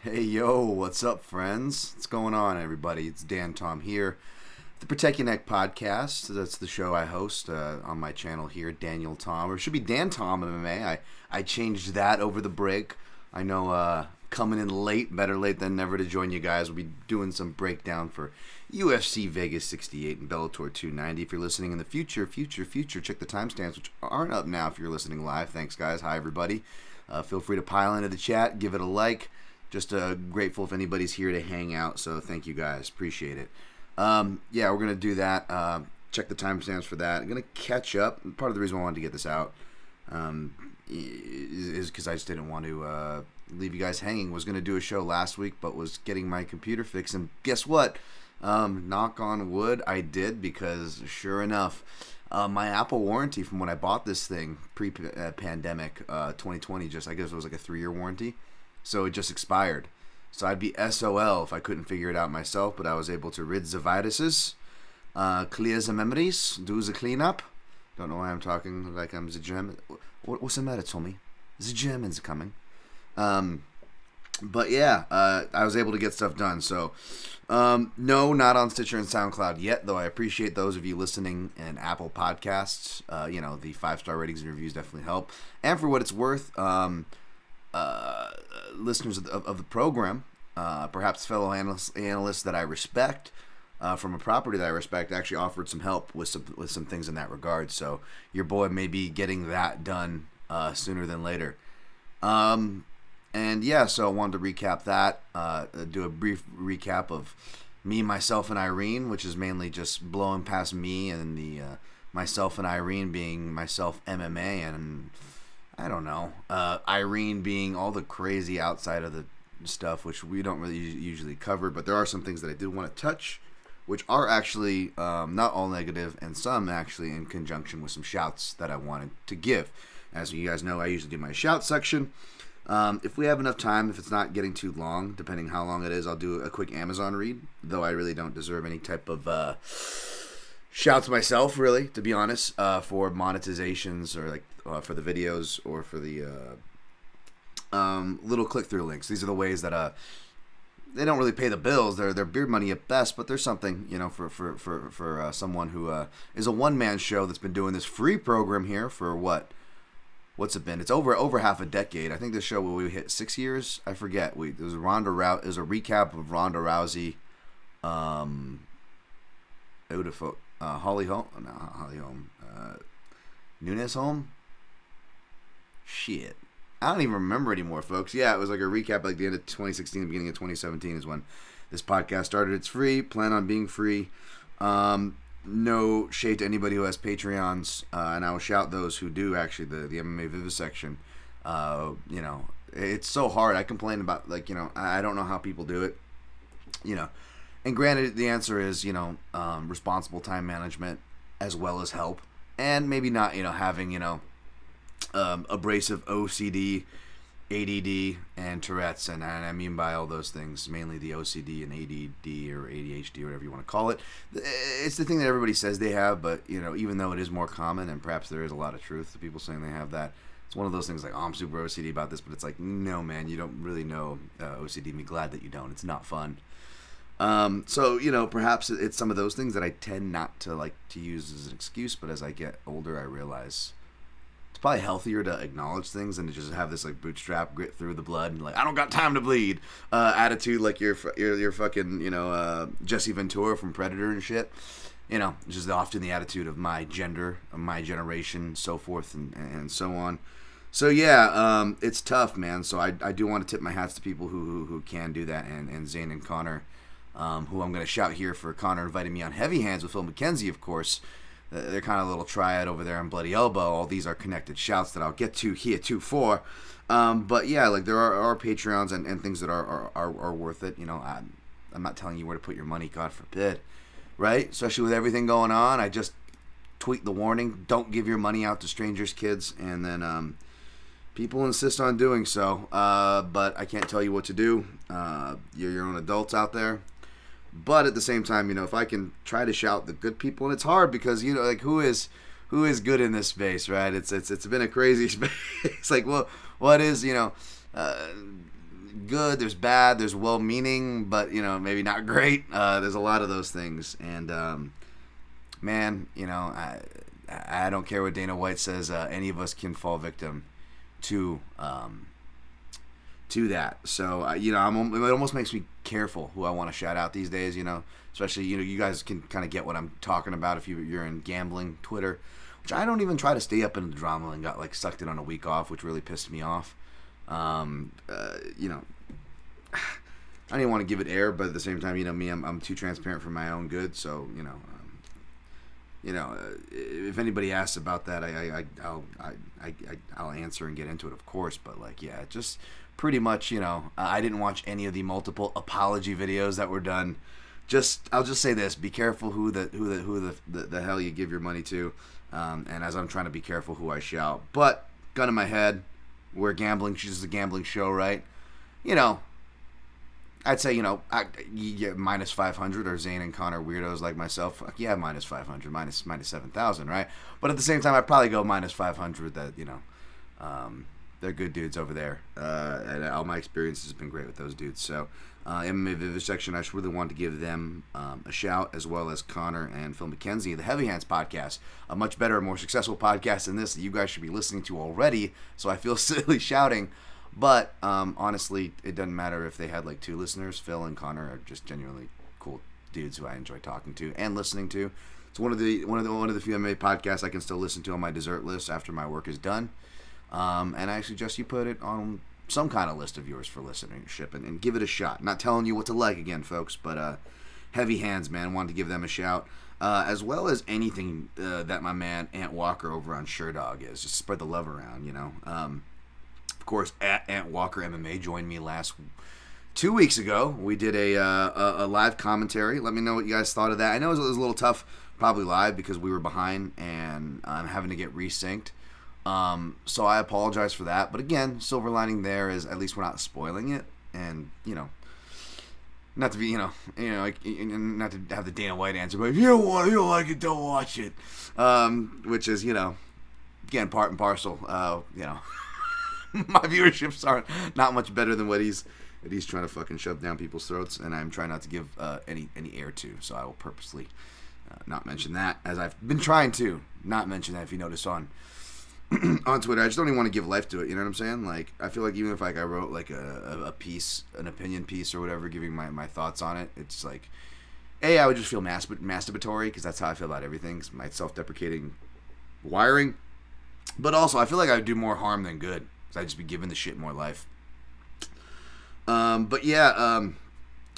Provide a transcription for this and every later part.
Hey yo, what's up, friends? What's going on, everybody? It's Dan Tom here, the Protect Your Neck podcast. That's the show I host on my channel here, Daniel Tom, or it should be Dan Tom MMA. I changed that over the break. I know coming in late, better late than never to join you guys. We'll be doing some breakdown for UFC Vegas 68 and Bellator 290. If you're listening in the future, check the timestamps, which aren't up now if you're listening live. Thanks, guys. Hi, everybody. Feel free to pile into the chat, give it a like. Just grateful if anybody's here to hang out, so thank you guys. Appreciate it. Yeah, we're going to do that. Check the timestamps for that. I'm going to catch up. Part of the reason I wanted to get this out is because I just didn't want to leave you guys hanging. Was going to do a show last week, but was getting my computer fixed. And guess what? Knock on wood, I did, because sure enough, my Apple warranty from when I bought this thing pre-pandemic, 2020, I guess it was like a 3-year warranty. So it just expired. So I'd be SOL if I couldn't figure it out myself, but I was able to rid the viruses, clear the memories, do the cleanup. Don't know why I'm talking like I'm the German. What's the matter, Tommy? The Germans are coming. But yeah, I was able to get stuff done. So no, not on Stitcher and SoundCloud yet, though I appreciate those of you listening in Apple Podcasts. The 5-star ratings and reviews definitely help. And for what it's worth, listeners of the program, perhaps fellow analysts that I respect from a property that I respect, actually offered some help with some things in that regard. So your boy may be getting that done sooner than later. And yeah, so I wanted to recap that, do a brief recap of me, myself, and Irene, which is mainly just blowing past me and the myself and Irene being myself MMA and I don't know. Irene being all the crazy outside of the stuff, which we don't really usually cover, but there are some things that I did want to touch, which are actually not all negative, and some actually in conjunction with some shouts that I wanted to give. As you guys know, I usually do my shout section. If we have enough time, if it's not getting too long, depending how long it is, I'll do a quick Amazon read, though I really don't deserve any type of shouts myself, really, to be honest, for monetizations or like for the videos or for the little click-through links. These are the ways that they don't really pay the bills. They're beer money at best, but there's something, for someone who is a one-man show that's been doing this free program here for what's it been? It's over half a decade. I think this show we hit 6 years. I forget. It was a recap of Ronda Rousey. Holly Holm. Nunes Holm? Shit. I don't even remember anymore, folks. Yeah, it was like a recap like the end of 2016, beginning of 2017 is when this podcast started. It's free. Plan on being free. No shade to anybody who has Patreons, and I will shout those who do, actually, the MMA Vivisection. It's so hard. I complain about, I don't know how people do it, And granted, the answer is, responsible time management as well as help. And maybe not, having, abrasive OCD, ADD, and Tourette's. And I mean by all those things, mainly the OCD and ADD or ADHD, or whatever you want to call it. It's the thing that everybody says they have, but, even though it is more common, and perhaps there is a lot of truth to people saying they have that, it's one of those things like, oh, I'm super OCD about this, but it's like, no, man, you don't really know OCD. I'm glad that you don't. It's not fun. So, perhaps it's some of those things that I tend not to use as an excuse, but as I get older, I realize it's probably healthier to acknowledge things than to just have this bootstrap grit through the blood and I don't got time to bleed attitude, like you're fucking Jesse Ventura from Predator and shit. Which is often the attitude of my gender, of my generation, so forth and so on. So yeah, it's tough, man. So I do want to tip my hats to people who can do that, and Zane and Connor. Who I'm going to shout here for Connor inviting me on Heavy Hands with Phil McKenzie, of course. They're kind of a little triad over there on Bloody Elbow. All these are connected shouts that I'll get to here too for. But yeah, there are Patreons and things that are worth it. I'm not telling you where to put your money, God forbid, right? Especially with everything going on. I just tweet the warning: don't give your money out to strangers, kids. And then people insist on doing so. But I can't tell you what to do. You're your own adults out there. But at the same time, if I can try to shout the good people, and it's hard because, who is good in this space, right? It's been a crazy space. What is, good, there's bad, there's well-meaning, but, you know, maybe not great. There's a lot of those things. And, man, you know, I don't care what Dana White says. Any of us can fall victim to that. So, you know, it almost makes me careful who I want to shout out these days, you know. Especially, you know, you guys can kind of get what I'm talking about if you're in gambling Twitter, which I don't even try to stay up in the drama and got, like, sucked in on a week off, which really pissed me off. You know, I don't even want to give it air, but at the same time, you know, me, I'm too transparent for my own good. So, you know, if anybody asks about that, I'll answer and get into it, of course. But, like, yeah, just pretty much, you know, I didn't watch any of the multiple apology videos that were done. I'll just say this: be careful who the hell you give your money to. And as I'm trying to be careful who I shout, but gun in my head, we're gambling. This is a gambling show, right? You know, I'd say, you know, you get minus 500, or Zane and Connor weirdos like myself. Yeah, minus 500, minus 7,000, right? But at the same time, I'd probably go minus 500. That, you know, they're good dudes over there, and all my experiences have been great with those dudes. So, MMA Vivisection, I just really wanted to give them a shout, as well as Connor and Phil McKenzie, the Heavy Hands podcast, a much better, more successful podcast than this that you guys should be listening to already. So I feel silly shouting, but honestly, it doesn't matter if they had like 2 listeners. Phil and Connor are just genuinely cool dudes who I enjoy talking to and listening to. It's one of the few MMA podcasts I can still listen to on my dessert list after my work is done. And I suggest you put it on some kind of list of yours for listenership and give it a shot. Not telling you what to like again, folks, but Heavy Hands, man, wanted to give them a shout. As well as anything that my man Ant Walker over on SureDog is. Just spread the love around, you know. Of course, at Ant Walker MMA joined me 2 weeks ago. We did a live commentary. Let me know what you guys thought of that. I know it was a little tough, probably live, because we were behind and I'm having to get resynced. So I apologize for that. But again, silver lining there is at least we're not spoiling it. And, you know, not to be, not to have the Dana White answer, but if you don't like it, don't watch it. Which is, you know, again, part and parcel. My viewerships aren't not much better than what he's trying to fucking shove down people's throats, and I'm trying not to give any air to. So I will purposely not mention that, as I've been trying to not mention that. If you notice on Twitter, I just don't even want to give life to it. You know what I'm saying? Like, I feel like even if like I wrote like a piece, an opinion piece or whatever, giving my thoughts on it, it's like, I would just feel masturbatory, because that's how I feel about everything. It's my self-deprecating wiring. But also, I feel like I would do more harm than good, because I'd just be giving the shit more life. But yeah,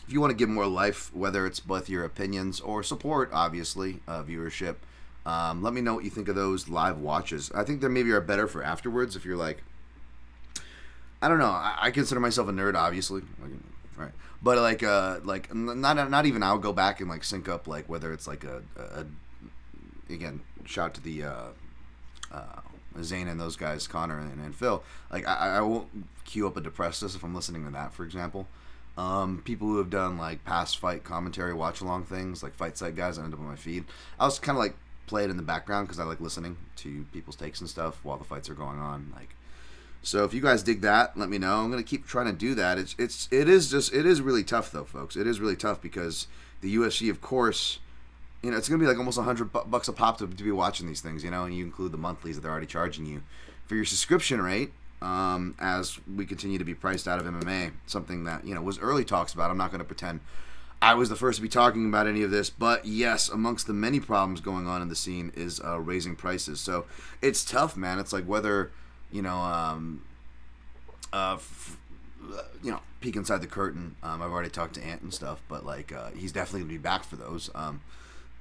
if you want to give more life, whether it's both your opinions or support, obviously, viewership, let me know what you think of those live watches. I think they maybe are better for afterwards if you're like, I don't know. I consider myself a nerd, obviously, right? But like not even. I'll go back and like sync up, like whether it's like a again, shout to the Zane and those guys, Connor and Phil. Like I won't queue up a Depressed if I'm listening to that, for example. People who have done like past fight commentary watch along things, like Fight Site guys, that end up on my feed. I was kind of like play it in the background because I like listening to people's takes and stuff while the fights are going on. Like, so if you guys dig that, let me know. I'm gonna keep trying to do that. It is really tough though, folks. It is really tough because the UFC, of course, you know, it's gonna be like almost $100 a pop to be watching these things, you know, and you include the monthlies that they're already charging you for your subscription rate. As we continue to be priced out of MMA, something that, you know, was early talks about. I'm not going to pretend I was the first to be talking about any of this, but yes, amongst the many problems going on in the scene is raising prices. So it's tough, man. It's like whether, you know, peek inside the curtain. I've already talked to Ant and stuff, but like he's definitely going to be back for those.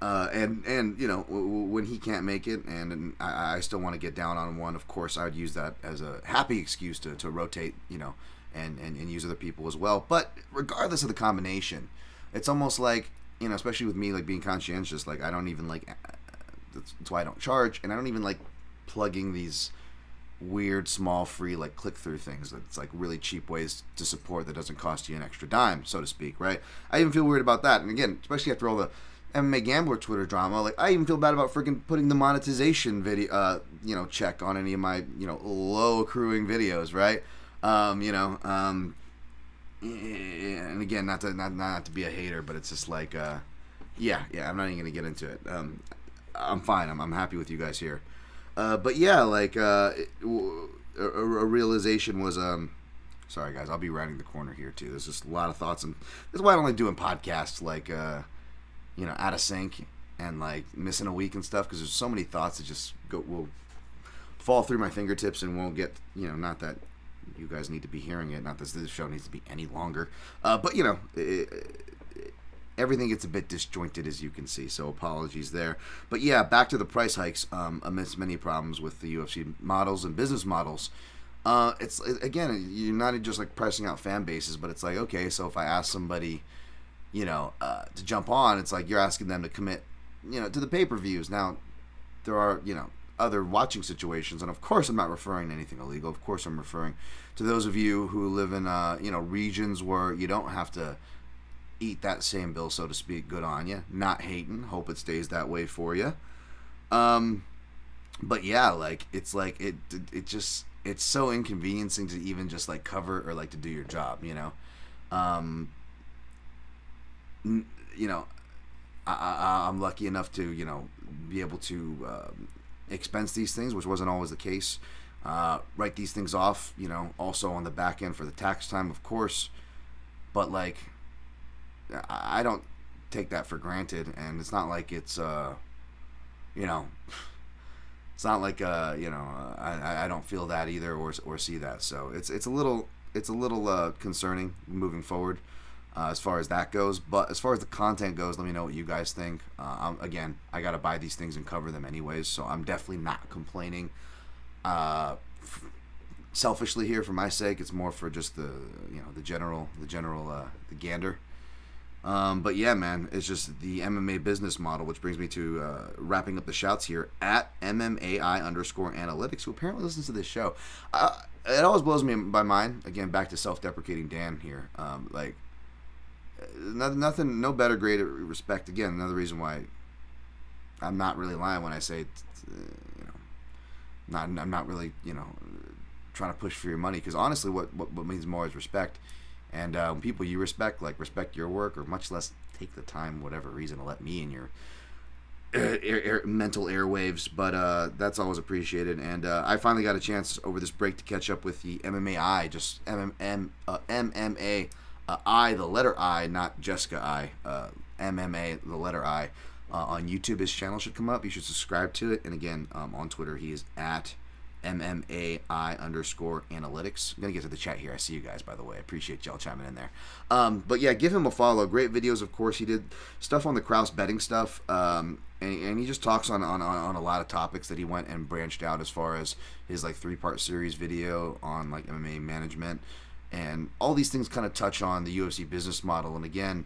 And you know, when he can't make it, and I still want to get down on one, of course, I would use that as a happy excuse to rotate, you know, and use other people as well. But regardless of the combination, it's almost like, you know, especially with me, like being conscientious, like I don't even like, that's why I don't charge, and I don't even like plugging these weird, small, free, like click-through things that's like really cheap ways to support that doesn't cost you an extra dime, so to speak, right? I even feel weird about that, and again, especially after all the MMA Gambler Twitter drama, like I even feel bad about freaking putting the monetization video, check on any of my, low accruing videos, right? and again, not to be a hater, but it's just like, yeah, I'm not even gonna get into it. I'm fine. I'm happy with you guys here. But yeah, like a realization was sorry guys, I'll be rounding the corner here too. There's just a lot of thoughts, and this is why I don't like doing podcasts like out of sync and like missing a week and stuff, because there's so many thoughts that just will fall through my fingertips and won't get, not that you guys need to be hearing it, not that this show needs to be any longer, but everything gets a bit disjointed, as you can see, so apologies there. But yeah, back to the price hikes. Amidst many problems with the UFC models and business models, again, you're not just like pricing out fan bases, but it's like, okay, so if I ask somebody, to jump on, it's like you're asking them to commit, to the pay-per-views. Now, there are, other watching situations, and of course I'm not referring to anything illegal. Of course I'm referring to those of you who live in, regions where you don't have to eat that same bill, so to speak. Good on you. Not hating. Hope it stays that way for you. But yeah, like it's so inconveniencing to even just like cover or like to do your job. I'm lucky enough to be able to expense these things, which wasn't always the case. Write these things off. Also on the back end for the tax time, of course. But like, I don't take that for granted, and it's not like it's it's not like I don't feel that either or see that. So it's a little concerning moving forward as far as that goes. But as far as the content goes, let me know what you guys think. Again, I gotta buy these things and cover them anyways, so I'm definitely not complaining. Selfishly here for my sake, it's more for just the general gander. But yeah, man, it's just the MMA business model, which brings me to wrapping up the shouts here at MMAI_analytics, who apparently listens to this show. It always blows me by mind. Again, back to self-deprecating Dan here. Nothing, no better grade of respect. Again, another reason why I'm not really lying when I say, I'm not really, trying to push for your money, because honestly, what means more is respect. And people you respect your work, or much less take the time, whatever reason, to let me in your mental airwaves. But that's always appreciated. And I finally got a chance over this break to catch up with the MMA, just MMA I, the letter I, not Jessica I. MMA, the letter I. On YouTube, his channel should come up. You should subscribe to it. And again, on Twitter, he is at MMAI_analytics. I'm going to get to the chat here. I see you guys, by the way. I appreciate y'all chiming in there. But yeah, give him a follow. Great videos, of course. He did stuff on the Kraus betting stuff. And he just talks on a lot of topics that he went and branched out, as far as his like 3-part series video on like MMA management. And all these things kind of touch on the UFC business model. And again,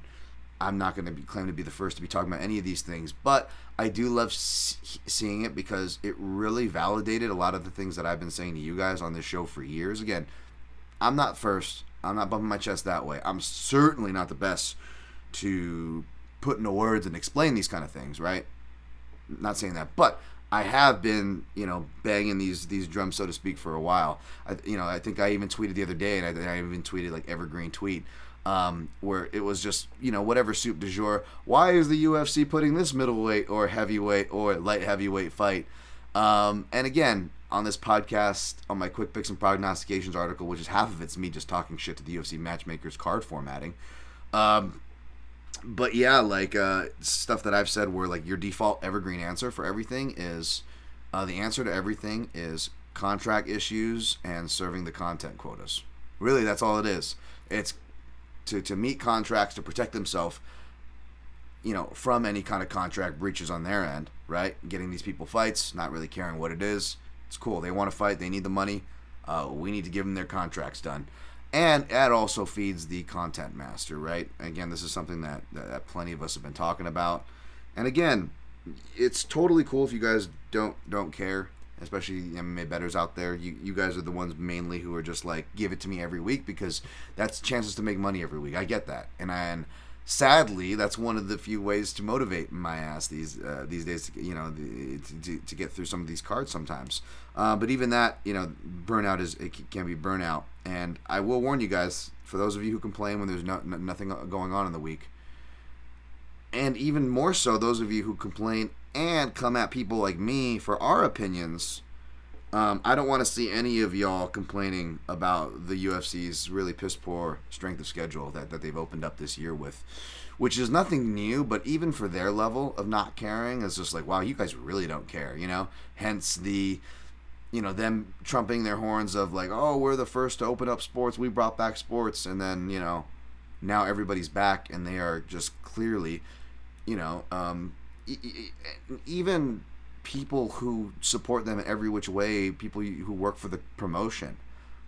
I'm not going to claim to be the first to be talking about any of these things, but I do love seeing it, because it really validated a lot of the things that I've been saying to you guys on this show for years. Again, I'm not first. I'm not bumping my chest that way. I'm certainly not the best to put into words and explain these kind of things, right? Not saying that, but I have been, banging these drums, so to speak, for a while. I think I even tweeted the other day, and I even tweeted like evergreen tweet. Where it was just, whatever soup du jour. Why is the UFC putting this middleweight or heavyweight or light heavyweight fight? And again, on this podcast, on my quick picks and prognostications article, which is half of it's me just talking shit to the UFC matchmakers card formatting. But yeah, like stuff that I've said where like your default evergreen answer for everything is, the answer to everything is contract issues and serving the content quotas. Really, that's all it is. It's to meet contracts, to protect themselves, from any kind of contract breaches on their end, right? Getting these people fights, not really caring what it is. It's cool. They want to fight. They need the money. We need to give them their contracts done. And that also feeds the content master, right? Again, this is something that plenty of us have been talking about. And again, it's totally cool if you guys don't care, especially MMA bettors out there. You guys are the ones mainly who are just like, give it to me every week, because that's chances to make money every week. I get that, and sadly, that's one of the few ways to motivate my ass these days. To get through some of these cards sometimes. But even that, burnout it can be burnout. And I will warn you guys, For those of you who complain when there's nothing going on in the week. And even more so, those of you who complain and come at people like me for our opinions. I don't want to see any of y'all complaining about the UFC's really piss poor strength of schedule that they've opened up this year with, which is nothing new, but even for their level of not caring, it's just like, wow, you guys really don't care, you know? Hence the, you know, them trumping their horns of like, oh, we're the first to open up sports, we brought back sports, and then, you know, now everybody's back and they are just clearly, you know, even people who support them in every which way, people who work for the promotion,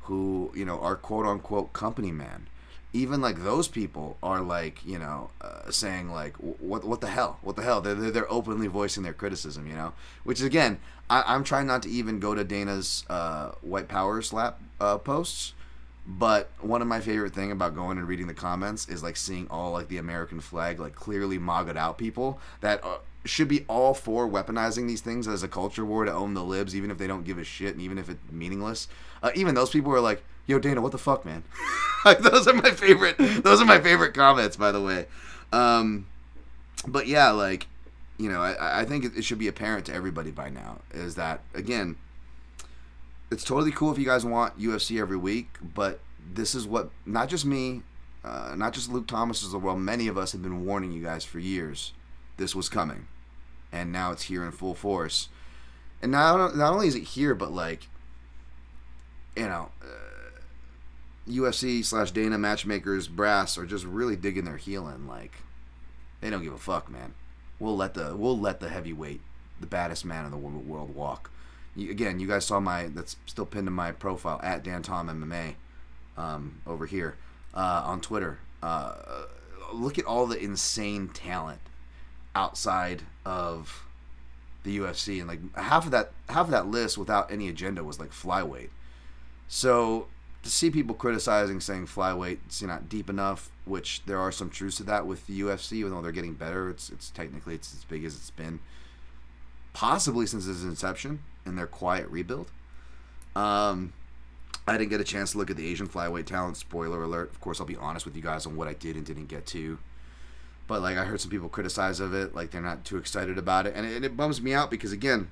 who, you know, are quote-unquote company man, even like those people are like, you know, saying like, what the hell? They're openly voicing their criticism, you know, which again, I'm trying not to even go to Dana's white power slap posts, but one of my favorite thing about going and reading the comments is like seeing all like the American flag, like clearly MAGA'd out people that should be all for weaponizing these things as a culture war to own the libs, even if they don't give a shit and even if it's meaningless. Even those people are like, yo, Dana, what the fuck, man? Like, those are my favorite comments, by the way. But yeah, like, you know, I think it should be apparent to everybody by now is that, again, it's totally cool if you guys want UFC every week, but this is what, not just me, not just Luke Thomas of the world, many of us have been warning you guys for years. This was coming. And now it's here in full force. And not only is it here, but like, you know, UFC/Dana matchmakers brass are just really digging their heel in. Like, they don't give a fuck, man. We'll let the heavyweight, the baddest man in the world walk. Again, you guys saw that's still pinned to my profile at DanTomMMA over here on Twitter. Look at all the insane talent outside of the UFC, and like half of that list without any agenda was like flyweight. So to see people criticizing, saying flyweight's not deep enough, which there are some truths to that with the UFC, even though they're getting better, it's technically it's as big as it's been possibly since its inception in their quiet rebuild. I didn't get a chance to look at the Asian flyweight talent. Spoiler alert. Of course, I'll be honest with you guys on what I did and didn't get to. But like, I heard some people criticize of it, like they're not too excited about it, and it bums me out because again,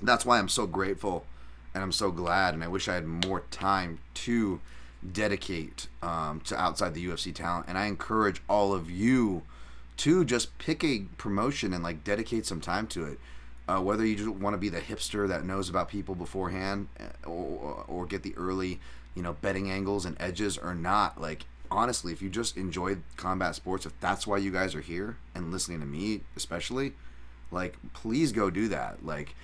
that's why I'm so grateful and I'm so glad, and I wish I had more time to dedicate to outside the UFC talent. And I encourage all of you to just pick a promotion and like dedicate some time to it. Whether you just want to be the hipster that knows about people beforehand, or get the early, you know, betting angles and edges or not, like. Honestly, if you just enjoy combat sports, if that's why you guys are here and listening to me especially, like, please go do that. Like,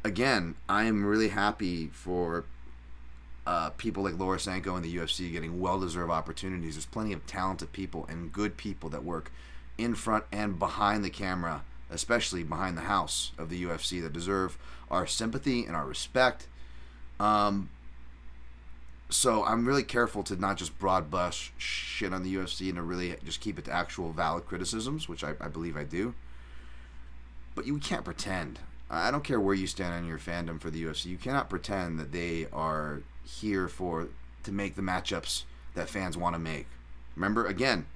again, I am really happy for people like Laura Sanko in the UFC getting well-deserved opportunities. There's plenty of talented people and good people that work in front and behind the camera, especially behind the house of the UFC, that deserve our sympathy and our respect. So I'm really careful to not just broad brush shit on the UFC and to really just keep it to actual valid criticisms, which I believe I do. But you can't pretend. I don't care where you stand on your fandom for the UFC. You cannot pretend that they are here to make the matchups that fans want to make. Remember, again,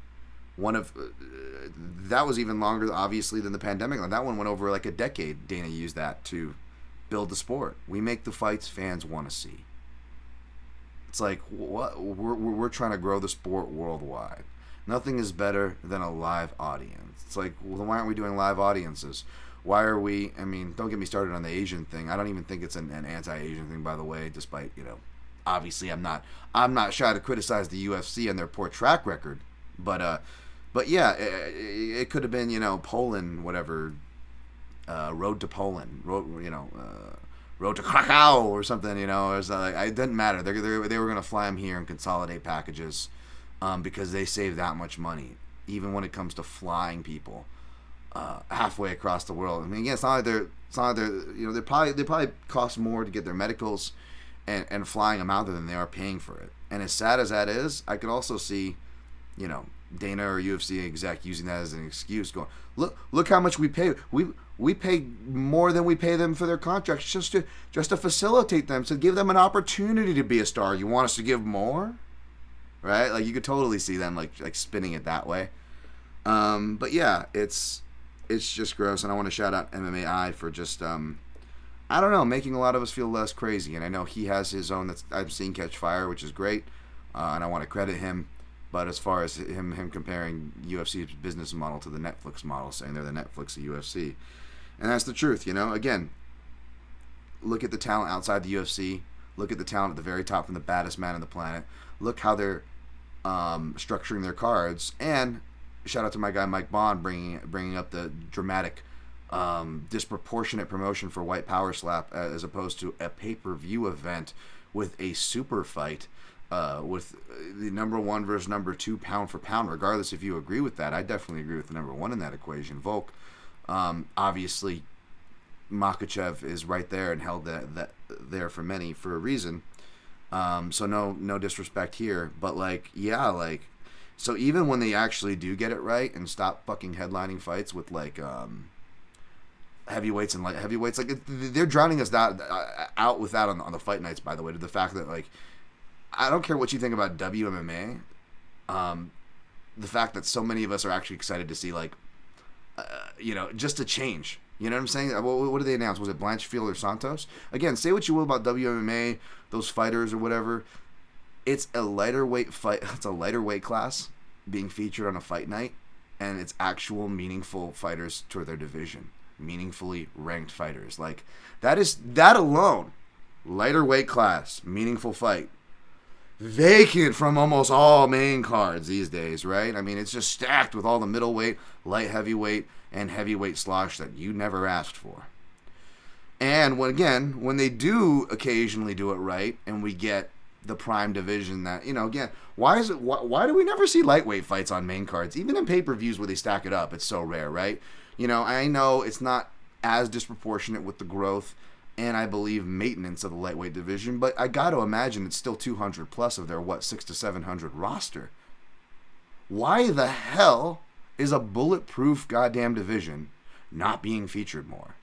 that was even longer, obviously, than the pandemic. That one went over like a decade. Dana used that to build the sport. We make the fights fans want to see. It's like, what we're trying to grow the sport worldwide. Nothing is better than a live audience. It's like, well, why aren't we doing live audiences? Why are we? I mean, don't get me started on the Asian thing. I don't even think it's an anti-Asian thing, by the way. Despite, you know, obviously I'm not shy to criticize the UFC and their poor track record. But yeah, it could have been, you know, Poland, whatever, Road to Poland, Road to Krakow or something, you know. It didn't matter. They were going to fly them here and consolidate packages because they save that much money, even when it comes to flying people halfway across the world. I mean, again, it's not like they're you know, they probably cost more to get their medicals and flying them out there than they are paying for it. And as sad as that is, I could also see, you know, Dana or UFC exec using that as an excuse, going, look how much we pay. We pay more than we pay them for their contracts just to facilitate them, to give them an opportunity to be a star. You want us to give more? right? Like you could totally see them like spinning it that way. But yeah, it's just gross, and I want to shout out MMA for just I don't know, making a lot of us feel less crazy. And I know he has his own that's I've seen catch fire, which is great, and I want to credit him. But as far as him comparing UFC's business model to the Netflix model, saying they're the Netflix of UFC, and that's the truth, you know. Again, look at the talent outside the UFC. Look at the talent at the very top from the baddest man on the planet. Look how they're structuring their cards. And shout out to my guy Mike Bond bringing up the dramatic, disproportionate promotion for White Power Slap as opposed to a pay-per-view event with a super fight. With the number one versus number two pound for pound, regardless if you agree with that. I definitely agree with the number one in that equation, Volk. Obviously, Makhachev is right there and held that there for many for a reason. So no disrespect here, but so even when they actually do get it right and stop fucking headlining fights with heavyweights and light heavyweights, they're drowning us out with that on the fight nights. By the way, to the fact that I don't care what you think about WMMA. The fact that so many of us are actually excited to see just a change. You know what I'm saying? What did they announce? Was it Blanchfield or Santos? Again, say what you will about WMMA, those fighters or whatever. It's a lighter weight fight. It's a lighter weight class being featured on a fight night, and it's actual meaningful fighters to their division, meaningfully ranked fighters. That alone, lighter weight class, meaningful fight. Vacant from almost all main cards these days, right? I mean, it's just stacked with all the middleweight, light heavyweight, and heavyweight slosh that you never asked for. And when they do occasionally do it right, and we get the prime division that, again, why do we never see lightweight fights on main cards? Even in pay-per-views where they stack it up, it's so rare, right? I know it's not as disproportionate with the growth and I believe maintenance of the lightweight division, but I got to imagine it's still 200 plus of their 600 to 700 roster. Why the hell is a bulletproof goddamn division not being featured more?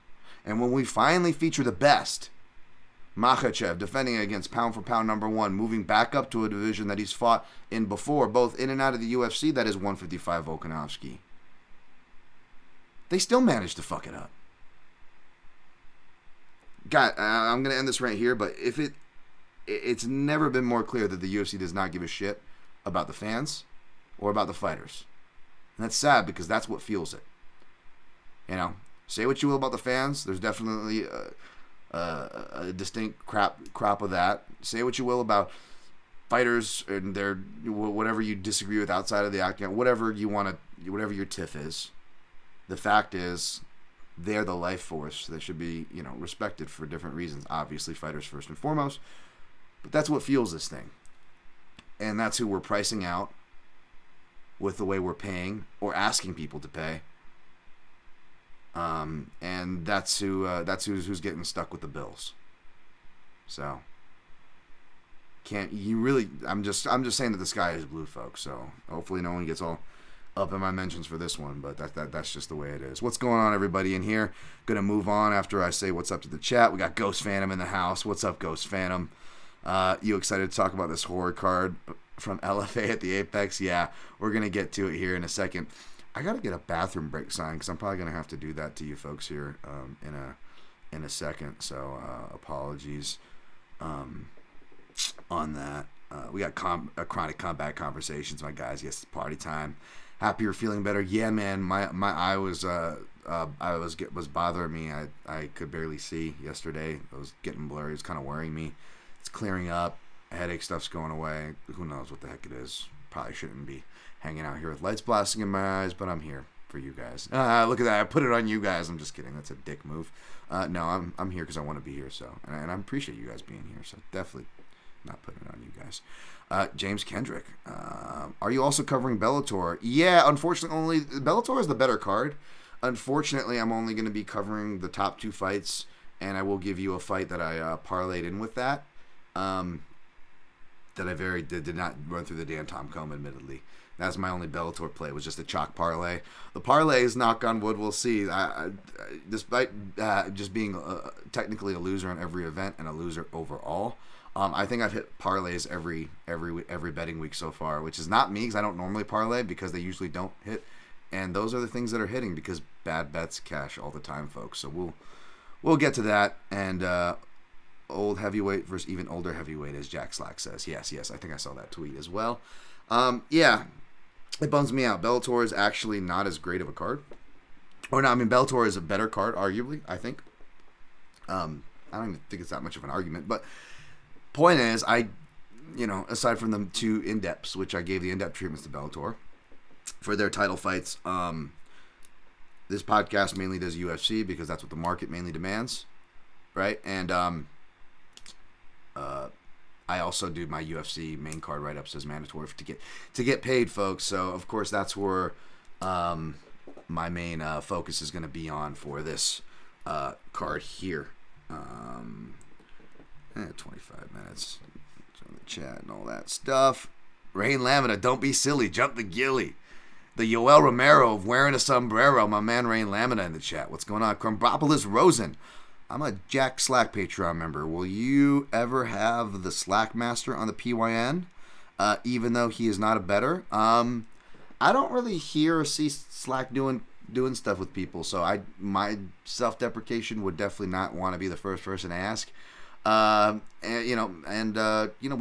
And when we finally feature the best, Makhachev defending against pound for pound number one, moving back up to a division that he's fought in before, both in and out of the UFC, that is 155 Volkanovski. They still managed to fuck it up. God, I'm going to end this right here, but it's never been more clear that the UFC does not give a shit about the fans or about the fighters. And that's sad because that's what fuels it. Say what you will about the fans. There's definitely a distinct crop of that. Say what you will about fighters and their whatever you disagree with outside of the act, whatever your tiff is. The fact is, they're the life force that should be, respected for different reasons. Obviously, fighters first and foremost. But that's what fuels this thing. And that's who we're pricing out with the way we're paying or asking people to pay. And that's who's getting stuck with the bills. So I'm just saying that the sky is blue, folks. So hopefully no one gets all up in my mentions for this one, but that's just the way it is. What's going on, everybody in here? Gonna move on after I say what's up to the chat. We got Ghost Phantom in the house. What's up, Ghost Phantom? You excited to talk about this horror card from LFA at the Apex? Yeah, we're gonna get to it here in a second. I gotta get a bathroom break sign because I'm probably gonna have to do that to you folks here in a second. So apologies on that. We got chronic combat conversations, my guys. Yes, it's party time. Happy you're feeling better. Yeah, man. My eye was bothering me. I could barely see yesterday. It was getting blurry. It's kind of worrying me. It's clearing up. Headache stuff's going away. Who knows what the heck it is? Probably shouldn't be hanging out here with lights blasting in my eyes, but I'm here for you guys. Look at that. I put it on you guys. I'm just kidding. That's a dick move. No, I'm here because I want to be here. So, and I appreciate you guys being here. So definitely not putting it on you guys. James Kendrick, are you also covering Bellator? Yeah, unfortunately, Bellator is the better card. Unfortunately, I'm only going to be covering the top two fights, and I will give you a fight that I parlayed in with that. That I did not run through the Dan Tomcombe, admittedly. That's my only Bellator play, was just a chalk parlay. The parlays, knock on wood, we'll see. Despite just being technically a loser on every event and a loser overall, I think I've hit parlays every betting week so far, which is not me because I don't normally parlay because they usually don't hit. And those are the things that are hitting because bad bets cash all the time, folks. So we'll get to that. And old heavyweight versus even older heavyweight, as Jack Slack says. Yes, I think I saw that tweet as well. Yeah, it bums me out. Bellator is actually not as great of a card. Or no, I mean, Bellator is a better card, arguably, I think. I don't even think it's that much of an argument. But point is, aside from the two in-depths, which I gave the in-depth treatments to Bellator for their title fights, this podcast mainly does UFC because that's what the market mainly demands, right? And I also do my UFC main card write-ups as mandatory to get paid, folks. So, of course, that's where my main focus is going to be on for this card here. 25 minutes. On the chat and all that stuff. Rain Lamina, don't be silly. Jump the gilly. The Yoel Romero of wearing a sombrero. My man Rain Lamina in the chat. What's going on? Crumbropolis Rosen. I'm a Jack Slack Patreon member. Will you ever have the Slack Master on the PYN? Even though he is not a better. I don't really hear or see Slack doing stuff with people, so my self-deprecation would definitely not want to be the first person to ask. We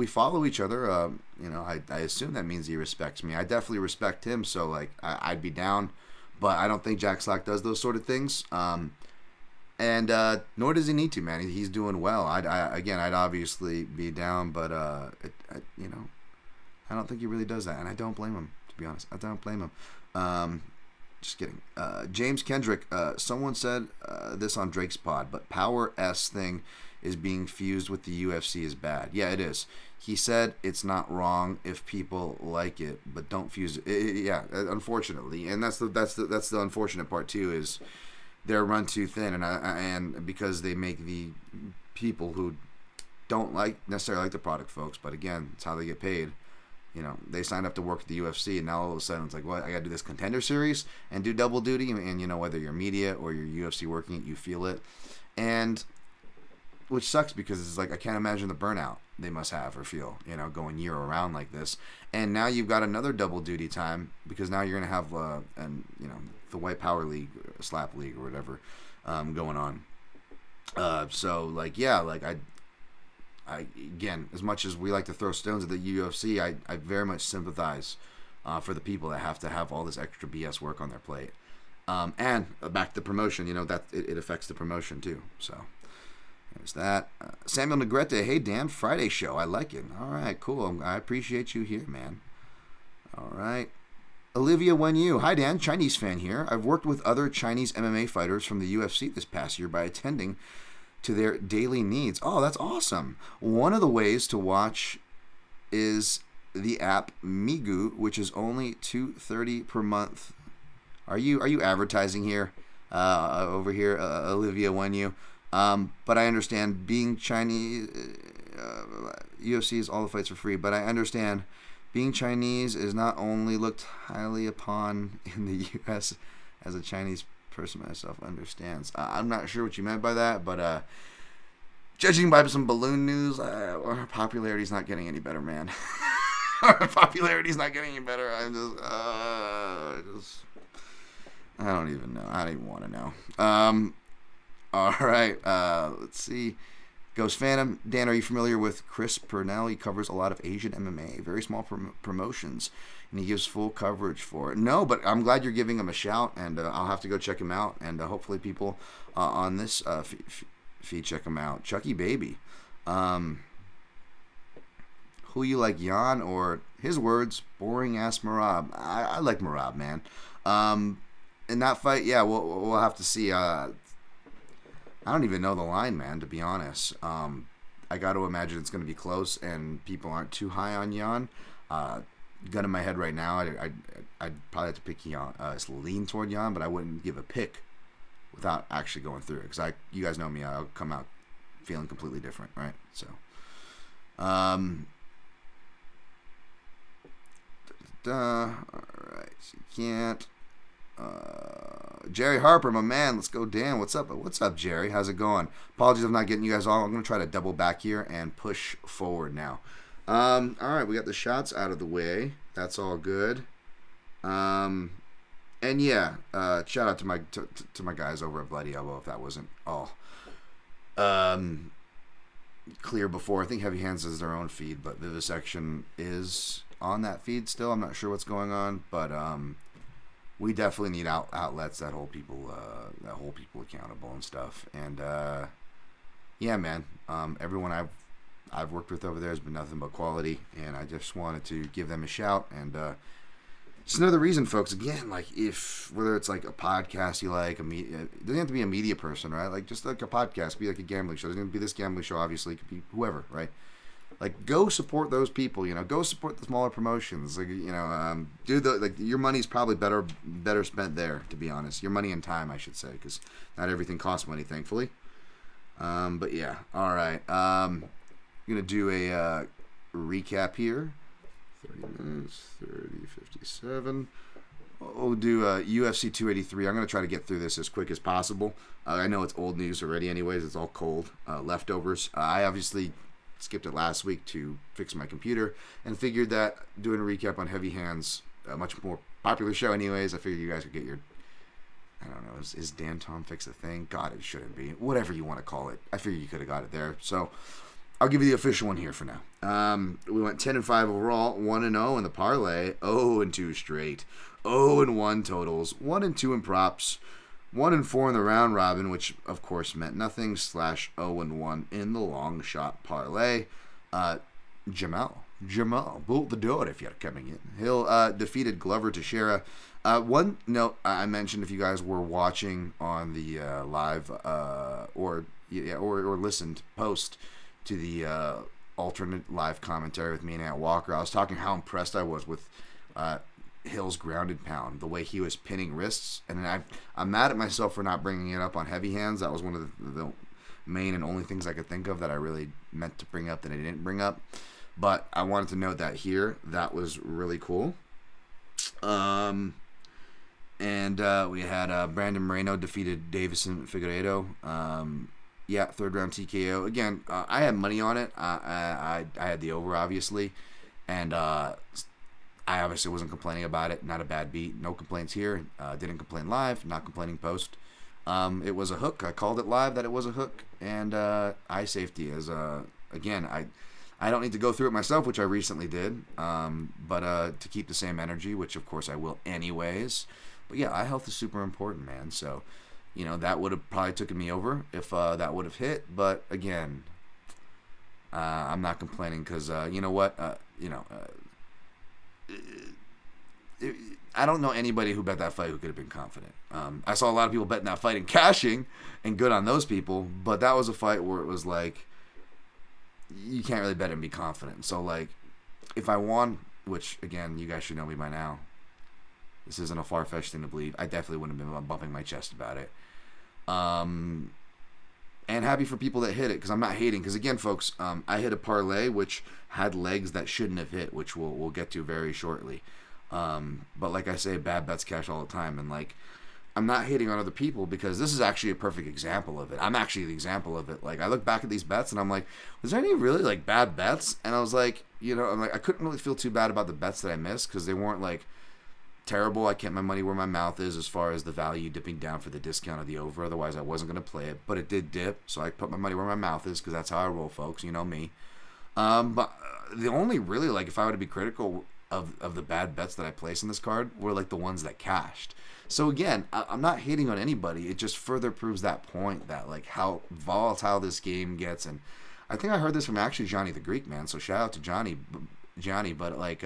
follow each other. I assume that means he respects me. I definitely respect him, so like I'd be down, but I don't think Jack Slack does those sort of things. And nor does he need to, man. He's doing well. I'd obviously be down, but I don't think he really does that, and I don't blame him, to be honest. I don't blame him. Just kidding. James Kendrick, someone said this on Drake's pod, but Power S thing is being fused with the UFC is bad. Yeah, it is. He said it's not wrong if people like it, but don't fuse it. Yeah, unfortunately, and that's the unfortunate part too, is they're run too thin, and because they make the people who don't necessarily like the product, folks, but again, it's how they get paid. They signed up to work at the UFC, and now all of a sudden it's like, what? I got to do this contender series and do double duty, and whether you're media or you're UFC working it, you feel it, and which sucks because it's like I can't imagine the burnout they must have or feel, going year around like this. And now you've got another double duty time because now you're gonna have the White Power League, Slap League, or whatever going on. I again, as much as we like to throw stones at the UFC, I very much sympathize for the people that have to have all this extra BS work on their plate. And back to the promotion, that it affects the promotion too. So there's that. Samuel Negrete, hey Dan, Friday show, I like it. All right, cool. I appreciate you here, man. All right. Olivia Wenyu, hi Dan, Chinese fan here. I've worked with other Chinese MMA fighters from the UFC this past year by attending to their daily needs. Oh, that's awesome. One of the ways to watch is the app Migu, which is only $2.30 per month. Are you advertising here? Over here, Olivia Wenyu. But I understand being Chinese, UFC is all the fights for free, but I understand being Chinese is not only looked highly upon in the U.S. as a Chinese person myself understands. I'm not sure what you meant by that, but judging by some balloon news, our popularity's not getting any better, man. Our popularity's not getting any better. I don't even know. I don't even want to know. All right. Let's see. Ghost Phantom. Dan, are you familiar with Chris Purnell? He covers a lot of Asian MMA, very small promotions, and he gives full coverage for it. No, but I'm glad you're giving him a shout, and I'll have to go check him out, and hopefully people on this feed check him out. Chucky Baby. Who you like, Jan, or his words, boring-ass Marab? I like Marab, man. In that fight, yeah, we'll have to see. I don't even know the line, man, to be honest. I got to imagine it's going to be close and people aren't too high on Jan. Gun in my head right now, I'd probably have to pick Jan, lean toward Jan, but I wouldn't give a pick without actually going through it. Because you guys know me, I'll come out feeling completely different, right? So, all right, so you can't. Jerry Harper, my man. Let's go, Dan. What's up? What's up, Jerry? How's it going? Apologies, I'm not getting you guys all. I'm going to try to double back here and push forward now. All right, we got the shots out of the way. That's all good. And yeah, shout out to my guys over at Bloody Elbow if that wasn't all clear before. I think Heavy Hands is their own feed, but Vivisection is on that feed still. I'm not sure what's going on, but we definitely need outlets that hold people accountable and stuff. And yeah, man, everyone I've worked with over there has been nothing but quality, and I just wanted to give them a shout. And just another reason, folks, again, like whether it's like a podcast you like, it doesn't have to be a media person, right? Like just like a podcast, be like a gambling show. It doesn't have to be this gambling show, obviously. It could be whoever, right? Like, go support those people, go support the smaller promotions. Like, your money's probably better spent there, to be honest. Your money and time, I should say, because not everything costs money, thankfully. But yeah, all right. I'm going to do a recap here. 30 minutes, 57. We'll do UFC 283. I'm going to try to get through this as quick as possible. I know it's old news already anyways. It's all cold. Leftovers. I obviously skipped it last week to fix my computer and figured that doing a recap on Heavy Hands, a much more popular show anyways, I figured you guys could get your, I don't know, is Dan Tom Fix a thing? God, it shouldn't be. Whatever you want to call it. I figured you could have got it there. So I'll give you the official one here for now. We went 10-5 overall, 1-0 in the parlay, 0-2 straight, 0-1 totals, 1-2 in props, 1-4 in the round robin, which of course meant nothing, / 0-1 in the long shot parlay. Jamal, bolt the door if you're coming in. Hill defeated Glover Teixeira. One note I mentioned, if you guys were watching on the live or listened post to the alternate live commentary with me and Ant Walker, I was talking how impressed I was with Hill's grounded pound, the way he was pinning wrists, and I'm mad at myself for not bringing it up on Heavy Hands. That was one of the main and only things I could think of that I really meant to bring up that I didn't bring up, but I wanted to note that here. That was really cool. And we had Brandon Moreno defeated Davison Figueiredo. Yeah, third round TKO. Again, I had money on it. I had the over, obviously, and I obviously wasn't complaining about it. Not a bad beat. No complaints here. Didn't complain live. Not complaining post. It was a hook. I called it live that it was a hook. And eye safety is, again, I don't need to go through it myself, which I recently did. But to keep the same energy, which of course I will anyways. But yeah, eye health is super important, man. So, that would have probably taken me over if that would have hit. But again, I'm not complaining because, you know what? I don't know anybody who bet that fight who could have been confident. I saw a lot of people betting that fight and cashing, and good on those people. But that was a fight where it was like, you can't really bet and be confident. So, like, if I won, which, again, you guys should know me by now, this isn't a far-fetched thing to believe, I definitely wouldn't have been bumping my chest about it. And happy for people that hit it, because I'm not hating. Because, again, folks, I hit a parlay which had legs that shouldn't have hit, which we'll get to very shortly. But like I say, bad bets cash all the time. And, like, I'm not hating on other people because this is actually a perfect example of it. I'm actually the example of it. Like, I look back at these bets and I'm like, was there any really, like, bad bets? And I was like, I couldn't really feel too bad about the bets that I missed because they weren't, like, terrible. I kept my money where my mouth is as far as the value dipping down for the discount of the over. Otherwise, I wasn't going to play it. But it did dip, so I put my money where my mouth is because that's how I roll, folks. You know me. But the only really, like, if I were to be critical of the bad bets that I placed in this card were, like, the ones that cashed. So, again, I'm not hating on anybody. It just further proves that point that, like, how volatile this game gets. And I think I heard this from actually Johnny the Greek, man. So shout out to Johnny. But, like,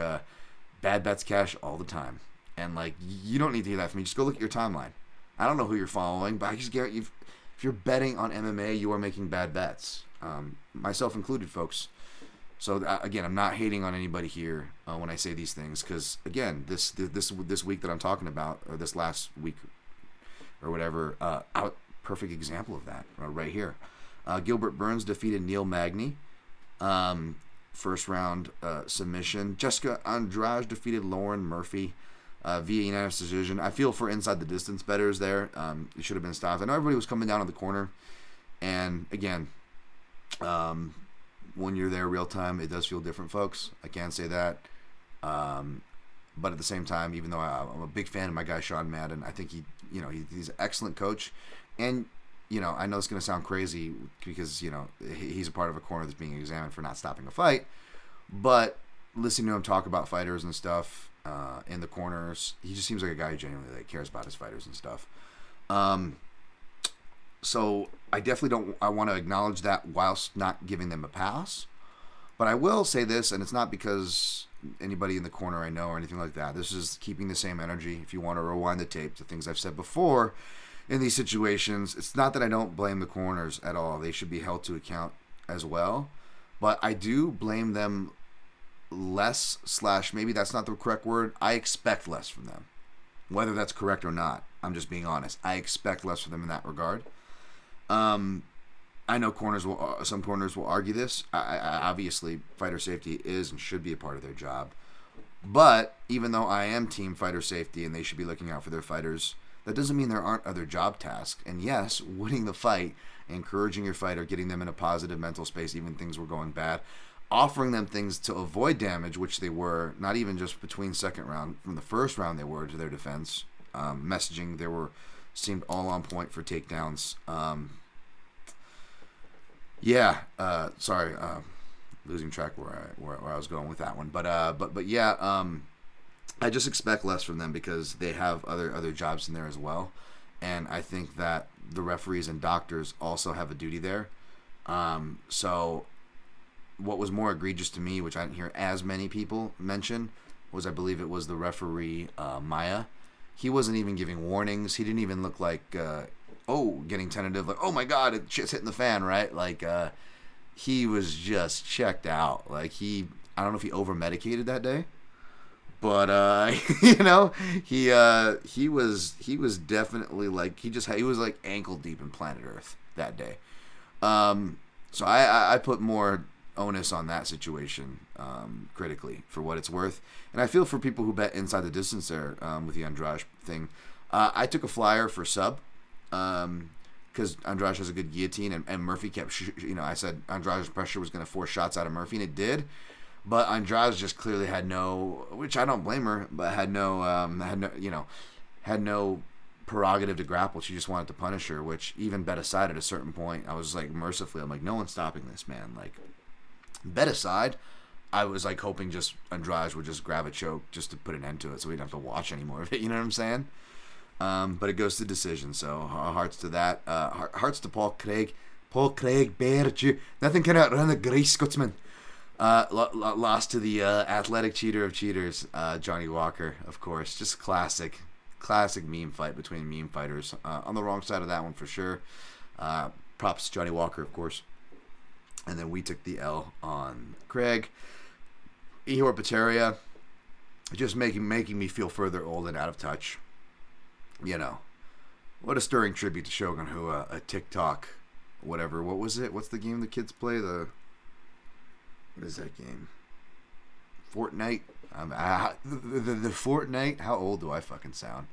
bad bets cash all the time. And, like, you don't need to hear that from me. Just go look at your timeline. I don't know who you're following, but I just guarantee you, if you're betting on MMA, you are making bad bets. Myself included, folks. So, again, I'm not hating on anybody here when I say these things. Because, again, this week that I'm talking about, or this last week or whatever, perfect example of that right here. Gilbert Burns defeated Neil Magny. First round submission. Jessica Andrade defeated Lauren Murphy. via unanimous decision. I feel for inside the distance bettors there. It should have been stopped. I know everybody was coming down on the corner, and again, when you're there real time, it does feel different, folks. I can't say that. But at the same time, even though I'm a big fan of my guy Sean Madden, I think he's an excellent coach, and I know it's going to sound crazy because he's a part of a corner that's being examined for not stopping a fight, but listening to him talk about fighters and stuff in the corners, he just seems like a guy who genuinely cares about his fighters and stuff. So I definitely I want to acknowledge that whilst not giving them a pass. But I will say this, and it's not because anybody in the corner I know or anything like that. This is keeping the same energy. If you want to rewind the tape to things I've said before in these situations, it's not that I don't blame the corners at all. They should be held to account as well. But I do blame them less / maybe that's not the correct word. I expect less from them. Whether that's correct or not, I'm just being honest. I expect less from them in that regard. I know some corners will argue this. Obviously, fighter safety is and should be a part of their job. But even though I am team fighter safety and they should be looking out for their fighters, that doesn't mean there aren't other job tasks. And yes, winning the fight, encouraging your fighter, getting them in a positive mental space, even things were going bad, offering them things to avoid damage, which they were, not even just between second round, from the first round they were to their defense. Messaging, seemed all on point for takedowns. Sorry, losing track where I was going with that one, but yeah, I just expect less from them because they have other jobs in there as well, and I think that the referees and doctors also have a duty there. So what was more egregious to me, which I didn't hear as many people mention, was I believe it was the referee Maya. He wasn't even giving warnings. He didn't even look like getting tentative, like, oh my god, shit's hitting the fan, right? Like, he was just checked out. Like, I don't know if he over medicated that day, but he was definitely like, he was like ankle deep in planet Earth that day. So I put more onus on that situation critically for what it's worth, and I feel for people who bet inside the distance there with the Andrade thing. I took a flyer for sub because Andrade has a good guillotine, and Murphy kept I said Andrade's pressure was going to force shots out of Murphy, and it did, but Andrade just clearly had no, which I don't blame her, but had no prerogative to grapple. She just wanted to punish her, which even bet aside at a certain point, I was like, mercifully, I'm like, no one's stopping this, man. Like, bet aside, I was like hoping just Andrade would just grab a choke just to put an end to it so we didn't have to watch any more of it, you know what I'm saying? But it goes to decision, so hearts to that. Hearts to Paul Craig. Paul Craig, Berge. Nothing can outrun the Grey Scotsman. Lost to the athletic cheater of cheaters, Johnny Walker, of course. Just classic meme fight between meme fighters. On the wrong side of that one for sure. Props to Johnny Walker, of course. And then we took the L on Craig. Ihor Peteria, just making me feel further old and out of touch. What a stirring tribute to Shogun, who a TikTok, whatever. What was it? What's the game the kids play? What is that game? Fortnite. The Fortnite. How old do I fucking sound?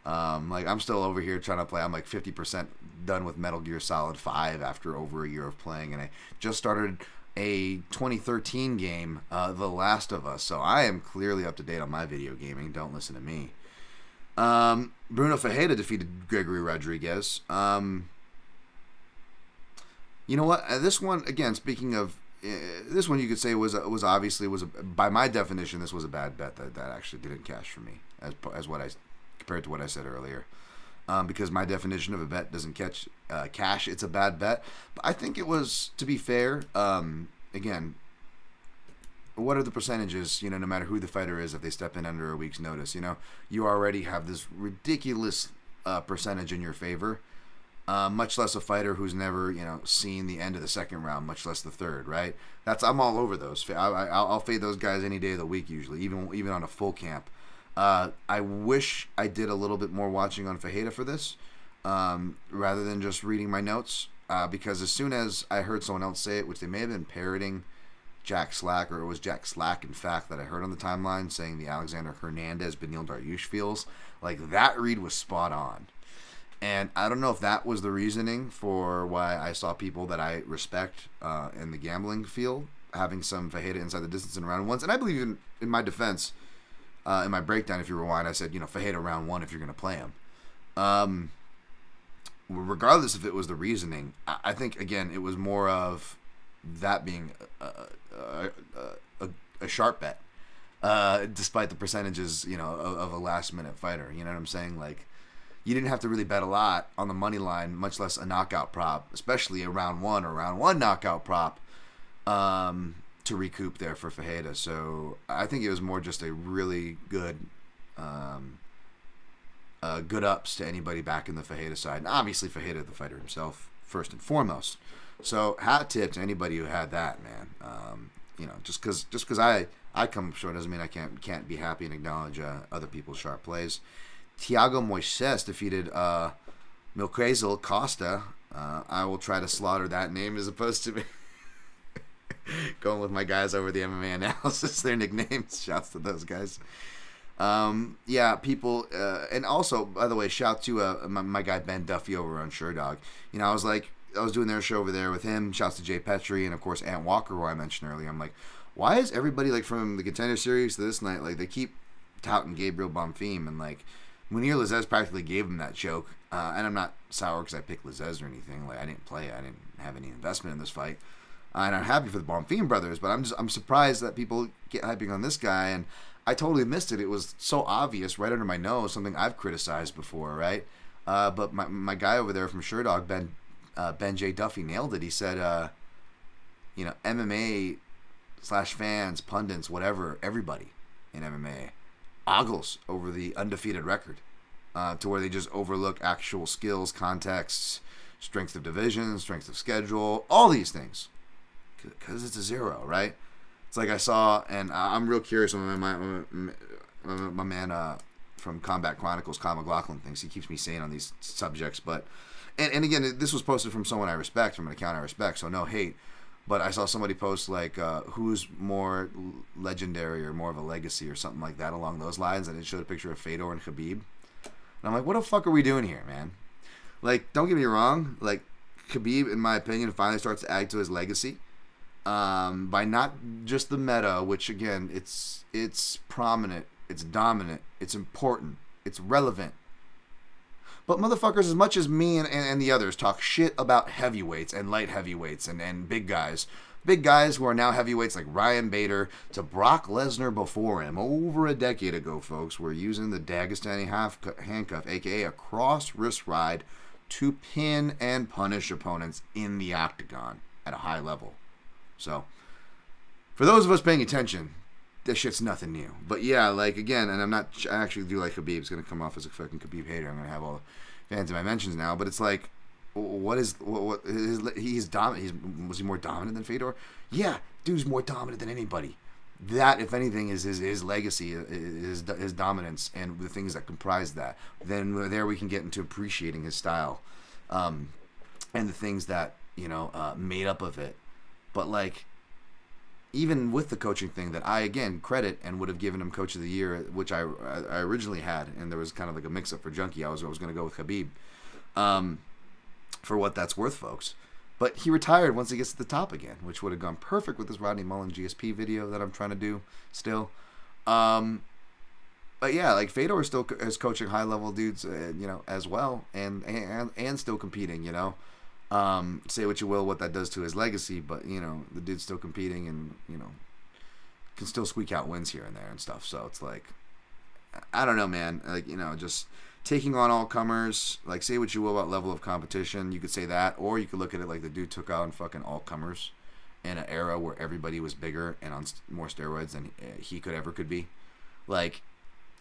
Like, I'm still over here trying to play. I'm like 50% done with Metal Gear Solid 5 after over a year of playing, and I just started a 2013 game, The Last of Us. So I am clearly up to date on my video gaming. Don't listen to me. Bruno Ferreira defeated Gregory Rodriguez. You know what? This one, again, speaking of, this one you could say was obviously by my definition, this was a bad bet that actually didn't cash for me as what I compared to what I said earlier. Because my definition of a bet doesn't cash, it's a bad bet. But I think it was, to be fair, again, what are the percentages, no matter who the fighter is, if they step in under a week's notice? You already have this ridiculous percentage in your favor, much less a fighter who's never, seen the end of the second round, much less the third, right? I'm all over those. I'll fade those guys any day of the week usually, even on a full camp. I wish I did a little bit more watching on Fajeda for this, rather than just reading my notes, because as soon as I heard someone else say it, which they may have been parroting Jack Slack, or it was Jack Slack, in fact, that I heard on the timeline saying the Alexander Hernandez Beneil Dariush feels. Like, that read was spot on. And I don't know if that was the reasoning for why I saw people that I respect in the gambling field having some Fajeda inside the distance in round ones. And I believe in my defense, in my breakdown, if you rewind, I said, Fajeda round one if you're going to play him. Regardless if it was the reasoning, I think, again, it was more of that being a sharp bet, despite the percentages, of a last-minute fighter. You know what I'm saying? Like, you didn't have to really bet a lot on the money line, much less a knockout prop, especially a round one knockout prop, to recoup there for Fajeda. So I think it was more just a really good good ups to anybody back in the Fajeda side. And obviously Fajeda, the fighter himself, first and foremost. So hat tip to anybody who had that, man. Just because I come up short doesn't mean I can't be happy and acknowledge other people's sharp plays. Thiago Moises defeated Milcrazel Costa. I will try to slaughter that name as opposed to going with my guys over the MMA analysis. Their nicknames. Shouts to those guys. People, and also, by the way, shout to my guy Ben Duffy over on SureDog. I was doing their show over there with him. Shouts to Jay Petrie and of course Ant Walker, who I mentioned earlier. I'm like, why is everybody like from the Contender Series to this night, like they keep touting Gabriel Bonfim, and like Munir Lazzez practically gave him that joke. And I'm not sour because I picked Lazzez or anything. Like, I didn't play. I didn't have any investment in this fight. And I'm happy for the Bonfim brothers, but I'm surprised that people get hyping on this guy, and I totally missed it. It was so obvious, right under my nose, something I've criticized before, right? But my guy over there from SureDog, Ben J. Duffy, nailed it. He said, MMA / fans, pundits, whatever, everybody in MMA ogles over the undefeated record, to where they just overlook actual skills, contexts, strength of division, strength of schedule, all these things, because it's a zero, right? It's like I saw, and I'm real curious when my man from Combat Chronicles, Kyle McLaughlin, thinks. He keeps me sane on these subjects, but and again, this was posted from someone I respect, from an account I respect, so no hate. But I saw somebody post like, who's more legendary or more of a legacy or something like that along those lines, and it showed a picture of Fedor and Khabib. And I'm like, what the fuck are we doing here, man? Like, don't get me wrong. Like, Khabib, in my opinion, finally starts to add to his legacy by not just the meta, which, again, it's prominent, it's dominant, it's important, it's relevant. But motherfuckers, as much as me and the others talk shit about heavyweights and light heavyweights and big guys who are now heavyweights like Ryan Bader to Brock Lesnar before him, over a decade ago, folks, were using the Dagestani handcuff, a.k.a. a cross wrist ride, to pin and punish opponents in the octagon at a high level. So, for those of us paying attention, this shit's nothing new. But yeah, like, again, and I actually do like Khabib. It's going to come off as a fucking Khabib hater. I'm going to have all the fans in my mentions now. But it's like, he's dominant. Was he more dominant than Fedor? Yeah, dude's more dominant than anybody. That, if anything, is his legacy, his dominance, and the things that comprise that. Then there we can get into appreciating his style, and the things that, made up of it. But, like, even with the coaching thing that I, again, credit and would have given him Coach of the Year, which I originally had, and there was kind of like a mix-up for Junkie. I was going to go with Khabib, for what that's worth, folks. But he retired once he gets to the top again, which would have gone perfect with this Rodney Mullen GSP video that I'm trying to do still. But yeah, like, Fedor is coaching high-level dudes, as well, and still competing, Say what you will, what that does to his legacy, but, the dude's still competing and, can still squeak out wins here and there and stuff. So it's like, I don't know, man. Like, just taking on all comers, like, say what you will about level of competition. You could say that, or you could look at it like the dude took on fucking all comers in an era where everybody was bigger and on more steroids than he could be. Like,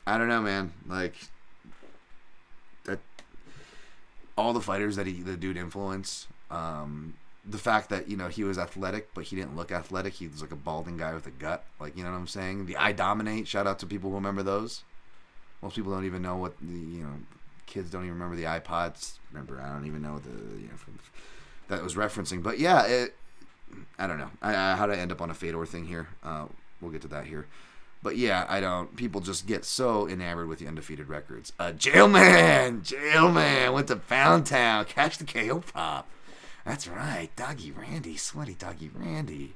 I don't know, man. Like, that. All the fighters that the dude influenced, the fact that, he was athletic, but he didn't look athletic. He was like a balding guy with a gut. Like, you know what I'm saying? The I Dominate, shout out to people who remember those. Most people don't even know what kids don't even remember the iPods. Remember, I don't even know what that was referencing. But yeah, I don't know. How to end up on a Fedor thing here. We'll get to that here. But yeah, I don't. People just get so enamored with the undefeated records. Jailman went to Pound Town, catch the KO pop. That's right, Doggy Randy, sweaty Doggy Randy.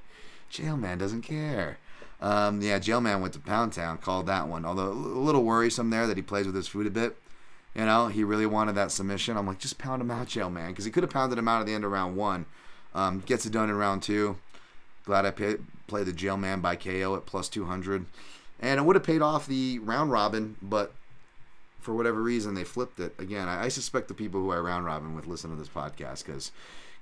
Jailman doesn't care. Yeah, Jailman went to Pound Town, called that one. Although a little worrisome there that he plays with his food a bit. You know, he really wanted that submission. I'm like, just pound him out, Jailman, because he could have pounded him out at the end of round 1. Gets it done in round 2. Glad I played the Jailman by KO at plus 200. And it would have paid off the round robin, but for whatever reason, they flipped it. Again, I suspect the people who I round robin with listen to this podcast because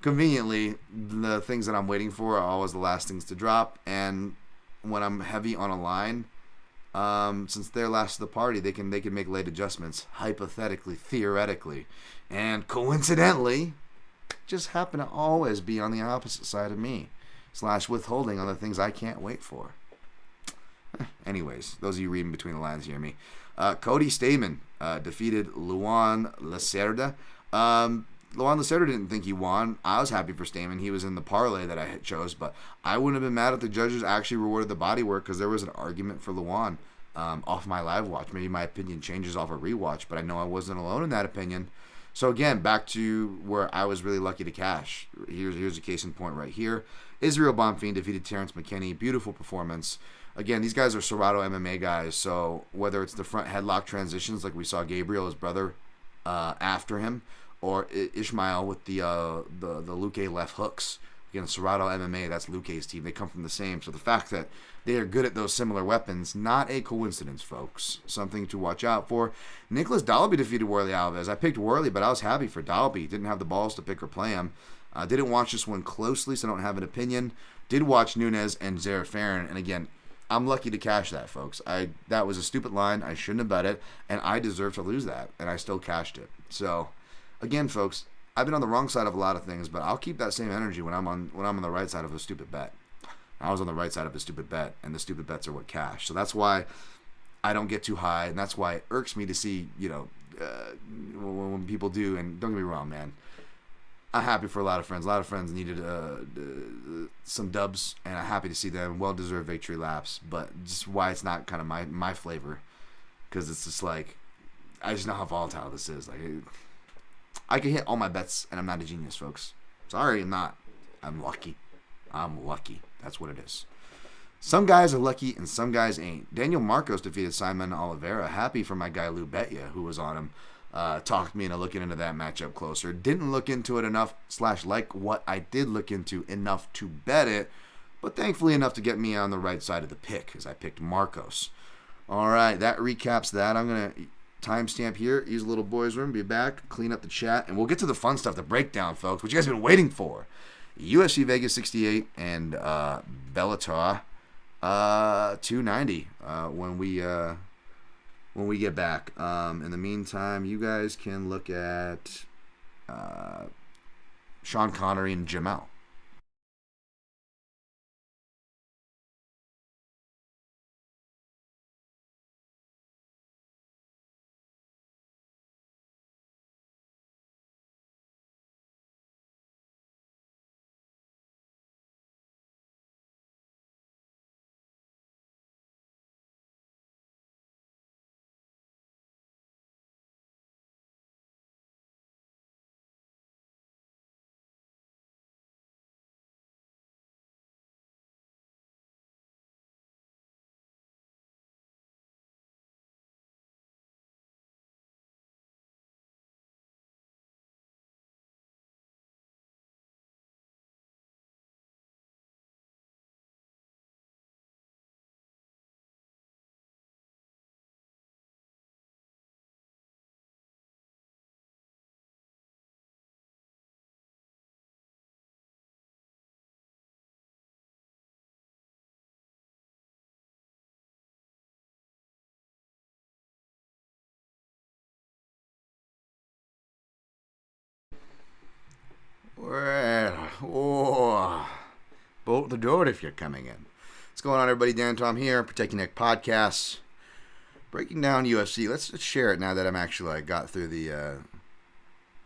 conveniently, the things that I'm waiting for are always the last things to drop. And when I'm heavy on a line, since they're last to the party, they can make late adjustments, hypothetically, theoretically. And coincidentally, just happen to always be on the opposite side of me, / withholding on the things I can't wait for. Anyways, those of you reading between the lines hear me. Cody Stamann defeated Luan Lacerda. Luan Lacerda didn't think he won. I was happy for Stamann. He was in the parlay that I chose, but I wouldn't have been mad if the judges actually rewarded the body work because there was an argument for Luan off my live watch. Maybe my opinion changes off a rewatch, but I know I wasn't alone in that opinion. So again, back to where I was really lucky to cash. Here's a case in point right here. Israel Bonfim defeated Terrence McKinney. Beautiful performance. Again, these guys are Serato MMA guys, so whether it's the front headlock transitions like we saw Gabriel, his brother, after him, or Ishmael with the Luque left hooks. Again, Serato MMA, that's Luque's team. They come from the same. So the fact that they are good at those similar weapons, not a coincidence, folks. Something to watch out for. Nicholas Dalby defeated Worley Alves. I picked Worley, but I was happy for Dalby. Didn't have the balls to pick or play him. Didn't watch this one closely, so I don't have an opinion. Did watch Nunes and Zerafarin, and again, I'm lucky to cash that, folks. That was a stupid line. I shouldn't have bet it, and I deserve to lose that, and I still cashed it. So, again, folks, I've been on the wrong side of a lot of things, but I'll keep that same energy when I'm on the right side of a stupid bet. I was on the right side of a stupid bet, and the stupid bets are what cash. So that's why I don't get too high, and that's why it irks me to see, when people do. And don't get me wrong, man. I'm happy for a lot of friends. A lot of friends needed some dubs, and I'm happy to see them. Well-deserved victory laps, but just why it's not kind of my flavor, because it's just like, I just know how volatile this is. Like, I can hit all my bets, and I'm not a genius, folks. Sorry, I'm not. I'm lucky. That's what it is. Some guys are lucky, and some guys ain't. Daniel Marcos defeated Simon Oliveira. Happy for my guy Lou Betya, who was on him. Talked me into looking into that matchup closer. Didn't look into it enough / like what I did look into enough to bet it, but thankfully enough to get me on the right side of the pick as I picked Marcos. All right, that recaps that. I'm going to timestamp here, use a little boys' room, be back, clean up the chat, and we'll get to the fun stuff, the breakdown, folks, what you guys have been waiting for. UFC Vegas 68 and Bellator 290 when we get back. In the meantime, you guys can look at Sean Connery and Jamel. Well, bolt the door if you're coming in. What's going on, everybody? Dan Tom here, Protecting Neck Podcasts, breaking down UFC. Let's share it now that I'm actually got through the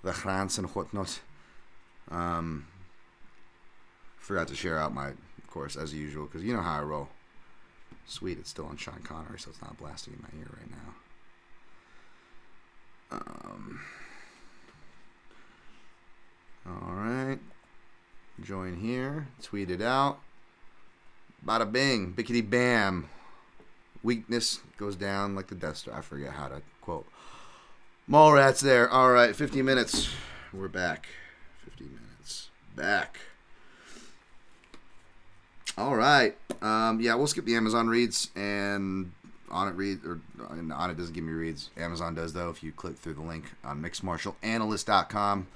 grants and whatnot. forgot to share out my, of course, as usual, because you know how I roll. Sweet, it's still on Sean Connery, so it's not blasting in my ear right now. All right. Join here. Tweet it out. Bada bing. Bickety bam. Weakness goes down like the Death Star. I forget how to quote. Mallrats there. All right. 50 minutes. We're back. 50 minutes. Back. All right. Yeah, we'll skip the Amazon reads and On it doesn't give me reads. Amazon does, though. If you click through the link on mixedmartialanalyst.com,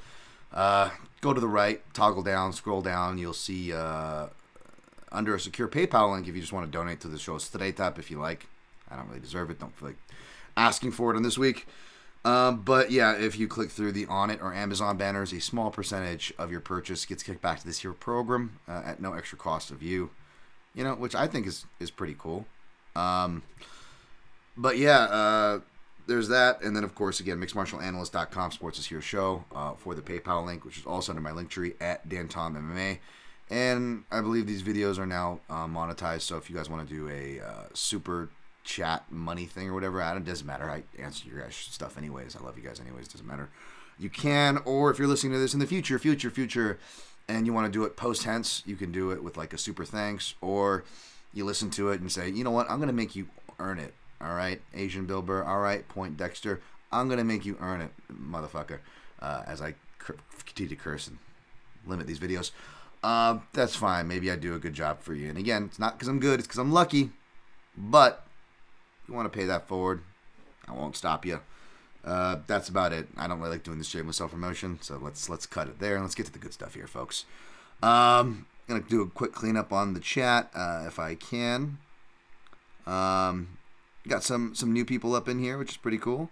go to the right, toggle down, scroll down. You'll see under a secure PayPal link if you just want to donate to the show straight up if you like. I don't really deserve it. Don't feel like asking for it on this week. But yeah, if you click through the On It or Amazon banners, a small percentage of your purchase gets kicked back to this here program at no extra cost of you. You know, which I think is pretty cool. But yeah, there's that. And then, of course, again, mixedmartialanalyst.com supports this here show for the PayPal link, which is also under my link tree at DanTomMMA. And I believe these videos are now monetized. So if you guys want to do a super chat money thing or whatever, it doesn't matter. I answer your guys' stuff anyways. I love you guys anyways. Doesn't matter. You can, or if you're listening to this in the future, and you want to do it post-tense, you can do it with like a super thanks, or you listen to it and say, you know what, I'm going to make you earn it. All right, Asian Bill Burr. All right, Point Dexter. I'm going to make you earn it, motherfucker, as I continue to curse and limit these videos. That's fine. Maybe I do a good job for you. And again, it's not because I'm good. It's because I'm lucky. But if you want to pay that forward, I won't stop you. That's about it. I don't really like doing this shameless self-promotion, so let's cut it there and let's get to the good stuff here, folks. I'm going to do a quick cleanup on the chat if I can. Got some new people up in here, which is pretty cool.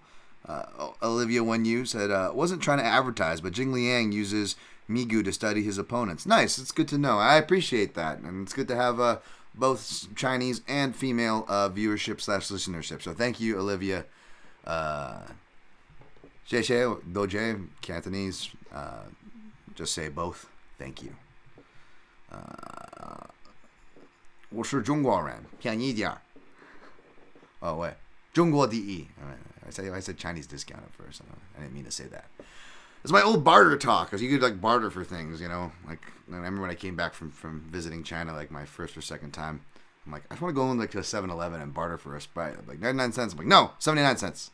Olivia Wenyu said, wasn't trying to advertise, but Jing Liang uses Migu to study his opponents. Nice. It's good to know. I appreciate that. And it's good to have both Chinese and female viewership/listenership. So thank you, Olivia. Xie Doje, Cantonese. Just say both. Thank you. 我是中国人，便宜点。Oh wait, 中国第一. I said Chinese discount at first. I didn't mean to say that. It's my old barter talk, because you could like barter for things, you know. Like I remember when I came back from visiting China, like my first or second time. I'm like, I just want to go in like to a 7-Eleven and barter for a Sprite. I'm like 99 cents. I'm like, no, 79 cents,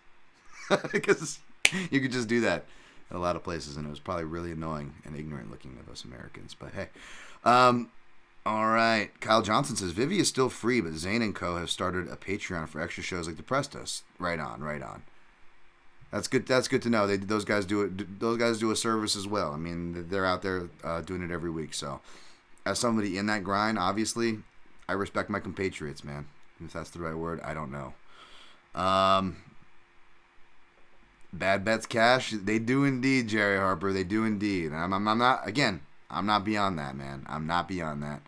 because you could just do that at a lot of places, and it was probably really annoying and ignorant looking of us Americans. But hey, all right. Kyle Johnson says Vivi is still free, but Zane & Co. have started a Patreon for extra shows like Depressed Us. Right on. That's good. That's good to know. Those guys do it. Those guys do a service as well. I mean, they're out there doing it every week. So, as somebody in that grind, obviously, I respect my compatriots, man. If that's the right word, I don't know. Bad Bets Cash, they do indeed, Jerry Harper. They do indeed. I'm not. Again, I'm not beyond that, man. I'm not beyond that.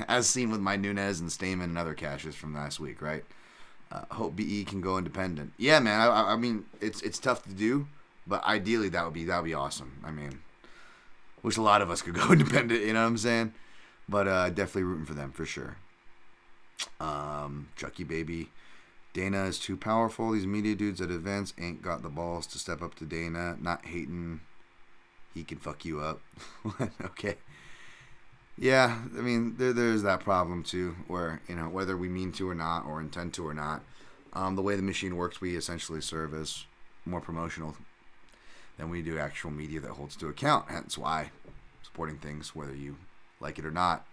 As seen with my Nunes and Stamen and other caches from last week, right? Hope BE can go independent. Yeah, man. I mean, it's tough to do, but ideally that would be awesome. I mean, wish a lot of us could go independent. You know what I'm saying? But definitely rooting for them for sure. Chucky Baby, Dana is too powerful. These media dudes at events ain't got the balls to step up to Dana. Not hating. He can fuck you up. Okay. Yeah, I mean, there's that problem too, where, you know, whether we mean to or not, or intend to or not, the way the machine works, we essentially serve as more promotional than we do actual media that holds to account. Hence why supporting things, whether you like it or not,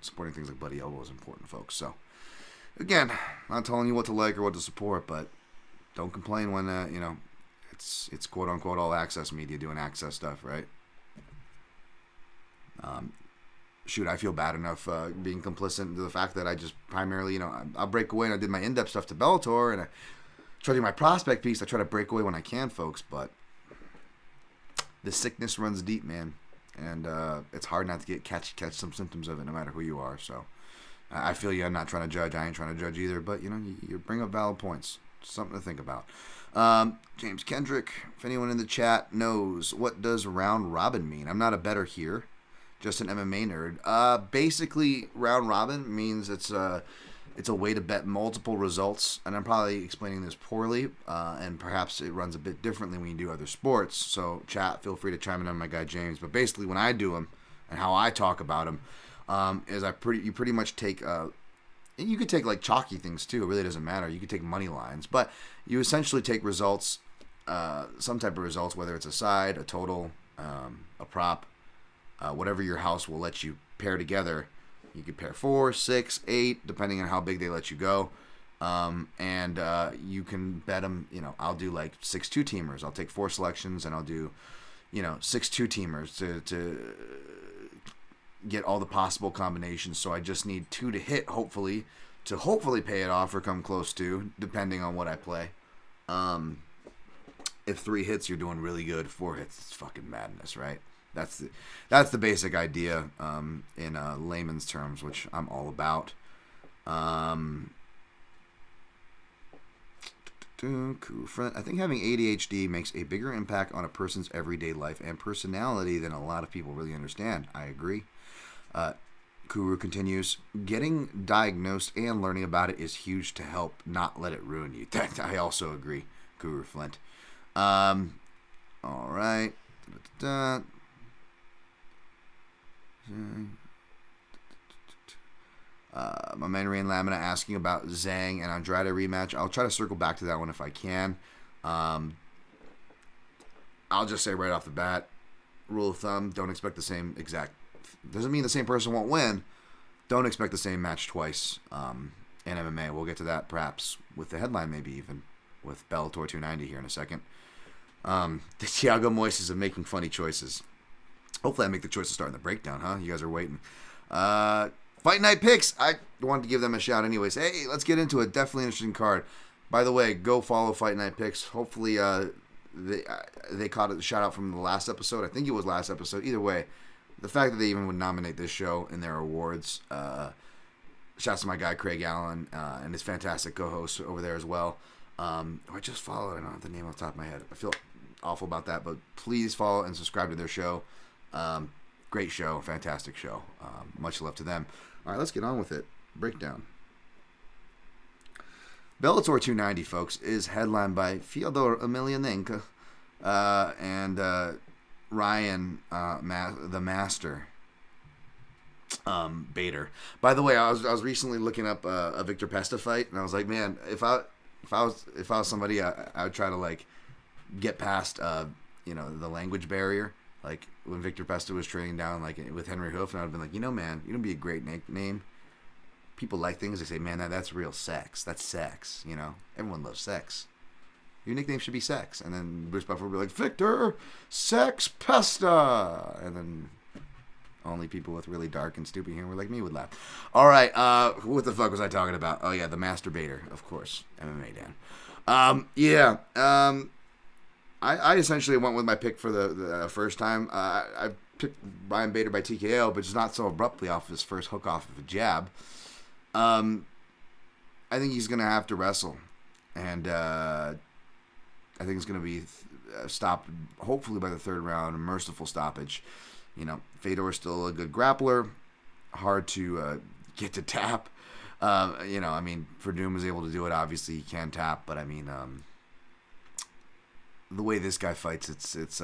supporting things like Bloody Elbow is important, folks. So, again, not telling you what to like or what to support, but don't complain when, you know, it's quote-unquote all-access media doing access stuff, right? Shoot, I feel bad enough being complicit in the fact that I just primarily, you know, I'll break away, and I did my in-depth stuff to Bellator, and I try to do my prospect piece. I try to break away when I can, folks, but the sickness runs deep, man, and it's hard not to catch some symptoms of it, no matter who you are. So I feel you. I'm not trying to judge. I ain't trying to judge either, but, you know, you bring up valid points. Something to think about. James Kendrick, if anyone in the chat knows, what does round robin mean? I'm not a better here. just an MMA nerd. Basically, round robin means it's a way to bet multiple results, and I'm probably explaining this poorly, and perhaps it runs a bit differently when you do other sports. So, chat, feel free to chime in on my guy James. But basically, when I do them and how I talk about them, is you pretty much take. And you could take like chalky things too. It really doesn't matter. You could take money lines, but you essentially take results, some type of results, whether it's a side, a total, a prop, whatever your house will let you pair together. You could pair 4, 6, 8, depending on how big they let you go. And you can bet them, I'll do like 6 2-teamers. I'll take 4 selections and I'll do, 6 2-teamers to get all the possible combinations. So I just need 2 to hit, hopefully pay it off or come close to, depending on what I play. If 3 hits, you're doing really good. 4 hits, it's fucking madness, right? That's the basic idea in layman's terms, which I'm all about. I think having ADHD makes a bigger impact on a person's everyday life and personality than a lot of people really understand. I agree. Kuru continues, getting diagnosed and learning about it is huge to help not let it ruin you. I also agree, Kuru Flint. All right. My man Rain Lamina asking about Zhang and Andrade rematch. I'll try to circle back to that one if I can. I'll just say right off the bat, rule of thumb, don't expect the same exact. Doesn't mean the same person won't win. Don't expect the same match twice in MMA. We'll get to that perhaps with the headline, maybe even with Bellator 290 here in a second. The Thiago Moises of making funny choices. Hopefully I make the choice to start in the breakdown, huh? You guys are waiting. Fight Night Picks. I wanted to give them a shout anyways. Hey, let's get into it. Definitely an interesting card. By the way, go follow Fight Night Picks. Hopefully they caught a shout out from the last episode. I think it was last episode. Either way, the fact that they even would nominate this show in their awards. Shouts to my guy Craig Allen and his fantastic co-host over there as well. I just followed. I don't have the name off the top of my head. I feel awful about that, but please follow and subscribe to their show. Great show, fantastic show. Much love to them. All right, let's get on with it. Breakdown. Bellator 290, folks, is headlined by Fyodor Emelianenko and Ryan, the Master, Bader. By the way, I was recently looking up a Victor Pesta fight, and I was like, man, if I was somebody, I would try to like get past the language barrier. Like when Victor Pesta was training down like with Henry Hoof, and I'd been like, man, you know, be a great name. People like things. They say, man, that's real sex. That's sex. Everyone loves sex. Your nickname should be Sex. And then Bruce Buffer would be like, Victor Sex Pesta. And then only people with really dark and stupid humor like me would laugh. All right, what the fuck was I talking about? Oh yeah, the masturbator, of course, MMA Dan. I essentially went with my pick for the first time. I picked Ryan Bader by TKO, but just not so abruptly off his first hook off of a jab. I think he's gonna have to wrestle, and I think it's gonna be stopped hopefully by the third round, a merciful stoppage. Fedor's still a good grappler, hard to get to tap. Verdum is able to do it. Obviously, he can tap, but the way this guy fights, it's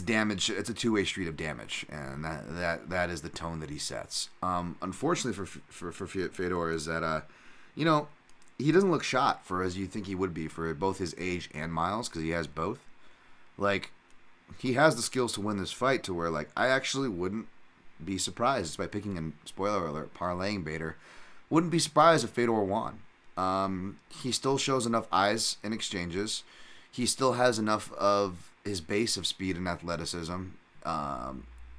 damage. It's a two-way street of damage, and that is the tone that he sets. Unfortunately for Fedor is that he doesn't look shot for as you think he would be for both his age and miles, because he has both. Like, he has the skills to win this fight to where, like, I actually wouldn't be surprised by picking, and spoiler alert, parlaying Bader. Wouldn't be surprised if Fedor won. He still shows enough eyes in exchanges. He still has enough of his base of speed and athleticism,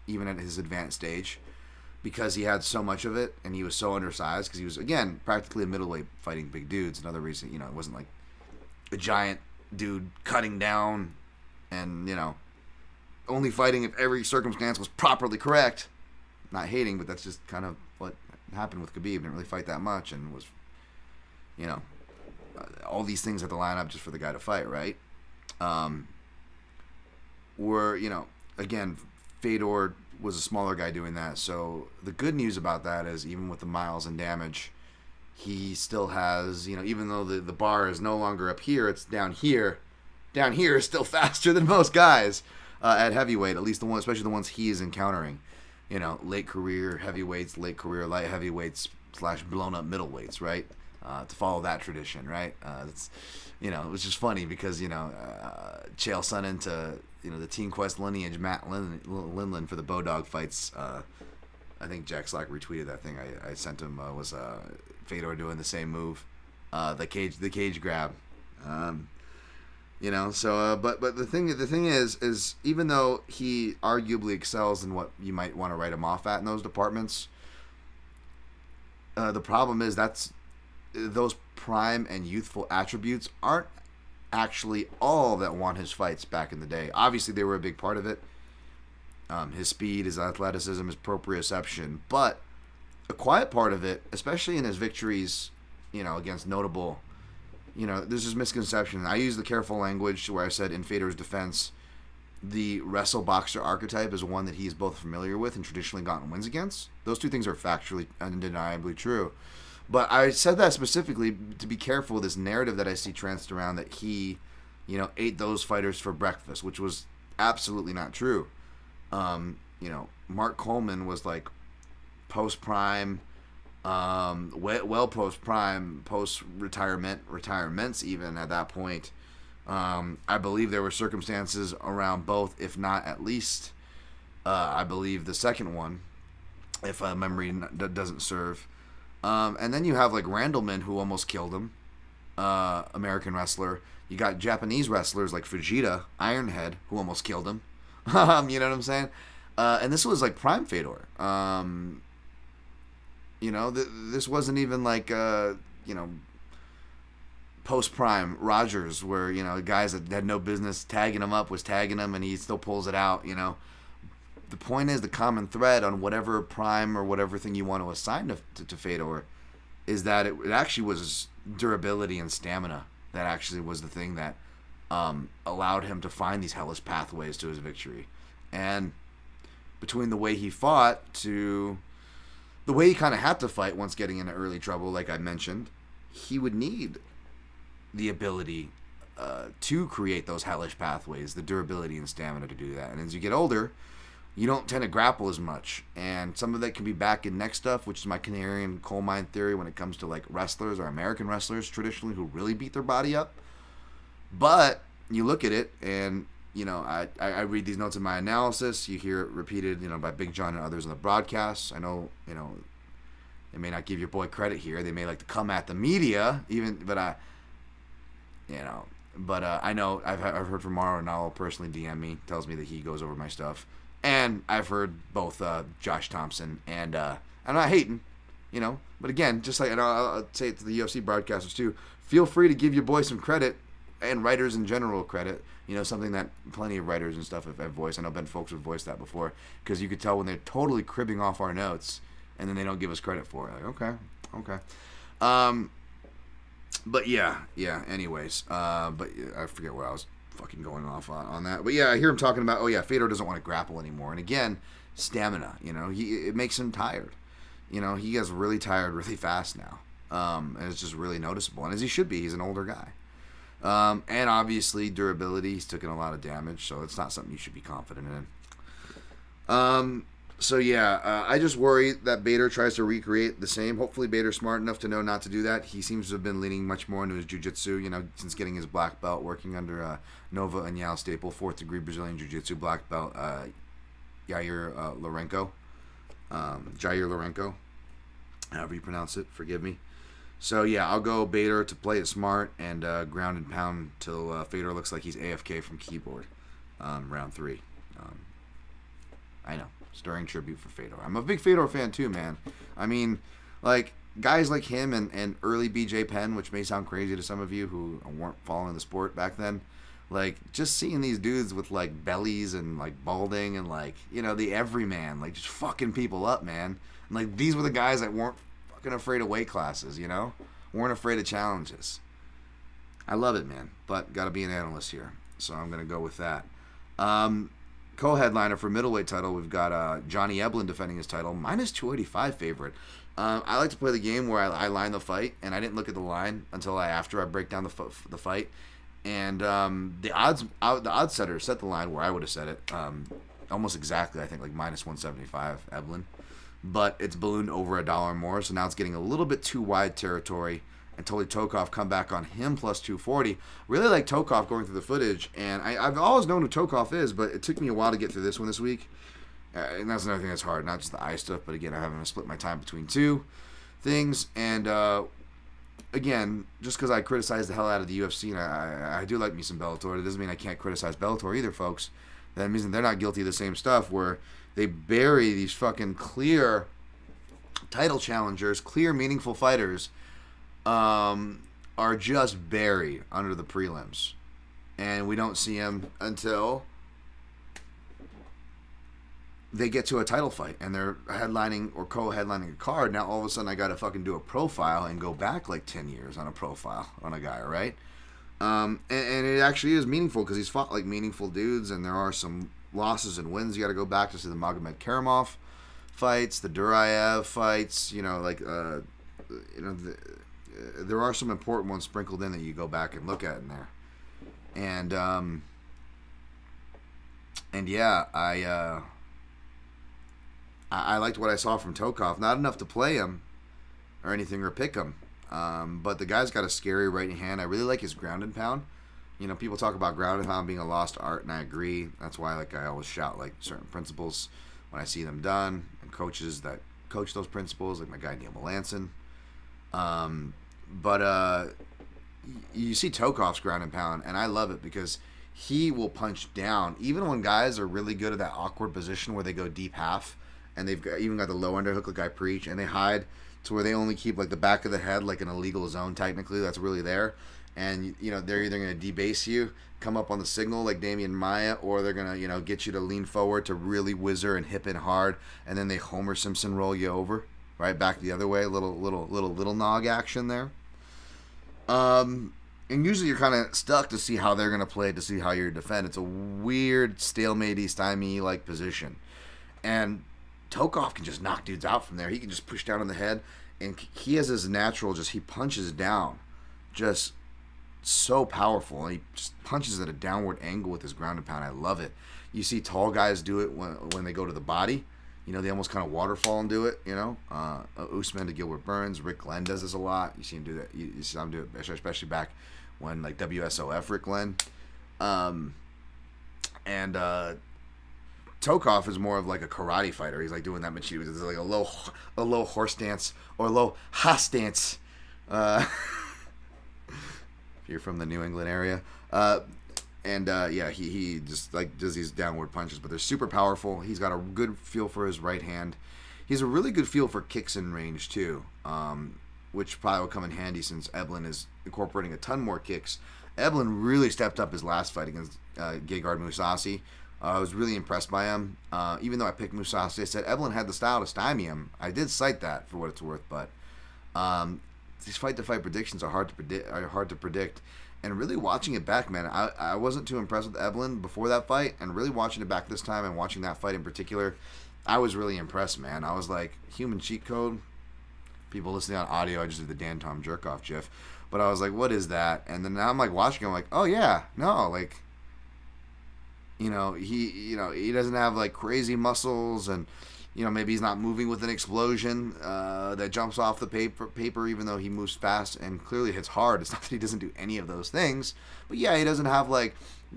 even at his advanced stage, because he had so much of it, and he was so undersized, because he was, again, practically a middleweight fighting big dudes. Another reason, it wasn't like a giant dude cutting down and, only fighting if every circumstance was properly correct. Not hating, but that's just kind of what happened with Khabib. Didn't really fight that much and was, all these things had to line up just for the guy to fight, right? Again, Fedor was a smaller guy doing that. So the good news about that is even with the miles and damage, he still has, even though the bar is no longer up here, it's down here. Down here is still faster than most guys at heavyweight, at least the one, especially the ones he is encountering. Late career heavyweights, late career light heavyweights / blown up middleweights, right? To follow that tradition, right? It's, which is funny because, Chael Sonnen to, the Team Quest lineage, Matt Lindland for the Bodog fights. I think Jack Slack retweeted that thing I sent him. Was Fedor doing the same move, the cage grab. But the thing is even though he arguably excels in what you might want to write him off at in those departments, the problem is those prime and youthful attributes aren't actually all that won his fights back in the day. Obviously, they were a big part of it. His speed, his athleticism, his proprioception, but a quiet part of it, especially in his victories, against notable. There's this misconception. I use the careful language where I said in Fedor's defense, the wrestle boxer archetype is one that he's both familiar with and traditionally gotten wins against. Those two things are factually undeniably true. But I said that specifically to be careful with this narrative that I see tranced around that he, ate those fighters for breakfast, which was absolutely not true. Mark Coleman was like post-prime, well post-prime, post-retirements even at that point. I believe there were circumstances around both, if not at least, I believe the second one, if memory doesn't serve. And then you have like Randleman, who almost killed him, American wrestler. You got Japanese wrestlers like Fujita, Ironhead, who almost killed him. You know what I'm saying? And this was like prime Fedor. This wasn't even like, post-prime Rogers where, guys that had no business tagging him up was tagging him and he still pulls it out, The point is the common thread on whatever prime or whatever thing you want to assign to Fedor is that it actually was durability and stamina that actually was the thing that allowed him to find these hellish pathways to his victory. And between the way he fought to the way he kind of had to fight once getting into early trouble, like I mentioned, he would need the ability to create those hellish pathways, the durability and stamina to do that. And as you get older, you don't tend to grapple as much. And some of that can be back in neck stuff, which is my canary and coal mine theory when it comes to like wrestlers or American wrestlers traditionally who really beat their body up. But you look at it and, I read these notes in my analysis. You hear it repeated, by Big John and others on the broadcasts. I know, they may not give your boy credit here. They may like to come at the media, but I know I've heard from Mauro Ranallo personally DM me, tells me that he goes over my stuff. And I've heard both Josh Thompson and I'm not hating, but again, just like, and I'll say it to the UFC broadcasters too, feel free to give your boy some credit and writers in general credit. Something that plenty of writers and stuff have voiced. I know Ben Folks have voiced that before because you could tell when they're totally cribbing off our notes and then they don't give us credit for it. Like, okay. But yeah. Anyways, but I forget where I was fucking going off on that. But yeah, I hear him talking about, Fedor doesn't want to grapple anymore. And again, stamina. It makes him tired. He gets really tired really fast now. And it's just really noticeable. And as he should be, he's an older guy. And obviously durability. He's taken a lot of damage, so it's not something you should be confident in. So yeah, I just worry that Bader tries to recreate the same. Hopefully Bader's smart enough to know not to do that. He seems to have been leaning much more into his jiu-jitsu, since getting his black belt, working under Nova and Yao Staple, 4th degree Brazilian jiu-jitsu black belt, Jair Lourenço. Jair Lourenço, however you pronounce it, forgive me. So yeah, I'll go Bader to play it smart and ground and pound till Fedor looks like he's AFK from keyboard. Round 3. I know, stirring tribute for Fedor. I'm a big Fedor fan too, man. I mean, like guys like him and early BJ Penn, which may sound crazy to some of you who weren't following the sport back then. Like just seeing these dudes with like bellies and like balding and like the everyman, like just fucking people up, man. And like these were the guys that weren't afraid of weight classes, weren't afraid of challenges. I love it, man, but gotta be an analyst here, so I'm gonna go with that. co-headliner for middleweight title, we've got Johnny Eblen defending his title, minus 285 favorite. I like to play the game where I line the fight, and I didn't look at the line until after I break down the fight. And the odds setter set the line where I would have set it, almost exactly. I think like minus 175 Eblen, but it's ballooned over $1 more, so now it's getting a little bit too wide territory. And Toli Tokov come back on him plus 240. Really like Tokov going through the footage, and I've always known who Tokov is, but it took me a while to get through this one this week. And that's another thing that's hard, not just the eye stuff, but again, I'm having to split my time between two things. And again, just because I criticize the hell out of the UFC, and I do like me some Bellator, it doesn't mean I can't criticize Bellator either, folks. That means that they're not guilty of the same stuff where they bury these fucking clear title challengers, clear meaningful fighters, are just buried under the prelims. And we don't see them until they get to a title fight and they're headlining or co-headlining a card. Now all of a sudden I gotta fucking do a profile and go back like 10 years on a profile on a guy, right? And it actually is meaningful because he's fought like meaningful dudes, and there are some losses and wins. You gotta go back to see the Magomed Karamov fights, the Duraev fights, there are some important ones sprinkled in that you go back and look at in there. And yeah, I liked what I saw from Tokov. Not enough to play him or anything or pick him. But the guy's got a scary right hand. I really like his ground and pound. People talk about ground and pound being a lost art, and I agree. That's why I always shout like certain principles when I see them done, and coaches that coach those principles, like my guy Neil Melanson. But you see Tokov's ground and pound, and I love it because he will punch down even when guys are really good at that awkward position where they go deep half, and they've even got the low underhook like I preach, and they hide to where they only keep like the back of the head like an illegal zone technically that's really there, and they're either going to debase you, come up on the signal like Damian Maia, or they're going to get you to lean forward to really whizzer and hip in hard, and then they Homer Simpson roll you over right back the other way, little nog action there. And usually you're kind of stuck to see how they're going to play, to see how you're defend. It's a weird stalemate-y, stymie like position, and Tokov can just knock dudes out from there. He can just push down on the head, and he has his natural, he punches down, just so powerful, and he just punches at a downward angle with his ground and pound. I love it. You see tall guys do it when they go to the body. They almost kind of waterfall and do it, Usman to Gilbert Burns. Rick Glenn does this a lot. You see him do that. You see him do it, especially back when, like, WSOF Rick Glenn. And Tokov is more of like a karate fighter. He's like doing that Machi. It's like a low horse dance or a low ha stance. If you're from the New England area. He just like does these downward punches, but they're super powerful. He's got a good feel for his right hand. He's a really good feel for kicks in range too, which probably will come in handy since Eblen is incorporating a ton more kicks. Eblen really stepped up his last fight against Gegard Mousasi. I was really impressed by him. Even though I picked Mousasi, I said Eblen had the style to stymie him. I did cite that for what it's worth, but these fight-to-fight predictions are hard to predict. And really watching it back, man, I wasn't too impressed with Eblen before that fight, and really watching it back this time and watching that fight in particular, I was really impressed, man. I was like, human cheat code? People listening on audio, I just did the Dan Tom jerk-off gif. But I was like, what is that? And then now I'm like watching, I'm like, oh yeah, no, like, he doesn't have like crazy muscles, and maybe he's not moving with an explosion that jumps off the paper, even though he moves fast and clearly hits hard. It's not that he doesn't do any of those things, but yeah, he doesn't have like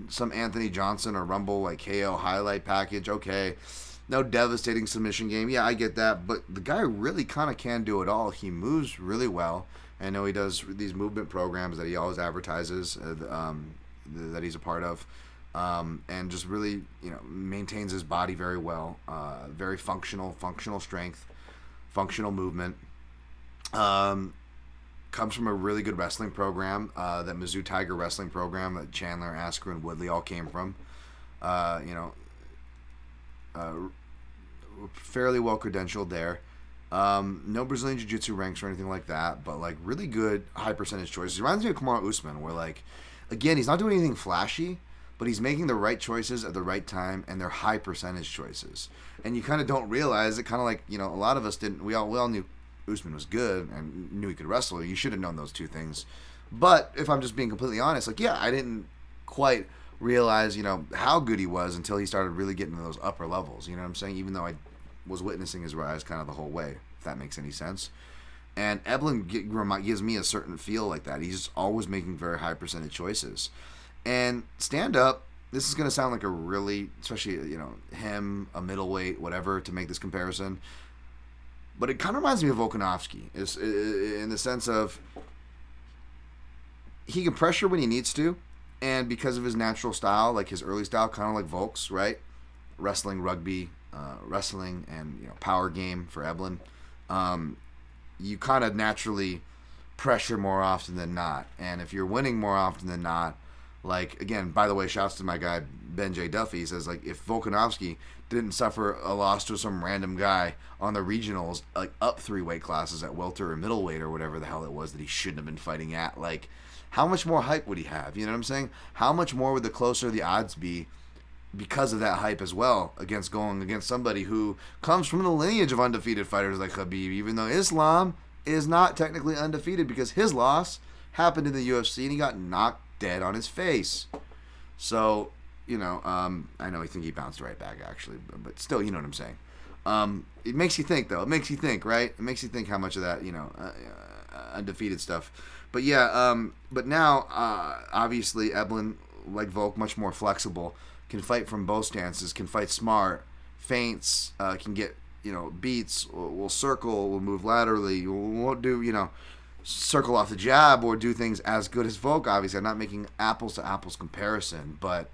some Anthony Johnson or Rumble like KO highlight package. Okay, no devastating submission game. Yeah, I get that, but the guy really kind of can do it all. He moves really well. I know he does these movement programs that he always advertises that he's a part of. And just really, maintains his body very well. Very functional strength, functional movement. Comes from a really good wrestling program, that Mizzou Tiger wrestling program that Chandler, Asker, and Woodley all came from. Fairly well credentialed there. No Brazilian Jiu-Jitsu ranks or anything like that, but like really good high percentage choices. He reminds me of Kamaru Usman, where like, again, he's not doing anything flashy, but he's making the right choices at the right time, and they're high percentage choices. And you kind of don't realize it, kind of like, a lot of us didn't. We all knew Usman was good and knew he could wrestle. You should have known those two things. But if I'm just being completely honest, I didn't quite realize, how good he was until he started really getting to those upper levels. You know what I'm saying? Even though I was witnessing his rise kind of the whole way, if that makes any sense. And Eblen gives me a certain feel like that. He's just always making very high percentage choices. And stand up, this is going to sound like a really, especially, him, a middleweight, whatever, to make this comparison. But it kind of reminds me of Volkanovski, in the sense of he can pressure when he needs to. And because of his natural style, like his early style, kind of like Volk's, right? Wrestling, rugby, wrestling, and power game for Eblen. You kind of naturally pressure more often than not. And if you're winning more often than not, again, by the way, shouts to my guy Ben J. Duffy. He says, if Volkanovski didn't suffer a loss to some random guy on the regionals, up 3 weight classes at welter or middleweight or whatever the hell it was that he shouldn't have been fighting at, how much more hype would he have? You know what I'm saying? How much more would the closer the odds be because of that hype as well, against going against somebody who comes from the lineage of undefeated fighters like Khabib, even though Islam is not technically undefeated because his loss happened in the UFC and he got knocked dead on his face. So, I know he he bounced right back actually, but still, you know what I'm saying. It makes you think, though. It makes you think, right? It makes you think how much of that, undefeated stuff. But yeah, but now, obviously, Eblen, like Volk, much more flexible, can fight from both stances, can fight smart, feints, can get, beats, will circle, will move laterally, won't do, circle off the jab or do things as good as Volk, obviously. I'm not making apples-to-apples comparison, but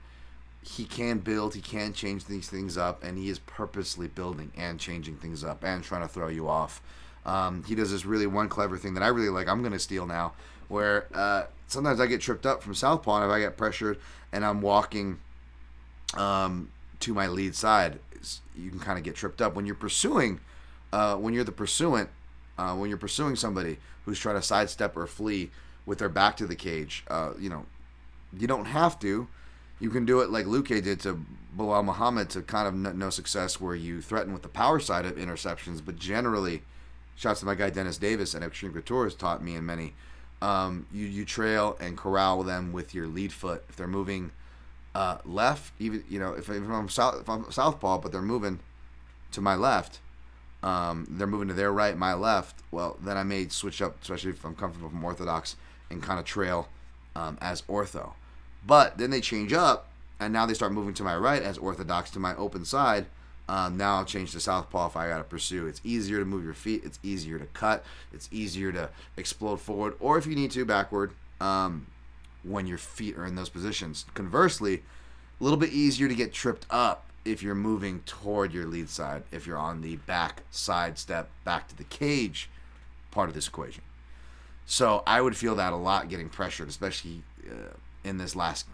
he can build, he can change these things up, and he is purposely building and changing things up and trying to throw you off. He does this really one clever thing that I really like. I'm going to steal now, where sometimes I get tripped up from southpaw, and if I get pressured and I'm walking to my lead side, you can kind of get tripped up when you're pursuing. When you're the pursuant, when you're pursuing somebody who's trying to sidestep or flee with their back to the cage, you don't have to. You can do it like Luque did to Bilal Muhammad to kind of no success, where you threaten with the power side of interceptions, but generally, shouts to my guy Dennis Davis at Extreme Couture has taught me and many, you trail and corral them with your lead foot. If they're moving left, even if I'm southpaw, but they're moving to my left, they're moving to their right, my left. Well, then I may switch up, especially if I'm comfortable from orthodox, and kind of trail as ortho. But then they change up, and now they start moving to my right as orthodox to my open side. Now I'll change to southpaw if I got to pursue. It's easier to move your feet. It's easier to cut. It's easier to explode forward, or if you need to, backward when your feet are in those positions. Conversely, a little bit easier to get tripped up if you're moving toward your lead side, if you're on the back side step back to the cage part of this equation. So I would feel that a lot getting pressured, especially in this last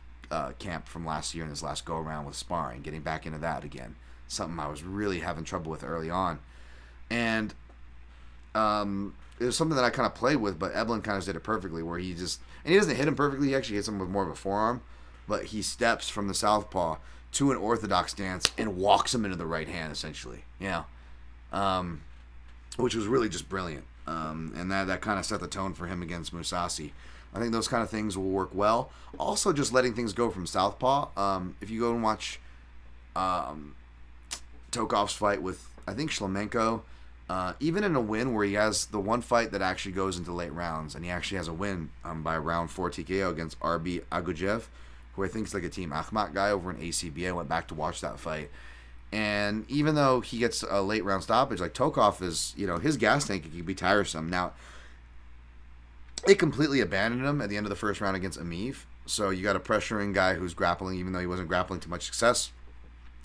camp from last year and this last go-around with sparring, getting back into that again. Something I was really having trouble with early on. And it was something that I kind of played with, but Eblen kind of did it perfectly, where he doesn't hit him perfectly, he actually hits him with more of a forearm, but he steps from the southpaw to an orthodox stance and walks him into the right hand, essentially. Which was really just brilliant. And that kind of set the tone for him against Mousasi. I think those kind of things will work well. Also, just letting things go from southpaw. If you go and watch Tokov's fight with, I think, Shlemenko, even in a win where he has the one fight that actually goes into late rounds, and he actually has a win by round 4 TKO against RB Agujev, who I think is like a Team Akhmat guy over in ACB. I went back to watch that fight. And even though he gets a late round stoppage, like Tokov is, his gas tank can be tiresome. Now, it completely abandoned him at the end of the first round against Ameev. So you got a pressuring guy who's grappling, even though he wasn't grappling to much success.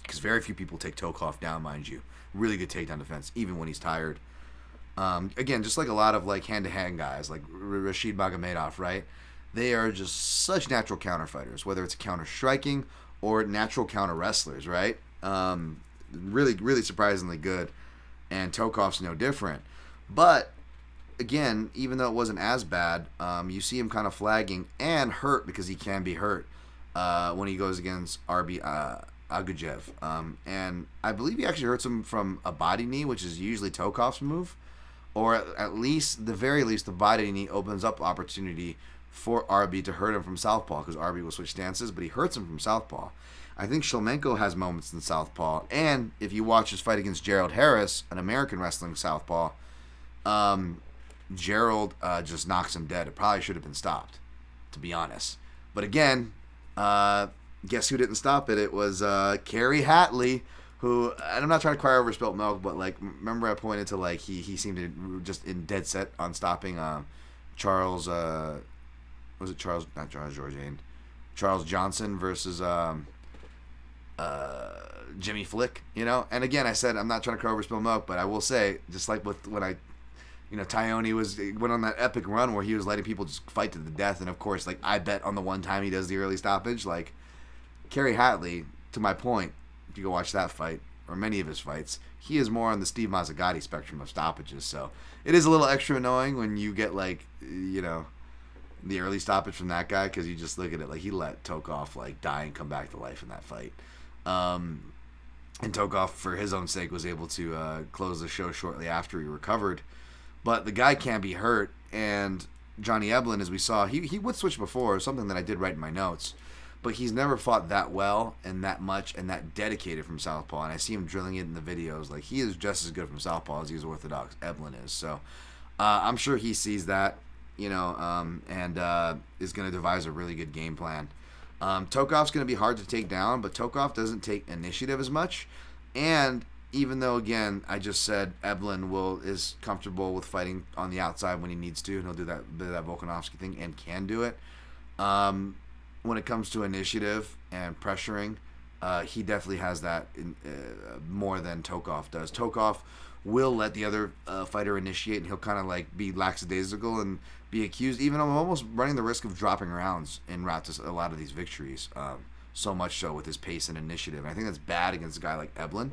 Because very few people take Tokov down, mind you. Really good takedown defense, even when he's tired. Again, just like a lot of hand-to-hand guys, like Rashid Magomedov, right? They are just such natural counter fighters, whether it's counter striking or natural counter wrestlers, right? Really, really surprisingly good. And Tokov's no different. But again, even though it wasn't as bad, you see him kind of flagging and hurt, because he can be hurt when he goes against Arbi Agujev. And I believe he actually hurts him from a body knee, which is usually Tokov's move. Or at least, the very least, the body knee opens up opportunity for Arbi to hurt him from southpaw, because Arbi will switch stances, but he hurts him from southpaw. I think Shlemenko has moments in southpaw, and if you watch his fight against Gerald Harris, an American wrestling southpaw, Gerald just knocks him dead. It probably should have been stopped, to be honest. But again, guess who didn't stop it? It was Kerry Hatley, who, and I'm not trying to cry over spilt milk, but like, remember I pointed to like he seemed to just in dead set on stopping Charles. Was it Charles? Not Charles Jourdain. Charles Johnson versus Jimmy Flick, you know. And again, I said I'm not trying to cry over spilled milk, but I will say, just like with when Tyone went on that epic run where he was letting people just fight to the death, and of course, like I bet on the one time he does the early stoppage, like Kerry Hatley. To my point, if you go watch that fight or many of his fights, he is more on the Steve Mazzagatti spectrum of stoppages. So it is a little extra annoying when you get like the early stoppage from that guy, because you just look at it like he let Tokov like die and come back to life in that fight. And Tokov, for his own sake, was able to close the show shortly after he recovered. But the guy can't be hurt, and Johnny Eblen, as we saw, he would switch before, something that I did write in my notes, but he's never fought that well and that much and that dedicated from southpaw, and I see him drilling it in the videos. Like, he is just as good from southpaw as he is orthodox. Eblen is. So I'm sure he sees that, and is going to devise a really good game plan. Tokov's going to be hard to take down, but Tokov doesn't take initiative as much. And even though, again, I just said Eblen is comfortable with fighting on the outside when he needs to, and he'll do that bit of that Volkanovski thing and can do it. When it comes to initiative and pressuring, he definitely has that more than Tokov does. Tokov will let the other fighter initiate, and he'll kind of like be lackadaisical and be accused, even of almost running the risk of dropping rounds en route to a lot of these victories. So much so with his pace and initiative. And I think that's bad against a guy like Eblen.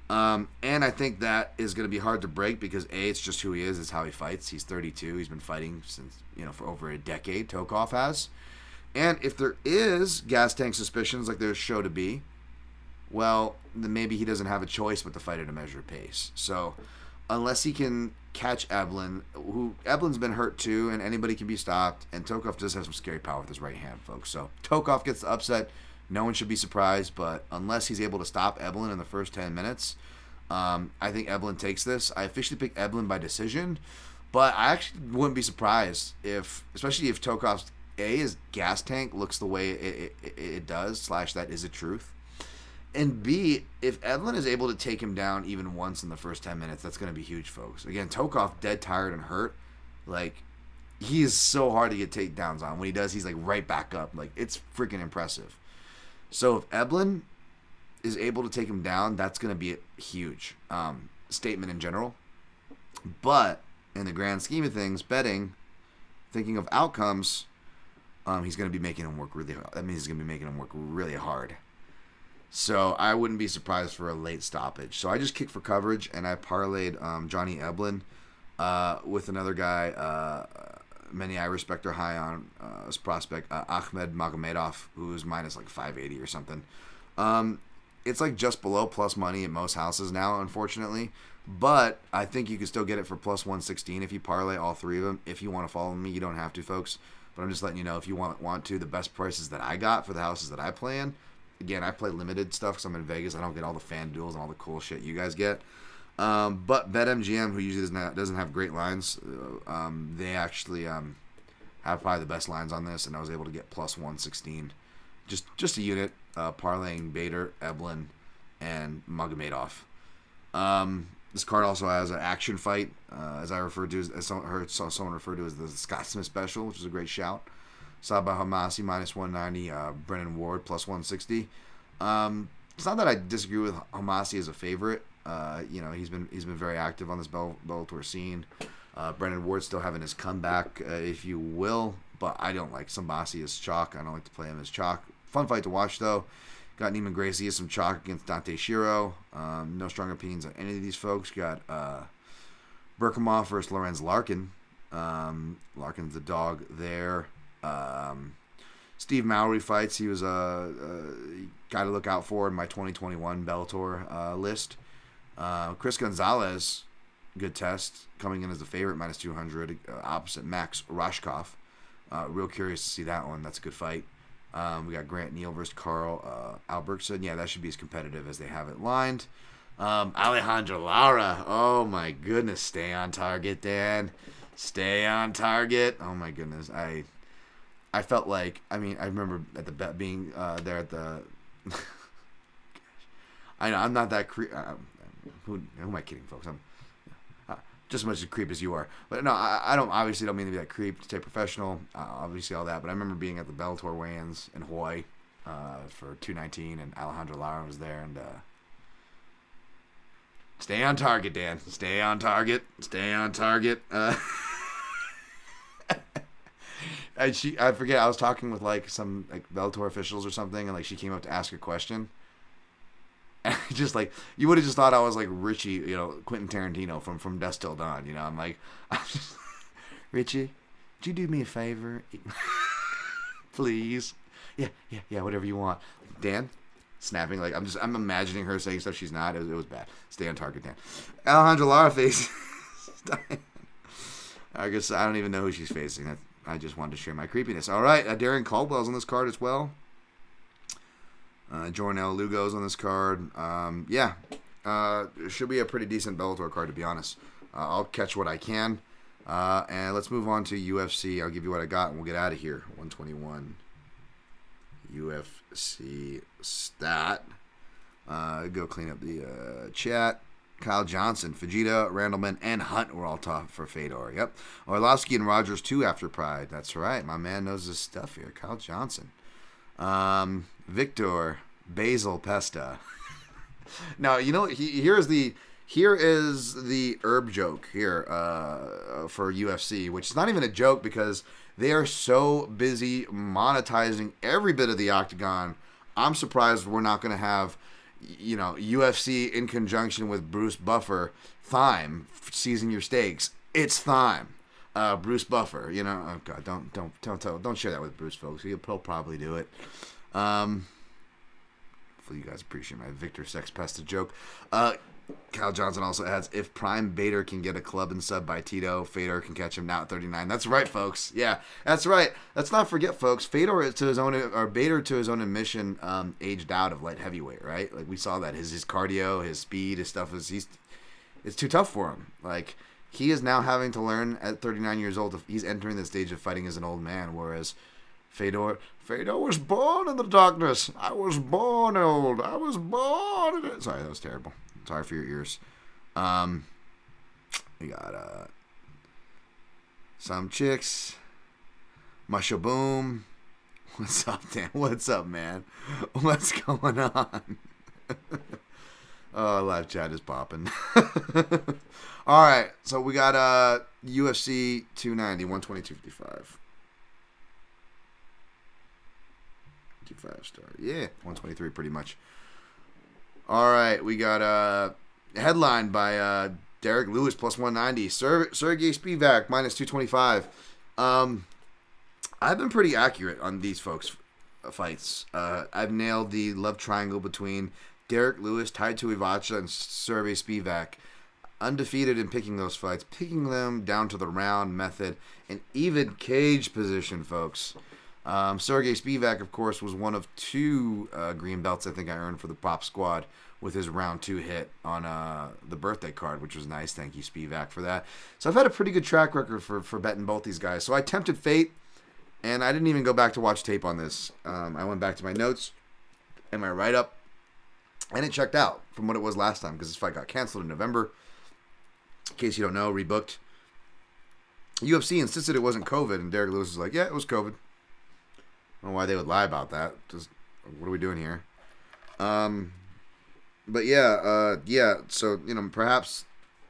And I think that is going to be hard to break because A, it's just who he is. It's how he fights. He's 32. He's been fighting since, for over a decade. Tokov has. And if there is gas tank suspicions like there's show to be, well, then maybe he doesn't have a choice but to fight at a measured pace. So unless he can catch Eblen, Eblen's been hurt too, and anybody can be stopped, and Tokov does have some scary power with his right hand, folks. So Tokov gets the upset. No one should be surprised, but unless he's able to stop Eblen in the first 10 minutes, I think Eblen takes this. I officially picked Eblen by decision, but I actually wouldn't be surprised especially if Tokov's his gas tank looks the way it does, / that is a truth. And B, if Eblen is able to take him down even once in the first 10 minutes, that's going to be huge, folks. Again, Tokov dead tired and hurt. Like, he is so hard to get takedowns on. When he does, he's like right back up. Like, it's freaking impressive. So if Eblen is able to take him down, that's going to be a huge statement in general. But in the grand scheme of things, thinking of outcomes, he's going to be making him work really hard. That means he's going to be making him work really hard. So I wouldn't be surprised for a late stoppage. So I just kicked for coverage, and I parlayed Johnny Eblen with another guy, many I respect are high on as prospect, Ahmed Magomedov, who's minus like 580 or something. It's like just below plus money at most houses now, unfortunately. But I think you can still get it for plus 116 if you parlay all three of them. If you want to follow me, you don't have to, folks. But I'm just letting you know, if you want to, the best prices that I got for the houses that I play in. Again, I play limited stuff because I'm in Vegas. I don't get all the fan duels and all the cool shit you guys get. But BetMGM, who usually doesn't have great lines, they actually have probably the best lines on this, and I was able to get plus 116. Just a unit, parlaying Bader, Eblen, and Magomedov. This card also has an action fight, as I referred to, saw someone refer to as the Scott Smith special, which is a great shout. Sabah Hamasi minus 190, Brennan Ward plus 160. It's not that I disagree with Hamasi as a favorite. He's been very active on this Bellator scene. Brennan Ward still having his comeback, if you will, but I don't like Sambasi as chalk. I don't like to play him as chalk. Fun fight to watch though. Got Neiman Gracie as some chalk against Dante Shiro. No strong opinions on any of these folks. Got Berkimov versus Lorenz Larkin. Larkin's the dog there. Steve Mowry fights. He was a guy to look out for in my 2021 Bellator list. Chris Gonzalez, good test, coming in as the favorite, minus 200, opposite Max Rashkov. Real curious to see that one. That's a good fight. We got Grant Neal versus Carl Albertson. Yeah, that should be as competitive as they have it lined. Alejandro Lara. Oh, my goodness. Stay on target, Dan. Stay on target. Oh, my goodness. I felt like, I remember at the bet being there at the... I know, I'm not that... who am I kidding, folks? I'm just as much a creep as you are. But no, I obviously don't mean to be that creep, to stay professional, obviously all that. But I remember being at the Bellator weigh-ins in Hawaii for 219, and Alejandro Lara was there, and... Stay on target, Dan. Stay on target. Stay on target. I forget. I was talking with some Bellator officials or something, and she came up to ask a question. And just you would have just thought I was Richie, Quentin Tarantino from Dusk Till Dawn. I'm like, Richie, would you do me a favor, please? Yeah. Whatever you want, Dan. Snapping, I'm imagining her saying stuff she's not. It was bad. Stay on target, Dan. Alejandro Lara face. I guess I don't even know who she's facing. I just wanted to share my creepiness. All right, Darren Caldwell's on this card as well. Jornel Lugo's on this card. It should be a pretty decent Bellator card, to be honest. I'll catch what I can. And let's move on to UFC. I'll give you what I got, and we'll get out of here. 121. UFC stat. Go clean up the chat. Kyle Johnson, Fajita, Randleman, and Hunt were all top for Fedor. Yep. Orlovsky and Rogers, 2 after Pride. That's right. My man knows his stuff here. Kyle Johnson. Victor Basil Pesta. Now, here is the herb joke here for UFC, which is not even a joke because they are so busy monetizing every bit of the octagon. I'm surprised we're not going to have, UFC in conjunction with Bruce Buffer, Thyme, season your stakes. It's Thyme, Bruce Buffer. Oh God, don't share that with Bruce, folks. He'll probably do it. Hopefully you guys appreciate my Victor Sex Pesta joke. Kyle Johnson also adds, if Prime Bader can get a club and sub by Tito, Fedor can catch him now at 39. That's right, folks. Yeah, that's right. Let's not forget, folks, Bader to his own admission, aged out of light heavyweight, right? We saw that. His cardio, his speed, his stuff, it's too tough for him. He is now having to learn at 39 years old, he's entering the stage of fighting as an old man, whereas Fedor was born in the darkness. I was born old. I was born in it. Sorry, that was terrible. Sorry for your ears. We got some chicks. Musha Boom. What's up, Dan? What's up, man? What's going on? Oh, live chat is popping. All right, so we got UFC 290, 122.55. 55-star. Yeah, 123 pretty much. All right, we got a headline by Derek Lewis, plus 190. Sergey Spivak, minus 225. I've been pretty accurate on these folks' fights. I've nailed the love triangle between Derek Lewis, Tai Tuivasa, and Sergey Spivak. Undefeated in picking those fights, picking them down to the round method, and even cage position, folks. Sergey Spivak, of course, was one of 2 green belts I think I earned for the Pop Squad with his round 2 hit on the birthday card, which was nice. Thank you, Spivak, for that. So I've had a pretty good track record for betting both these guys. So I tempted fate, and I didn't even go back to watch tape on this. I went back to my notes and my write-up, and it checked out from what it was last time because this fight got canceled in November. In case you don't know, rebooked. UFC insisted it wasn't COVID, and Derek Lewis was like, yeah, it was COVID. I don't know why they would lie about that. Just, what are we doing here? But yeah, so, perhaps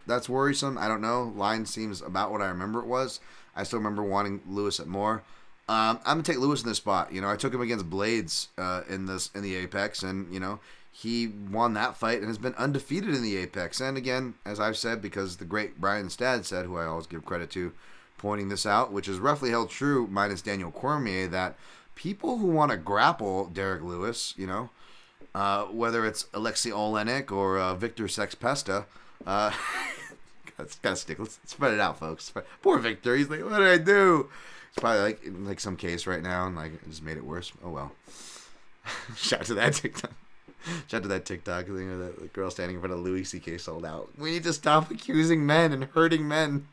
that's worrisome. I don't know. Line seems about what I remember it was. I still remember wanting Lewis at more. I'm going to take Lewis in this spot. I took him against Blades in the Apex, and, he won that fight and has been undefeated in the Apex. And again, as I've said, because the great Brian Stad said, who I always give credit to, pointing this out, which is roughly held true, minus Daniel Cormier, that people who want to grapple Derek Lewis, whether it's Alexei Olenek or Victor Sexpesta, that's gotta stick. Let's spread it out, folks. Poor Victor. He's like, what did I do? It's probably like in some case right now, and like it just made it worse. Oh well. Shout to that TikTok. Shout to that TikTok thing of that girl standing in front of Louis C.K. sold out. We need to stop accusing men and hurting men.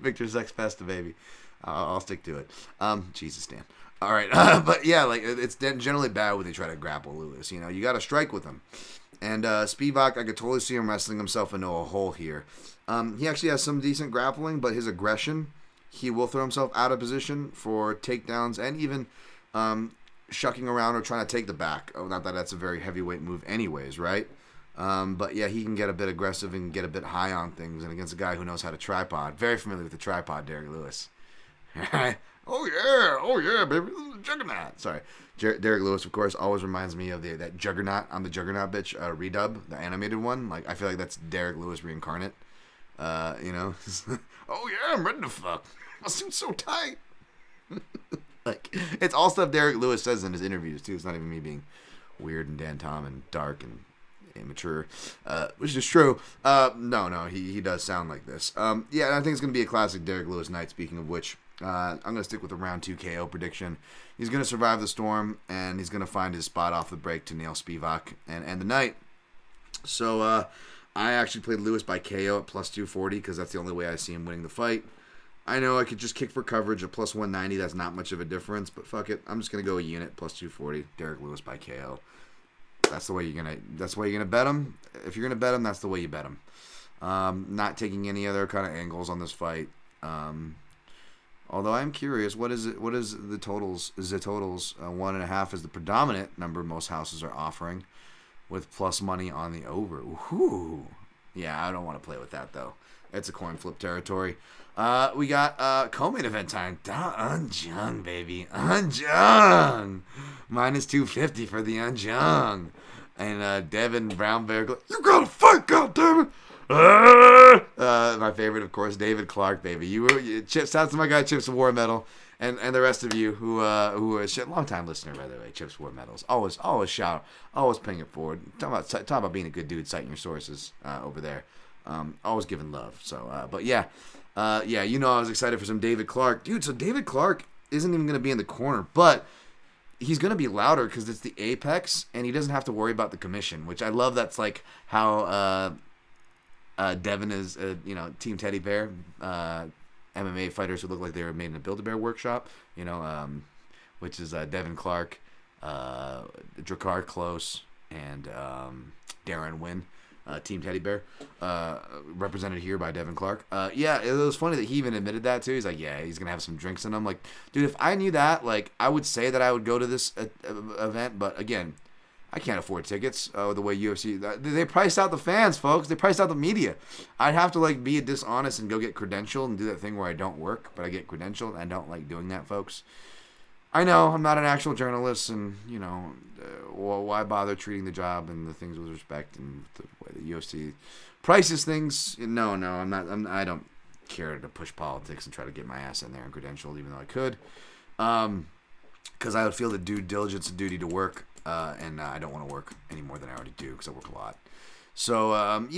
Victor Sexpesta, baby. I'll stick to it. Jesus, Dan. All right, but yeah, like it's generally bad when they try to grapple Lewis. You got to strike with him. And Spivak, I could totally see him wrestling himself into a hole here. He actually has some decent grappling, but his aggression, he will throw himself out of position for takedowns and even shucking around or trying to take the back. Oh, not that that's a very heavyweight move anyways, right? But yeah, he can get a bit aggressive and get a bit high on things. And against a guy who knows how to tripod, very familiar with the tripod, Derek Lewis. Oh yeah, baby, this is a juggernaut. Sorry, Derek Lewis, of course, always reminds me of that Juggernaut on the Juggernaut bitch redub, the animated one. Like I feel like that's Derek Lewis reincarnate. Oh yeah, I'm ready to fuck. My suit's so tight. Like it's all stuff Derek Lewis says in his interviews too. It's not even me being weird and Dan Tom and dark and immature, which is true. No, he does sound like this. Yeah, and I think it's gonna be a classic Derek Lewis night. Speaking of which. I'm going to stick with the round 2 KO prediction. He's going to survive the storm, and he's going to find his spot off the break to nail Spivak and end the night. So I actually played Lewis by KO at plus 240 because that's the only way I see him winning the fight. I know I could just kick for coverage at plus 190. That's not much of a difference, but fuck it. I'm just going to go a unit plus 240. Derek Lewis by KO. That's the way you're gonna bet him. If you're going to bet him, that's the way you bet him. Not taking any other kind of angles on this fight. Although I'm curious, what is it? What is the totals? Is the totals 1.5 is the predominant number most houses are offering, with plus money on the over. Ooh, yeah, I don't want to play with that though. It's a coin flip territory. We got co-main event time. Unjung, baby, Unjung, minus 250 for the Unjung, and Devin Brown Bear. You gotta fight, goddammit! My favorite, of course, David Clark, baby. Chips. Shout out to my guy Chips War Medal, and the rest of you who are a long time listener, by the way. Chips War Medals, always shout, always paying it forward. Talk about being a good dude, citing your sources over there. Always giving love. So, but yeah, I was excited for some David Clark, dude. So David Clark isn't even gonna be in the corner, but he's going to be louder because it's the Apex, and he doesn't have to worry about the commission, which I love. That's like how Devin is, Team Teddy Bear, MMA fighters who look like they were made in a Build-A-Bear workshop, which is Devin Clark, Drakkar Close, and Darren Wynn, Team Teddy Bear, represented here by Devin Clark. Yeah, it was funny that he even admitted that too. He's like, yeah, he's going to have some drinks in him. Like, dude, if I knew that, like, I would say that I would go to this event, but again, I can't afford tickets the way UFC. They priced out the fans, folks. They priced out the media. I'd have to like be dishonest and go get credentialed and do that thing where I don't work, but I get credentialed. And I don't like doing that, folks. I know I'm not an actual journalist, and well, why bother treating the job and the things with respect and the way the UFC prices things? No, I'm not. I don't care to push politics and try to get my ass in there and credentialed, even though I could, because I would feel the due diligence and duty to work. And I don't want to work any more than I already do because I work a lot. So, and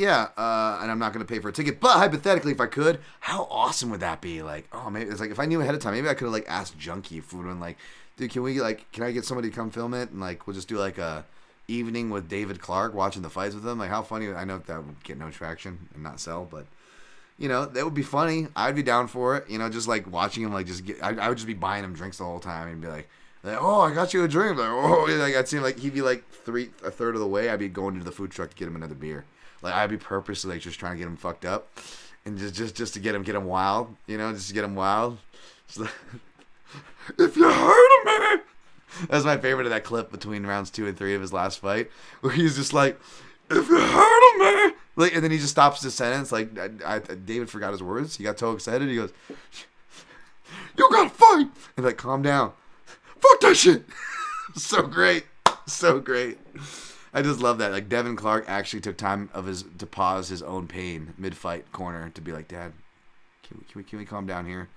I'm not going to pay for a ticket. But hypothetically, if I could, how awesome would that be? Like, oh, maybe it's like if I knew ahead of time, maybe I could have like asked Junkie if we would have been like, dude, can I get somebody to come film it? And like, we'll just do like a evening with David Clark watching the fights with him. Like, how funny. I know that would get no traction and not sell, but that would be funny. I'd be down for it. Just like watching him, like I would just be buying him drinks the whole time and be like, oh, I got you a drink. Like, oh, like I'd see like he'd be like a third of the way. I'd be going to the food truck to get him another beer. Like I'd be purposely like just trying to get him fucked up, and just to get him wild. Just to get him wild. Like, if you heard of me, that's my favorite of that clip between rounds 2 and 3 of his last fight, where he's just like, if you heard of me, like, and then he just stops the sentence. Like David forgot his words. He got so excited. He goes, "You gotta fight," and like, calm down. Fuck that shit. So great. I just love that. Like Devin Clark actually took time to pause his own pain mid-fight corner to be like, Dad, can we calm down here?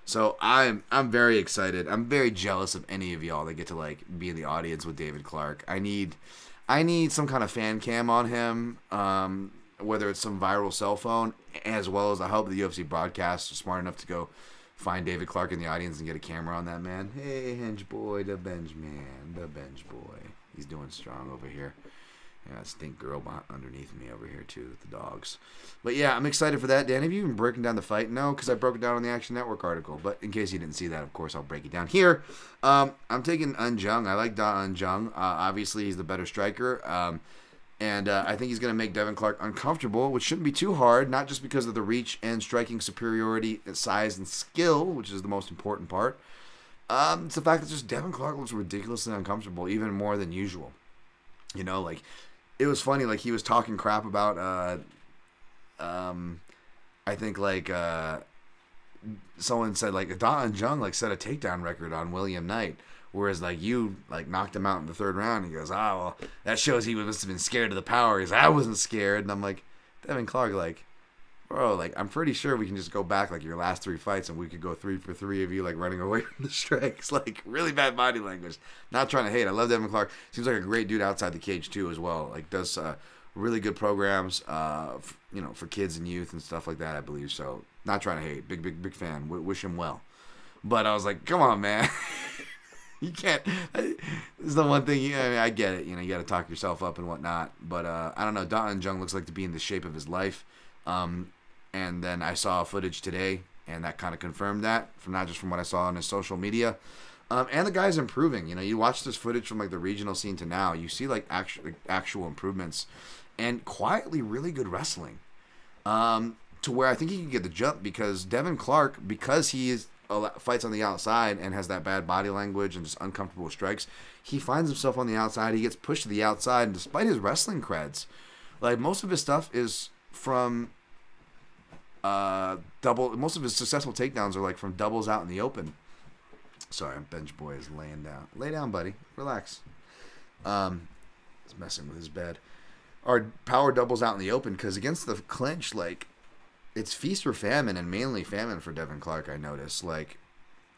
So I'm very excited. I'm very jealous of any of y'all that get to like be in the audience with David Clark. I need some kind of fan cam on him, whether it's some viral cell phone, as well as I hope the UFC broadcast is smart enough to go find David Clark in the audience and get a camera on that man. Hey, Hinge boy, the bench man, the bench boy. He's doing strong over here. Yeah, stink girl underneath me over here too with the dogs. But yeah, I'm excited for that. Dan, have you even broken down the fight? No, because I broke it down on the Action Network article. But in case you didn't see that, of course, I'll break it down here. I'm taking Jung. I like Da Jung. Obviously, he's the better striker. And I think he's going to make Devin Clark uncomfortable, which shouldn't be too hard, not just because of the reach and striking superiority, size, and skill, which is the most important part. It's the fact that just Devin Clark looks ridiculously uncomfortable, even more than usual. You know, like, it was funny, like, he was talking crap about, I think, like, someone said, like, Da Jung, like, set a takedown record on William Knight. Whereas, like, you, like, knocked him out in the third round. He goes, well, that shows he must have been scared of the power. He goes, I wasn't scared. And I'm like, Devin Clark, like, bro, like, I'm pretty sure we can just go back, like, your last 3 fights and we could go 3 for 3 of you, like, running away from the strikes. Like, really bad body language. Not trying to hate. I love Devin Clark. Seems like a great dude outside the cage, too, as well. Like, does really good programs, for kids and youth and stuff like that, I believe. So, not trying to hate. Big fan. Wish him well. But I was like, come on, man. You can't. This is the one thing. I get it. You got to talk yourself up and whatnot. But I don't know. Da Jung looks like to be in the shape of his life. And then I saw footage today, and that kind of confirmed that not just from what I saw on his social media. And the guy's improving. You watch this footage from like the regional scene to now. You see like actual improvements, and quietly really good wrestling. To where I think he can get the jump because Devin Clark, because he fights on the outside and has that bad body language and just uncomfortable strikes, he finds himself on the outside. He gets pushed to the outside, and despite his wrestling creds, like most of his stuff is from most of his successful takedowns are like from doubles out in the open. Sorry, bench boy is laying down. Lay down, buddy. Relax. He's messing with his bed. Our power doubles out in the open because against the clinch, like, it's feast or famine, and mainly famine for Devin Clark, I noticed. Like,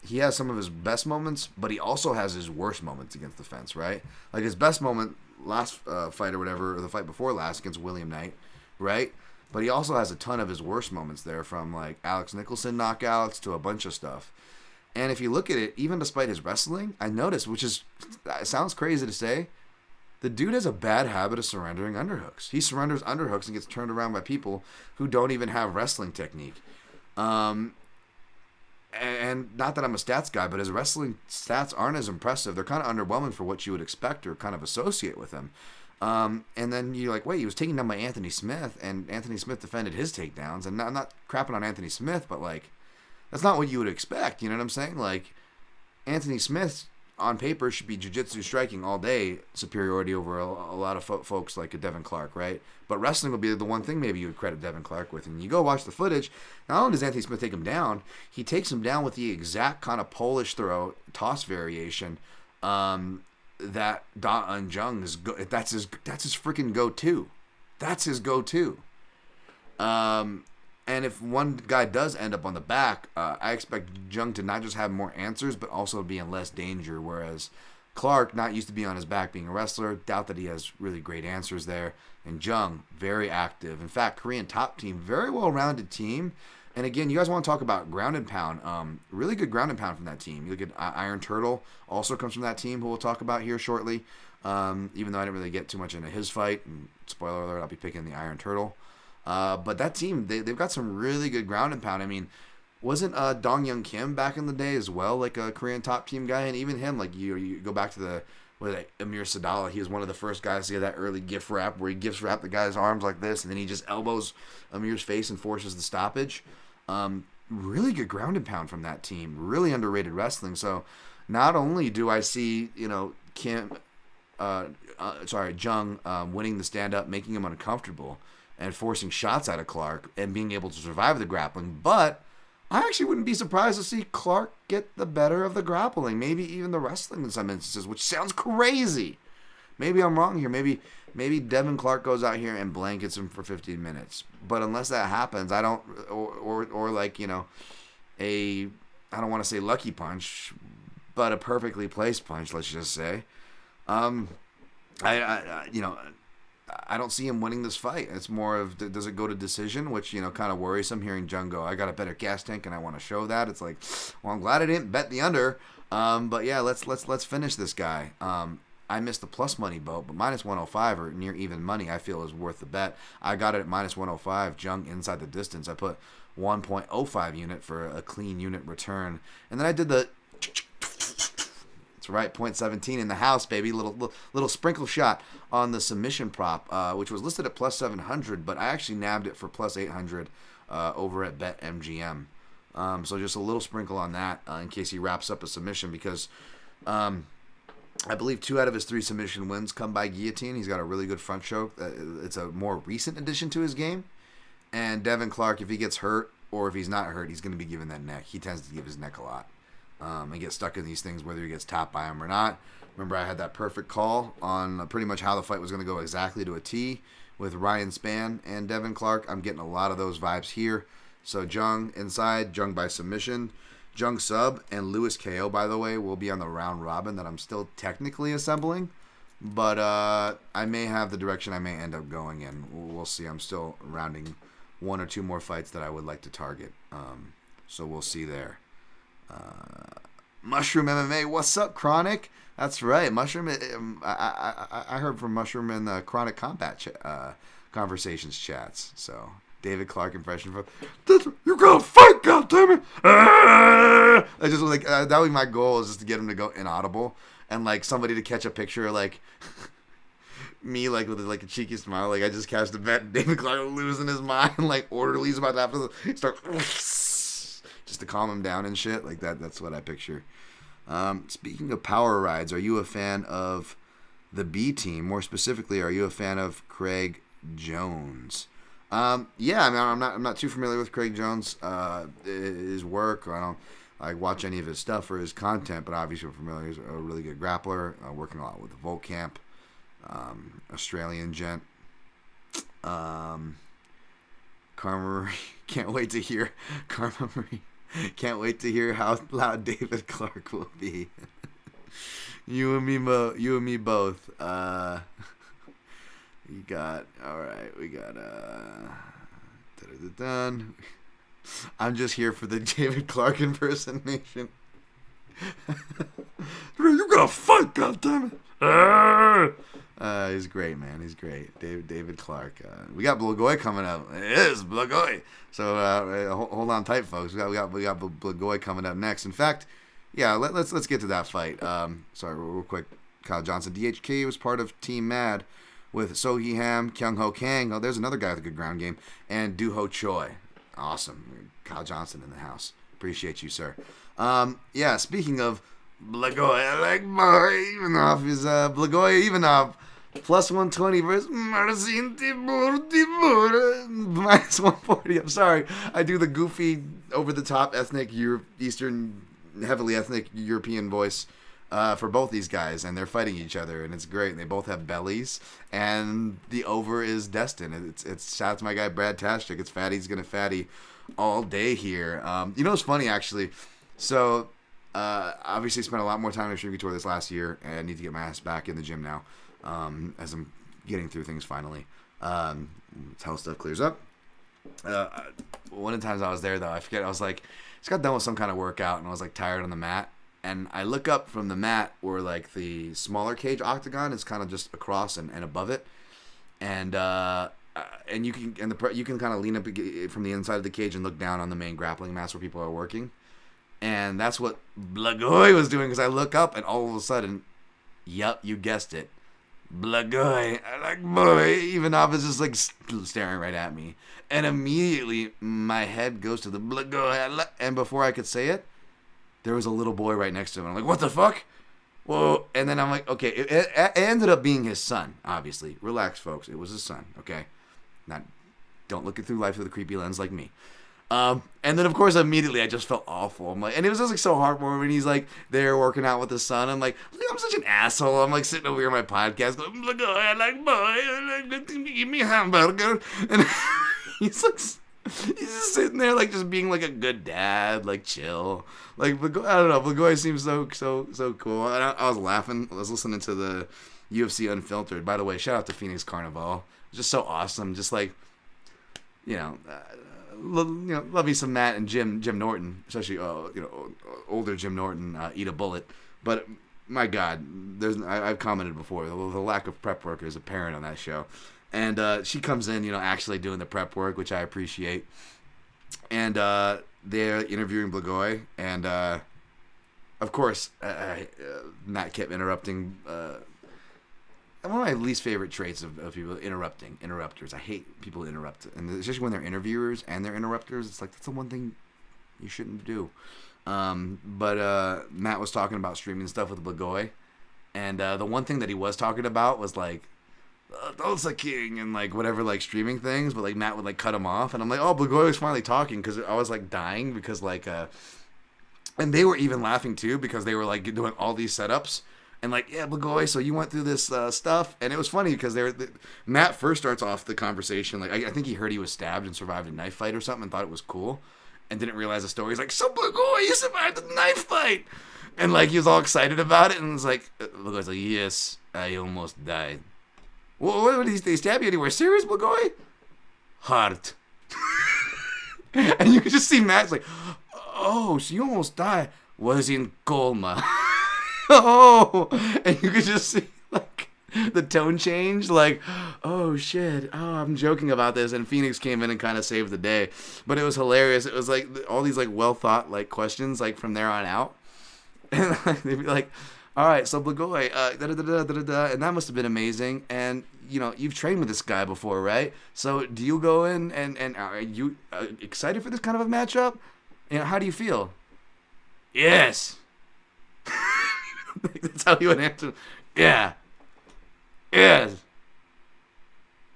he has some of his best moments, but he also has his worst moments against the fence, right? Like, his best moment, last fight or whatever, or the fight before last against William Knight, right? But he also has a ton of his worst moments there, from, like, Alex Nicholson knockouts to a bunch of stuff. And if you look at it, even despite his wrestling, I noticed, it sounds crazy to say, the dude has a bad habit of surrendering underhooks. He surrenders underhooks and gets turned around by people who don't even have wrestling technique. And not that I'm a stats guy, but his wrestling stats aren't as impressive. They're kind of underwhelming for what you would expect or kind of associate with him. And then you're like, wait, he was taken down by Anthony Smith, and Anthony Smith defended his takedowns. And I'm not crapping on Anthony Smith, but, like, that's not what you would expect. You know what I'm saying? Like, Anthony Smith, on paper, should be jiu-jitsu striking all day superiority over a lot of folks like a Devin Clark, right? But wrestling will be the one thing maybe you would credit Devin Clark with. And you go watch the footage, not only does Anthony Smith take him down, he takes him down with the exact kind of Polish throw toss variation that Da Jung is. That's his freaking go-to. That's his go-to. And if one guy does end up on the back, I expect Jung to not just have more answers, but also be in less danger. Whereas Clark, not used to be on his back being a wrestler, doubt that he has really great answers there. And Jung, very active. In fact, Korean top team, very well-rounded team. And again, you guys want to talk about ground and pound. Really good ground and pound from that team. You look at Iron Turtle, also comes from that team, who we'll talk about here shortly. Even though I didn't really get too much into his fight. And spoiler alert, I'll be picking the Iron Turtle. But that team, they've got some really good ground and pound. I mean, wasn't Dong Young Kim back in the day as well, like a Korean top team guy? And even him, like, you go back to Amir Sadala, he was one of the first guys to get that early gift wrap where he gift wrapped the guy's arms like this, and then he just elbows Amir's face and forces the stoppage. Really good ground and pound from that team. Really underrated wrestling. So not only do I see, Jung winning the stand-up, making him uncomfortable, and forcing shots out of Clark and being able to survive the grappling. But I actually wouldn't be surprised to see Clark get the better of the grappling, maybe even the wrestling in some instances, which sounds crazy. Maybe I'm wrong here. Maybe Devin Clark goes out here and blankets him for 15 minutes. But unless that happens, I don't, or like, a I don't want to say lucky punch, but a perfectly placed punch, let's just say. I don't see him winning this fight. It's more of, does it go to decision, which, kind of worrisome hearing Jung go, I got a better gas tank and I want to show that. It's like, well, I'm glad I didn't bet the under. But yeah, let's finish this guy. I missed the plus money boat, but minus 105 or near even money I feel is worth the bet. I got it at minus 105, Jung inside the distance. I put 1.05 unit for a clean unit return. And then I did the... That's right, 0.17 in the house, baby. Little sprinkle shot on the submission prop, which was listed at plus 700, but I actually nabbed it for plus 800 over at BetMGM. So just a little sprinkle on that in case he wraps up a submission, because I believe 2 out of his 3 submission wins come by guillotine. He's got a really good front choke. It's a more recent addition to his game. And Devin Clark, if he gets hurt or if he's not hurt, he's going to be giving that neck. He tends to give his neck a lot. And get stuck in these things whether he gets tapped by him or not. Remember, I had that perfect call on pretty much how the fight was going to go exactly to a T with Ryan Spann and Devin Clark. I'm getting a lot of those vibes here. So Jung inside, Jung by submission. Jung sub and Lewis KO, by the way, will be on the round robin that I'm still technically assembling. But I may have the direction I may end up going in. We'll see. I'm still rounding 1 or 2 more fights that I would like to target. So we'll see there. Mushroom MMA, what's up, Chronic? That's right, Mushroom. I heard from Mushroom in the Chronic Combat Conversations chats. So David Clark impression from you're gonna fight, goddammit! I just like that would be my goal, is just to get him to go inaudible and like somebody to catch a picture like me like with like a cheeky smile, like I just cashed a bet. David Clark losing his mind, like orderly's about to have to start. Just to calm him down and shit like that. That's what I picture. Speaking of power rides, are you a fan of the B team? More specifically, are you a fan of Craig Jones? Yeah, I mean, I'm not too familiar with Craig Jones, his work. I don't watch any of his stuff or his content, but obviously I'm familiar. He's a really good grappler, working a lot with the Volt Camp, Australian gent. Karma Marie, can't wait to hear Karma Marie. Can't wait to hear how loud David Clark will be. You and me both. We got done. I'm just here for the David Clark impersonation. You're gonna fight, goddammit! He's great, man. He's great. David Clark. We got Blagoy coming up. It is Blagoy. So hold on tight, folks. We got Blagoy coming up next. In fact, yeah, let's get to that fight. Sorry, real quick. Kyle Johnson. DHK was part of Team Mad with Sohee Ham, Kyung Ho Kang. Oh, there's another guy with a good ground game. And Doo-Ho Choi. Awesome. Kyle Johnson in the house. Appreciate you, sir. Yeah, speaking of Blagoy, I like Ivanov is Blagoy Ivanov. Plus 120 versus Marcin Tibur. Minus 140. I'm sorry. I do the goofy, over-the-top ethnic, Eastern, heavily ethnic European voice for both these guys, and they're fighting each other, and it's great. They both have bellies, and the over is destined. It's shout out to my guy Brad Tashchik. It's Fatty's gonna fatty all day here. It's funny actually. So obviously spent a lot more time in Shrinky Tour this last year, and I need to get my ass back in the gym now as I'm getting through things finally. Until stuff clears up. One of the times I was there though, I forget. I was like, just got done with some kind of workout, and I was like tired on the mat. And I look up from the mat where like the smaller cage octagon is kind of just across and above it, and you can kind of lean up from the inside of the cage and look down on the main grappling mats where people are working, and that's what Blagoy was doing. Because I look up and all of a sudden, yup, you guessed it, Blagoy, I like boy, Ivanov is just like staring right at me, and immediately my head goes to the Blagoy, and before I could say it, there was a little boy right next to him. I'm like, what the fuck? Whoa. And then I'm like, okay. It ended up being his son, obviously. Relax, folks. It was his son, okay? Don't look it through life with a creepy lens like me. And then, of course, immediately I just felt awful. I'm like, and it was just like so heartwarming. He's like there working out with his son. I'm like, I'm such an asshole. I'm like sitting over here on my podcast going, I like boy. I like to give me a hamburger. And he's like, He's just sitting there, like, just being, like, a good dad, like, chill. Like, I don't know, Blagoy seems so cool. And I was laughing. I was listening to the UFC Unfiltered. By the way, shout out to Phoenix Carnival. Just so awesome. Just, like, love me some Matt and Jim Norton. Especially, older Jim Norton, eat a bullet. But, my God, I've commented before, the lack of prep work is apparent on that show. And she comes in, actually doing the prep work, which I appreciate. And they're interviewing Blagoy. And, of course, Matt kept interrupting. One of my least favorite traits of people, interrupters. I hate people who interrupt. And especially when they're interviewers and they're interrupters, it's like, that's the one thing you shouldn't do. But Matt was talking about streaming stuff with Blagoy. And the one thing that he was talking about was, like, Tulsa King and, like, whatever, like, streaming things, but, like, Matt would, like, cut him off, and I'm like, oh, Blagoy was finally talking, because I was, like, dying, because, like, and they were even laughing, too, because they were, like, doing all these setups, and, like, yeah, Blagoy, so you went through this stuff, and it was funny, because Matt first starts off the conversation, like, I think he heard he was stabbed and survived a knife fight or something, and thought it was cool, and didn't realize the story. He's like, so Blagoy, you survived a knife fight! And, like, he was all excited about it, and was like, Blagoy's like, yes, I almost died. What did they stab you anywhere? Serious, Blagoy? Heart. And you could just see Matt's like, oh, so you almost died. Was in coma. Oh. And you could just see, like, the tone change. Like, oh, shit. Oh, I'm joking about this. And Phoenix came in and kind of saved the day. But it was hilarious. It was, like, all these, like, well-thought, like, questions, like, from there on out. And like, they'd be like, all right, so Blagoy, and that must have been amazing. And, you've trained with this guy before, right? So do you go in and are you excited for this kind of a matchup? How do you feel? Yes. That's how he would answer. Yeah. Yes.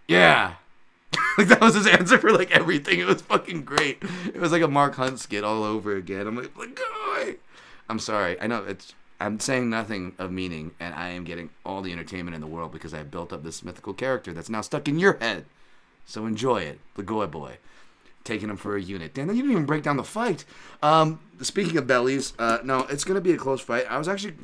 Yeah. Like, that was his answer for, like, everything. It was fucking great. It was like a Mark Hunt skit all over again. I'm like, Blagoy. I'm sorry. I know I'm saying nothing of meaning, and I am getting all the entertainment in the world because I built up this mythical character that's now stuck in your head. So enjoy it, Blagoy boy. Taking him for a unit. Damn, you didn't even break down the fight. Speaking of bellies, no, it's going to be a close fight. I was actually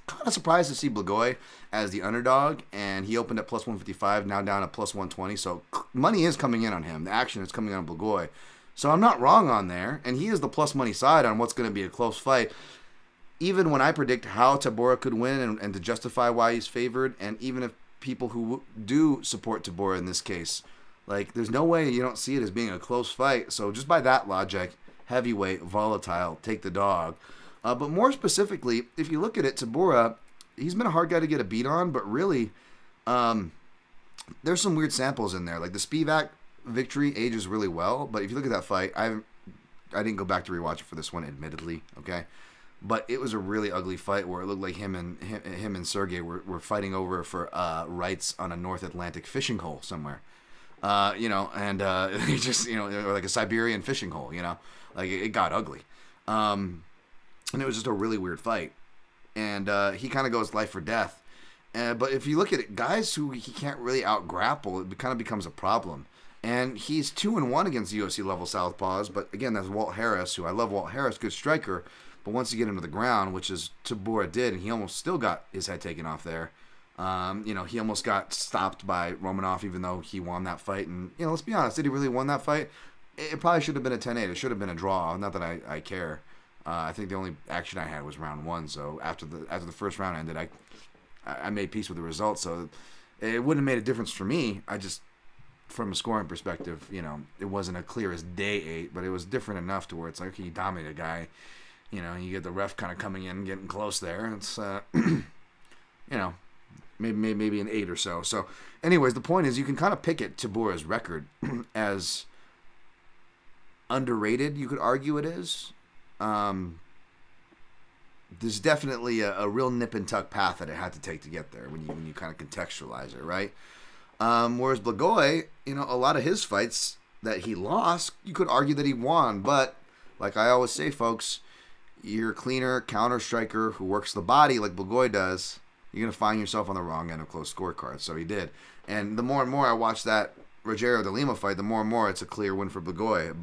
kind of surprised to see Blagoy as the underdog, and he opened at plus 155, now down at plus 120. So money is coming in on him. The action is coming in on Blagoy. So I'm not wrong on there, and he is the plus money side on what's going to be a close fight. Even when I predict how Tabora could win and to justify why he's favored, and even if people who do support Tabora in this case, like, there's no way you don't see it as being a close fight. So just by that logic, heavyweight, volatile, take the dog. But more specifically, if you look at it, Tabora, he's been a hard guy to get a beat on, but really, there's some weird samples in there. Like, the Spivak victory ages really well, but if you look at that fight, I didn't go back to rewatch it for this one, admittedly, okay? But it was a really ugly fight where it looked like him and Sergey were fighting over for rights on a North Atlantic fishing hole somewhere. He just, or like a Siberian fishing hole, like it got ugly. And it was just a really weird fight. And he kind of goes life or death. But if you look at it, guys who he can't really out-grapple, it kind of becomes a problem. And he's 2-1 against UFC level southpaws. But again, that's Walt Harris, who I love Walt Harris, good striker. But once you get him to the ground, which is Tabora did, and he almost still got his head taken off there. He almost got stopped by Romanov, even though he won that fight. And, let's be honest, did he really win that fight? It probably should have been a 10-8. It should have been a draw. Not that I care. I think the only action I had was round one. So after the first round ended, I made peace with the result. So it wouldn't have made a difference for me. I just, from a scoring perspective, it wasn't a clear as day 8, but it was different enough to where it's like, okay, you dominate a guy. You get the ref kind of coming in, getting close there. It's, maybe an 8 or so. So, anyways, the point is you can kind of pick at Tabora's record as underrated, you could argue it is. There's definitely a real nip and tuck path that it had to take to get there when you kind of contextualize it, right? Whereas Blagoy, a lot of his fights that he lost, you could argue that he won. But, like I always say, folks, you're a cleaner counter striker who works the body like Blagoy does, you're going to find yourself on the wrong end of close scorecards. So he did. And the more and more I watched that Rogerio de Lima fight, the more and more it's a clear win for Blagoy.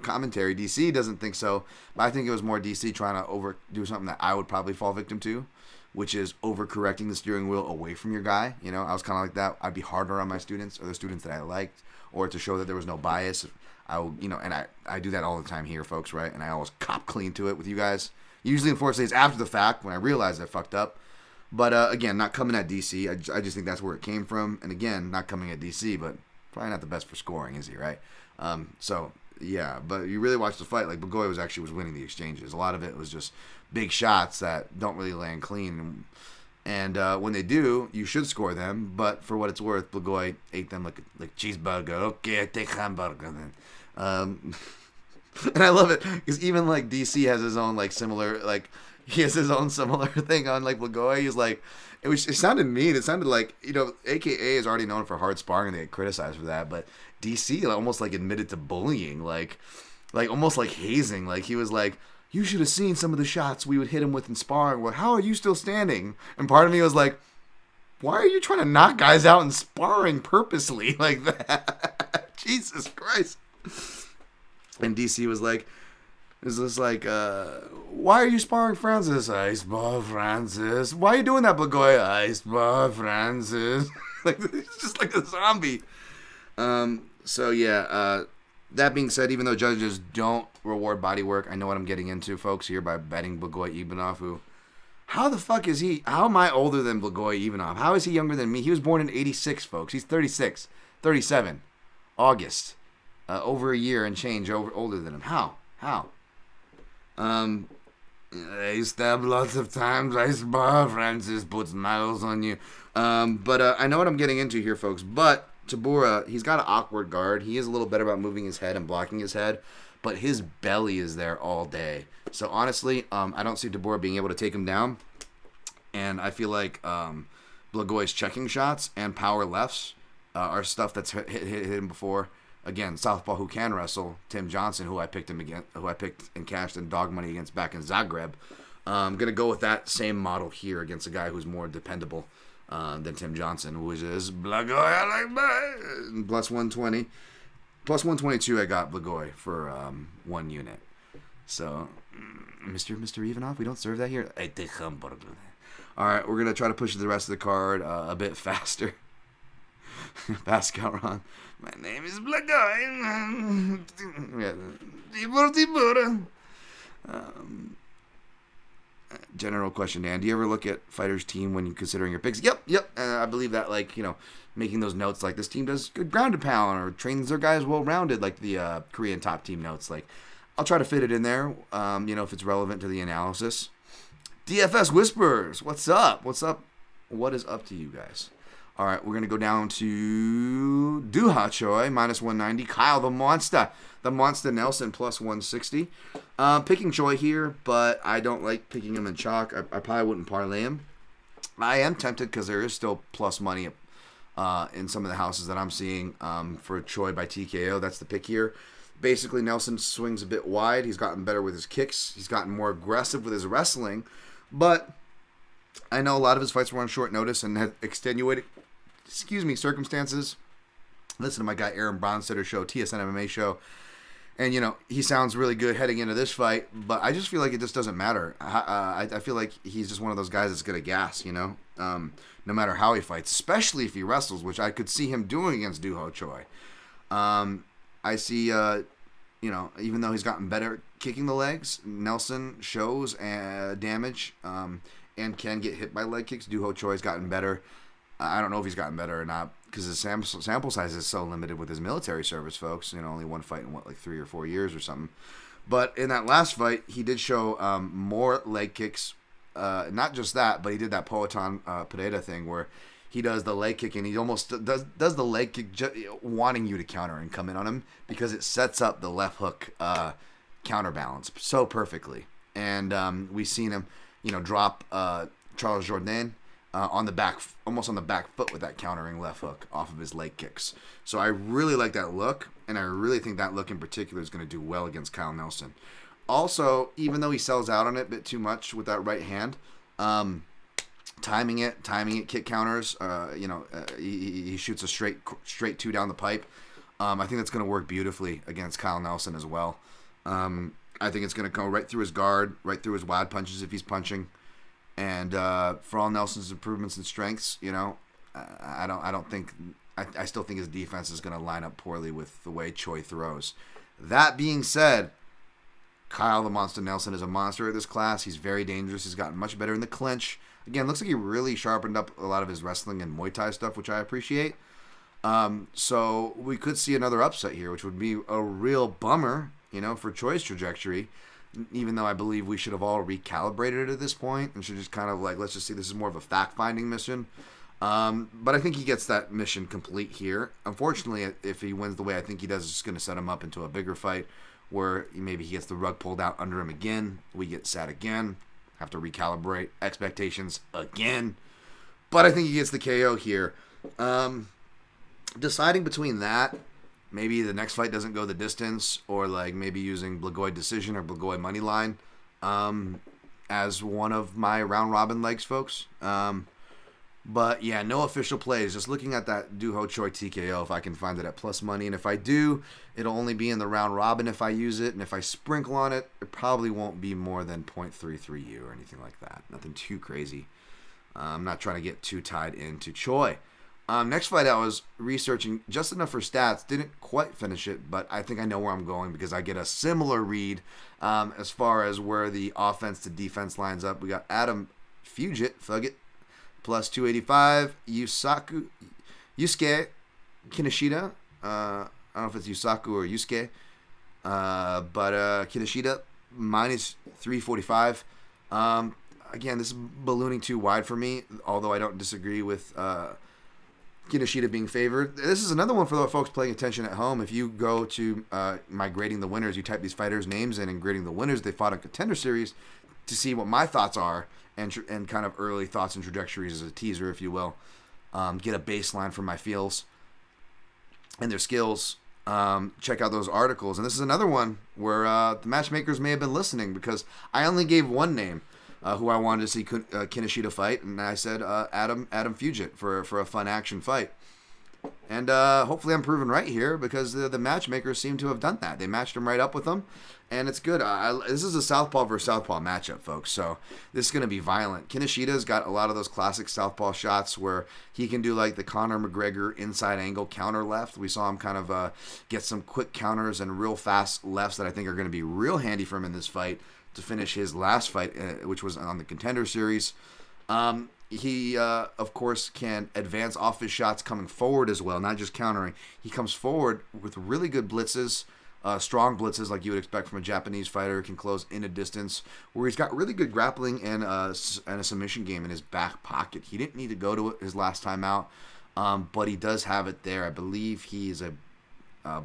Commentary, DC doesn't think so, but I think it was more DC trying to overdo something that I would probably fall victim to, which is overcorrecting the steering wheel away from your guy. I was kind of like that. I'd be harder on my students or the students that I liked, or to show that there was no bias. And I do that all the time here, folks, right? And I always cop clean to it with you guys. Usually, unfortunately, it's after the fact when I realize I fucked up. But again, not coming at DC. I just think that's where it came from. And again, not coming at DC, but probably not the best for scoring, is he, right? Yeah, but you really watch the fight, like Blagoy was winning the exchanges. A lot of it was just big shots that don't really land clean. And when they do, you should score them. But for what it's worth, Blagoy ate them like cheeseburger. Okay, I take hamburger then. And I love it because even like DC has his own similar thing on Blagoy. He's like, it sounded mean. It sounded like AKA is already known for hard sparring and they get criticized for that. But DC almost admitted to bullying, like almost like hazing. Like he was like, you should have seen some of the shots we would hit him with in sparring. Well, how are you still standing? And part of me was like, why are you trying to knock guys out in sparring purposely like that? Jesus Christ. And DC was like, why are you sparring Francis? I spar Francis. Why are you doing that, Blagoy? I spar Francis. It's just like a zombie. That being said, even though judges don't reward body work, I know what I'm getting into, folks, here by betting Blagoy Ivanov, who, how the fuck is he? How am I older than Blagoy Ivanov? How is he younger than me? He was born in 86, folks. He's 37, August. Over a year and change older than him. How? I stabbed lots of times. I spar. Francis puts miles on you. But I know what I'm getting into here, folks. But Tabura, he's got an awkward guard. He is a little better about moving his head and blocking his head. But his belly is there all day. So honestly, I don't see Tabura being able to take him down. And I feel like Blagoy's checking shots and power lefts are stuff that's hit him before. Again, southpaw who can wrestle, Tim Johnson, who I picked and cashed in dog money against back in Zagreb. I'm gonna go with that same model here against a guy who's more dependable than Tim Johnson, which is Blagoy. I like plus 120, plus 122. I got Blagoy for 1 unit. So, Mr. Ivanov, we don't serve that here. I take hamburger. All right, we're gonna try to push the rest of the card a bit faster. Pascal Ron. My name is Blagoy. General question, Dan. Do you ever look at fighters' team when you're considering your picks? Yep. I believe that, making those notes, this team does good ground and pound or trains their guys well-rounded, like the Korean top team notes. I'll try to fit it in there, if it's relevant to the analysis. DFS Whispers. What's up? What is up to you guys? All right, we're going to go down to Duha Choi, minus 190. Kyle the Monster Nelson, plus 160. Picking Choi here, but I don't like picking him in chalk. I probably wouldn't parlay him. I am tempted because there is still plus money in some of the houses that I'm seeing for Choi by TKO. That's the pick here. Basically, Nelson swings a bit wide. He's gotten better with his kicks. He's gotten more aggressive with his wrestling. But I know a lot of his fights were on short notice and had extenuated circumstances. Listen to my guy Aaron Bronstetter show, TSN MMA show, and he sounds really good heading into this fight, but I just feel like it just doesn't matter. I feel like he's just one of those guys that's gonna gas, no matter how he fights, especially if he wrestles, which I could see him doing against Duho Choi. I see, even though he's gotten better kicking the legs, Nelson shows damage and can get hit by leg kicks. Duho Choi's gotten better. I don't know if he's gotten better or not because his sample size is so limited with his military service, folks. Only one fight in 3 or 4 years or something. But in that last fight, he did show more leg kicks. Not just that, but he did that Poatan Pereira thing where he does the leg kick and he almost does the leg kick wanting you to counter and come in on him because it sets up the left hook counterbalance so perfectly. And we've seen him, drop Charles Jourdain on the back, almost on the back foot with that countering left hook off of his leg kicks. So I really like that look, and I really think that look in particular is going to do well against Kyle Nelson. Also, even though he sells out on it a bit too much with that right hand, timing it, kick counters. He shoots a straight two down the pipe. I think that's going to work beautifully against Kyle Nelson as well. I think it's going to go right through his guard, right through his wide punches if he's punching. And for all Nelson's improvements and strengths, I still think his defense is going to line up poorly with the way Choi throws. That being said, Kyle the Monster Nelson is a monster at this class. He's very dangerous. He's gotten much better in the clinch. Again, looks like he really sharpened up a lot of his wrestling and Muay Thai stuff, which I appreciate. So we could see another upset here, which would be a real bummer, for Choi's trajectory. Even though I believe we should have all recalibrated it at this point and should just kind of let's just see, this is more of a fact-finding mission. But I think he gets that mission complete here. Unfortunately, if he wins the way I think he does, it's just going to set him up into a bigger fight where maybe he gets the rug pulled out under him again. We get sad again. Have to recalibrate expectations again. But I think he gets the KO here. Deciding between that, maybe the next fight doesn't go the distance, or maybe using Blagoy decision or Blagoy money line as one of my round robin legs, folks. But yeah, no official plays. Just looking at that Doo Ho Choi TKO, if I can find it at plus money. And if I do, it'll only be in the round robin if I use it. And if I sprinkle on it, it probably won't be more than 0.33U or anything like that. Nothing too crazy. I'm not trying to get too tied into Choi. Next fight, I was researching just enough for stats. Didn't quite finish it, but I think I know where I'm going because I get a similar read as far as where the offense to defense lines up. We got Adam Fugit, plus 285. Yusuke Kinoshita. I don't know if it's Yusaku or Yusuke. But Kinoshita, minus 345. Again, this is ballooning too wide for me, although I don't disagree with Kinoshita being favored. This is another one for the folks paying attention at home. If you go to my grading the winners, you type these fighters' names in and grading the winners they fought on Contender Series to see what my thoughts are and kind of early thoughts and trajectories as a teaser, if you will. Get a baseline for my feels and their skills. Check out those articles. And this is another one where the matchmakers may have been listening because I only gave one name. Who I wanted to see Kinoshita fight, and I said Adam Fugit for a fun action fight. And hopefully I'm proven right here because the matchmakers seem to have done that. They matched him right up with them, and it's good. This is a southpaw versus southpaw matchup, folks, so this is going to be violent. Kinoshita's got a lot of those classic southpaw shots where he can do the Conor McGregor inside angle counter left. We saw him kind of get some quick counters and real fast lefts that I think are going to be real handy for him in this fight to finish his last fight, which was on the Contender Series. He, of course, can advance off his shots coming forward as well, not just countering. He comes forward with really good blitzes, strong blitzes like you would expect from a Japanese fighter. Can close in a distance, where he's got really good grappling and a submission game in his back pocket. He didn't need to go to it his last time out, but he does have it there. I believe he's a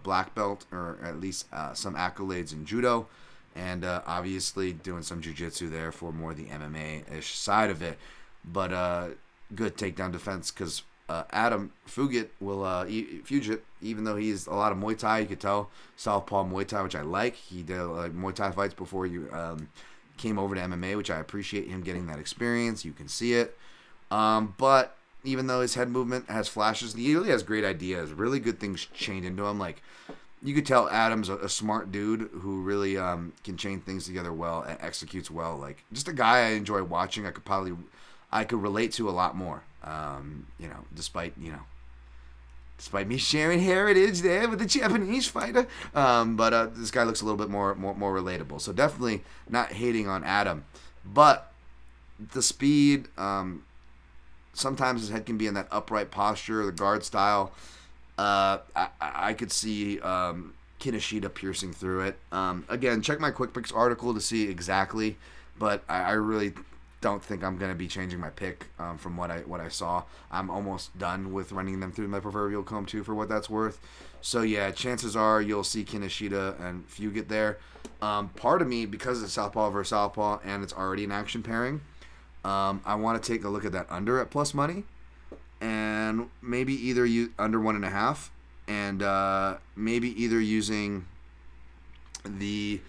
black belt, or at least some accolades in judo. And obviously doing some jiu-jitsu there for more the MMA-ish side of it. But good takedown defense because Adam Fugit Fugit, even though he's a lot of Muay Thai, you could tell, southpaw Muay Thai, which I like. He did Muay Thai fights before you came over to MMA, which I appreciate him getting that experience. You can see it. But even though his head movement has flashes, he really has great ideas. Really good things chained into him. You could tell Adam's a smart dude who really can chain things together well and executes well. Just a guy I enjoy watching. I could relate to a lot more. Despite me sharing heritage there with the Japanese fighter. But this guy looks a little bit more relatable. So definitely not hating on Adam. But the speed, sometimes his head can be in that upright posture, the guard style. I could see Kinoshita piercing through it. Again, check my Quick Picks article to see exactly, but I really don't think I'm going to be changing my pick from what I saw. I'm almost done with running them through my proverbial comb too, for what that's worth. So yeah, chances are you'll see Kinoshita and Fugit there. Part of me, because it's southpaw versus southpaw and it's already an action pairing, I want to take a look at that under at plus money. And maybe either under 1.5, and maybe either using the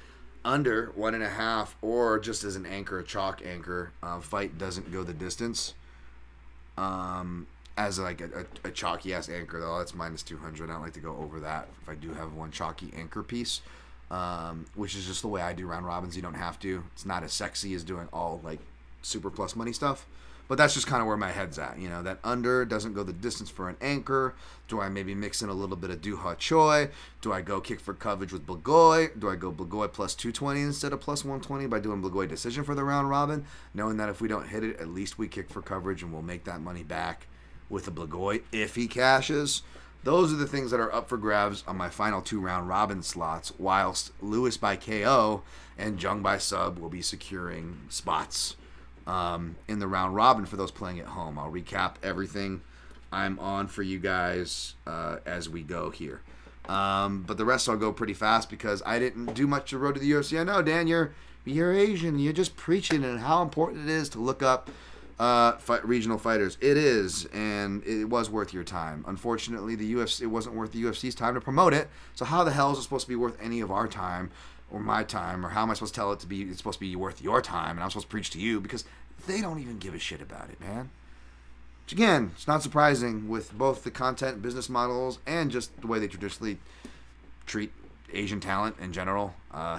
under 1.5 or just as an anchor, a chalk anchor. Fight doesn't go the distance. as like a chalky ass anchor, though. That's minus 200. I don't like to go over that if I do have one chalky anchor piece, which is just the way I do round robins. You don't have to. It's not as sexy as doing all like super plus money stuff. But that's just kind of where my head's at. You know, that under doesn't go the distance for an anchor. Do I maybe mix in a little bit of Duha Choi? Do I go kick for coverage with Blagoy? Do I go Blagoy plus 220 instead of plus 120 by doing Blagoy decision for the round robin? Knowing that if we don't hit it, at least we kick for coverage and we'll make that money back with the Blagoy if he cashes. Those are the things that are up for grabs on my final 2 round robin slots, whilst Lewis by KO and Jung by sub will be securing spots in the round robin for those playing at home. I'll recap everything I'm on for you guys as we go here. But the rest I'll go pretty fast because I didn't do much to road to the UFC. I know, Dan, you're Asian. You're just preaching and how important it is to look up regional fighters. It is, and it was worth your time. Unfortunately, the UFC, it wasn't worth the UFC's time to promote it. So how the hell is it supposed to be worth any of our time? Or my time, or how am I supposed to tell it to be? It's supposed to be worth your time, and I'm supposed to preach to you because they don't even give a shit about it, man. Which again, it's not surprising with both the content business models and just the way they traditionally treat Asian talent in general.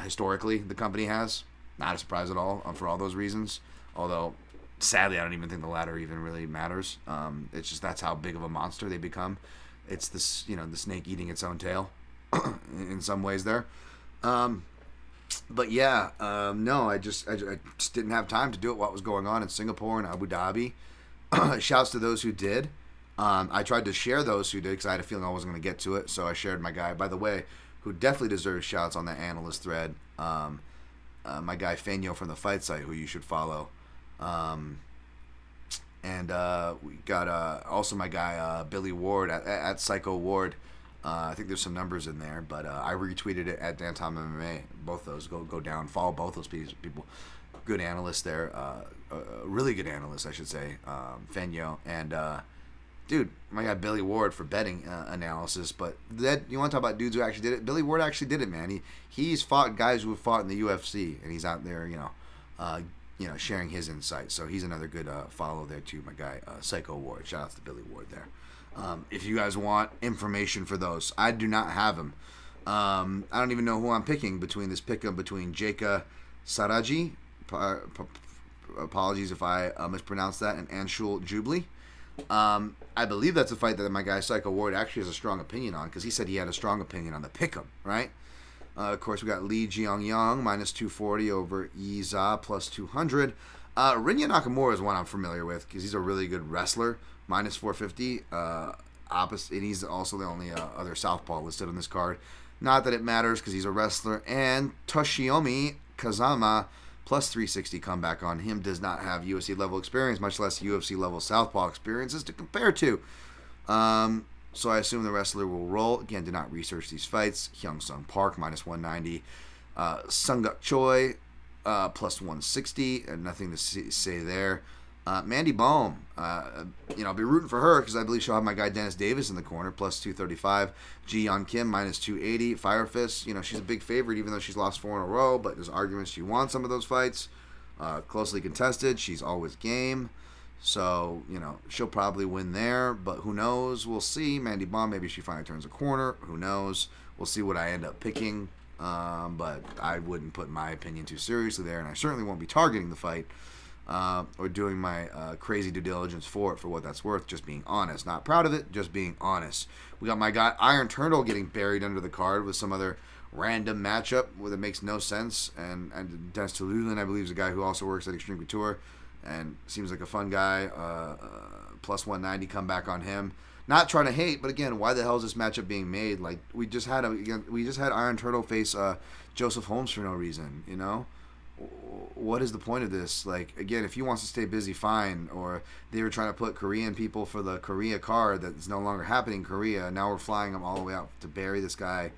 Historically, the company has not a surprise at all for all those reasons. Although, sadly, I don't even think the latter even really matters. It's just that's how big of a monster they become. It's this, the snake eating its own tail in some ways there. But yeah, no, I just didn't have time to do it. What was going on in Singapore and Abu Dhabi? Shouts to those who did. I tried to share those who did because I had a feeling I wasn't going to get to it. So I shared my guy, by the way, who definitely deserves shouts on the analyst thread. My guy Fanyo from the Fight Site, who you should follow. And we got also my guy Billy Ward at Psycho Ward. I think there's some numbers in there, but I retweeted it at Dan Tom MMA. Both those go down. Follow both those people. Good analysts there. Really good analysts, I should say. Fenyo and dude, my guy Billy Ward for betting analysis. But that you want to talk about dudes who actually did it? Billy Ward actually did it, man. He's fought guys who have fought in the UFC, and he's out there, sharing his insights. So he's another good follow there too. My guy Psycho Ward. Shout out to Billy Ward there. If you guys want information for those, I do not have them. I don't even know who I'm picking between this pick-up between Jaka Saraji, apologies if I mispronounced that, and Anshul Jubli. I believe that's a fight that my guy Psycho Ward actually has a strong opinion on because he said he had a strong opinion on the pick-up, right? Of course, we got Lee Jeong-Yang, minus 240 over Iza, plus 200. Rinya Nakamura is one I'm familiar with because he's a really good wrestler. Minus 450, opposite, and he's also the only other southpaw listed on this card. Not that it matters because he's a wrestler. And Toshiomi Kazama, plus 360 comeback on him, does not have UFC level experience, much less UFC level southpaw experiences to compare to. So I assume the wrestler will roll. Again, did not research these fights. Hyung Sung Park, minus 190. Sunguk Choi, plus 160, and nothing to say there. Mandy Baum, I'll be rooting for her because I believe she'll have my guy Dennis Davis in the corner, plus 235. Ji Yeon Kim, minus 280. Fire Fist, she's a big favorite even though she's lost 4 in a row, but there's arguments she won some of those fights. Closely contested, she's always game. So, she'll probably win there, but who knows? We'll see. Mandy Baum, maybe she finally turns a corner. Who knows? We'll see what I end up picking. But I wouldn't put my opinion too seriously there, and I certainly won't be targeting the fight. Or doing my crazy due diligence for it for what that's worth, just being honest. Not proud of it, just being honest. We got my guy Iron Turtle getting buried under the card with some other random matchup where it makes no sense. And Dennis Tululin, I believe, is a guy who also works at Extreme Couture and seems like a fun guy. Plus 190 comeback on him. Not trying to hate, but again, why the hell is this matchup being made? Like we just had Iron Turtle face Joseph Holmes for no reason, What is the point of this? Like, again, if he wants to stay busy, fine. Or they were trying to put Korean people for the Korea card that's no longer happening in Korea. Now we're flying them all the way out to bury this guy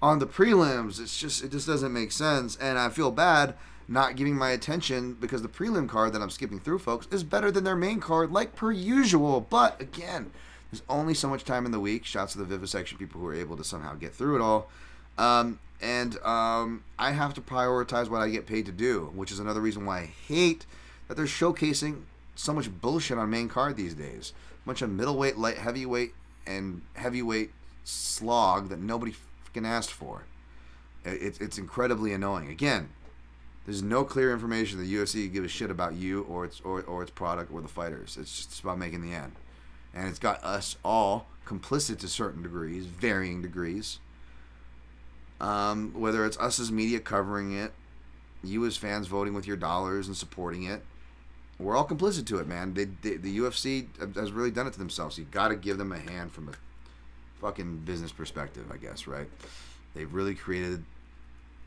on the prelims. It just doesn't make sense. And I feel bad not giving my attention because the prelim card that I'm skipping through, folks, is better than their main card, like per usual. But, again, there's only so much time in the week. Shouts to the Vivisection people who are able to somehow get through it all. And I have to prioritize what I get paid to do, which is another reason why I hate that they're showcasing so much bullshit on main card these days. A bunch of middleweight, light heavyweight, and heavyweight slog that nobody freaking asked for. It's incredibly annoying. Again, there's no clear information that UFC give a shit about you or its product or the fighters. It's just about making the end. And it's got us all complicit to certain degrees, varying degrees. Whether it's us as media covering it, you as fans voting with your dollars and supporting it, we're all complicit to it, man. The UFC has really done it to themselves. You got to give them a hand from a fucking business perspective, I guess, right? They've really created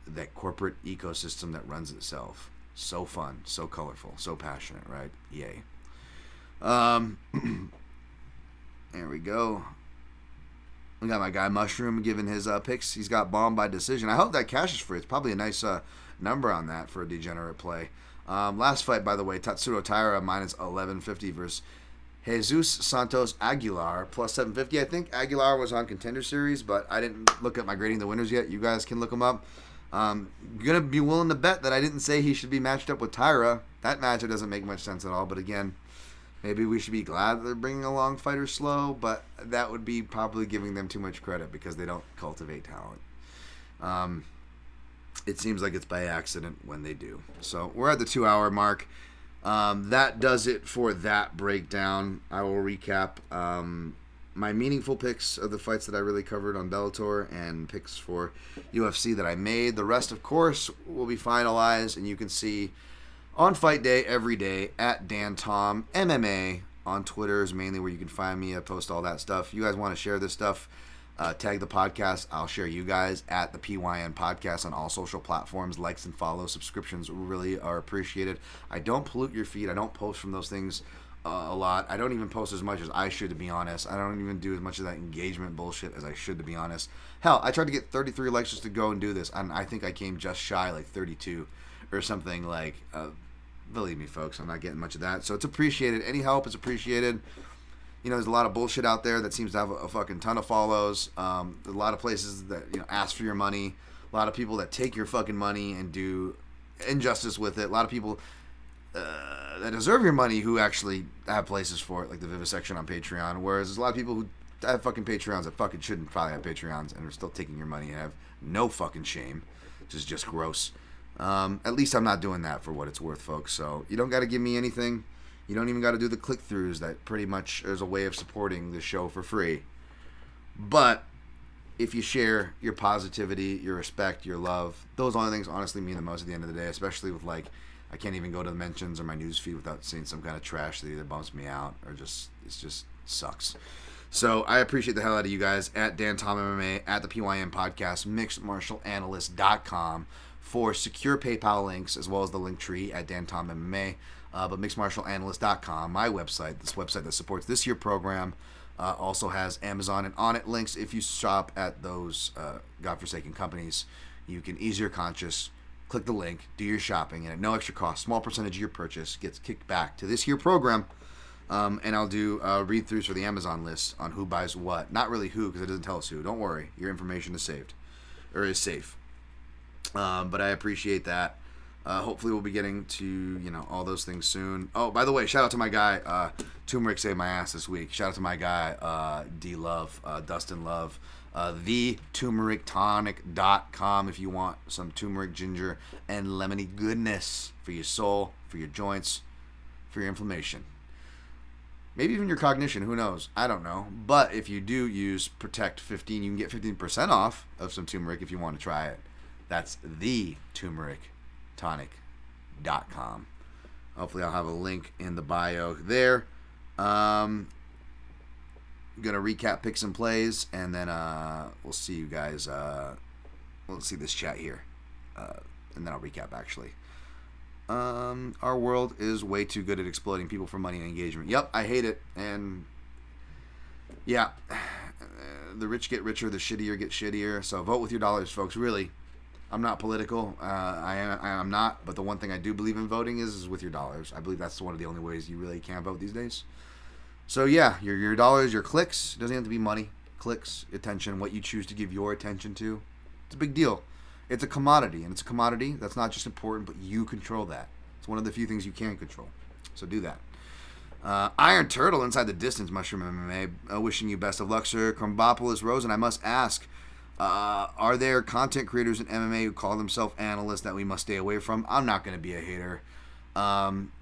that corporate ecosystem that runs itself. So fun, so colorful, so passionate, right? Yay. There we go. We got my guy Mushroom giving his picks. He's got bombed by decision. I hope that cash is free. It's probably a nice number on that for a degenerate play. Last fight, by the way, Tatsuro Taira minus 1150 versus Jesus Santos Aguilar plus 750. I think Aguilar was on Contender Series, but I didn't look at my grading the winners yet. You guys can look them up. Gonna be willing to bet that I didn't say he should be matched up with Taira. That matchup doesn't make much sense at all. But again, maybe we should be glad that they're bringing along fighters slow, but that would be probably giving them too much credit because they don't cultivate talent. It seems like it's by accident when they do. So we're at the 2-hour mark. That does it for that breakdown. I will recap my meaningful picks of the fights that I really covered on Bellator and picks for UFC that I made. The rest, of course, will be finalized, and you can see on Fight Day every day at Dan Tom MMA on Twitter is mainly where you can find me. I post all that stuff. You guys want to share this stuff, tag the podcast. I'll share you guys at the PYN podcast on all social platforms. Likes and follows, subscriptions really are appreciated. I don't pollute your feed. I don't post from those things a lot. I don't even post as much as I should, to be honest. I don't even do as much of that engagement bullshit as I should, to be honest. Hell, I tried to get 33 likes just to go and do this, and I think I came just shy, like 32 or something. Like, believe me, folks, I'm not getting much of that. So it's appreciated. Any help is appreciated. You know, there's a lot of bullshit out there that seems to have a fucking ton of follows. A lot of places that, you know, ask for your money. A lot of people that take your fucking money and do injustice with it. A lot of people that deserve your money who actually have places for it, like the Vivisection on Patreon. Whereas there's a lot of people who have fucking Patreons that fucking shouldn't probably have Patreons and are still taking your money and have no fucking shame, which is just gross. At least I'm not doing that for what it's worth, folks. So you don't got to give me anything. You don't even got to do the click-throughs that pretty much is a way of supporting the show for free. But if you share your positivity, your respect, your love, those only things honestly mean the most at the end of the day, especially with, like, I can't even go to the mentions or my news feed without seeing some kind of trash that either bumps me out or just sucks. So I appreciate the hell out of you guys at Dan Tom MMA, at the PYM podcast, mixedmartialanalyst.com for secure PayPal links, as well as the link tree at Dan Tom MMA. But mixedmartialanalyst.com, my website, this website that supports this here program, also has Amazon and On It links. If you shop at those godforsaken companies, you can ease your conscience. Click the link, do your shopping, and at no extra cost, small percentage of your purchase gets kicked back to this here program. And I'll do read-throughs for the Amazon list on who buys what. Not really who, because it doesn't tell us who. Don't worry, your information is saved, or is safe. But I appreciate that. Hopefully we'll be getting to, you know, all those things soon. Oh, by the way, shout out to my guy, Turmeric saved my ass this week. Shout out to my guy, D Love, Dustin Love. TheTurmericTonic.com if you want some turmeric, ginger, and lemony goodness for your soul, for your joints, for your inflammation. Maybe even your cognition, who knows? I don't know. But if you do use Protect 15, you can get 15% off of some turmeric if you want to try it. That's TheTurmericTonic.com. Hopefully I'll have a link in the bio there. Gonna recap picks and plays, and then we'll see you guys. We'll see this chat here, and then I'll recap actually. Our world is way too good at exploiting people for money and engagement. Yep, I hate it, and yeah, the rich get richer, the shittier get shittier. So vote with your dollars, folks. Really, I'm not political. I am not, but the one thing I do believe in voting is with your dollars. I believe that's one of the only ways you really can vote these days. So yeah, your dollars, your clicks, it doesn't have to be money. Clicks, attention, what you choose to give your attention to. It's a big deal. It's a commodity, and it's a commodity that's not just important, but you control that. It's one of the few things you can control. So do that. Iron Turtle inside the distance, Mushroom MMA. Wishing you best of luck, sir. Crumbopolis Rose, and I must ask, are there content creators in MMA who call themselves analysts that we must stay away from? I'm not going to be a hater.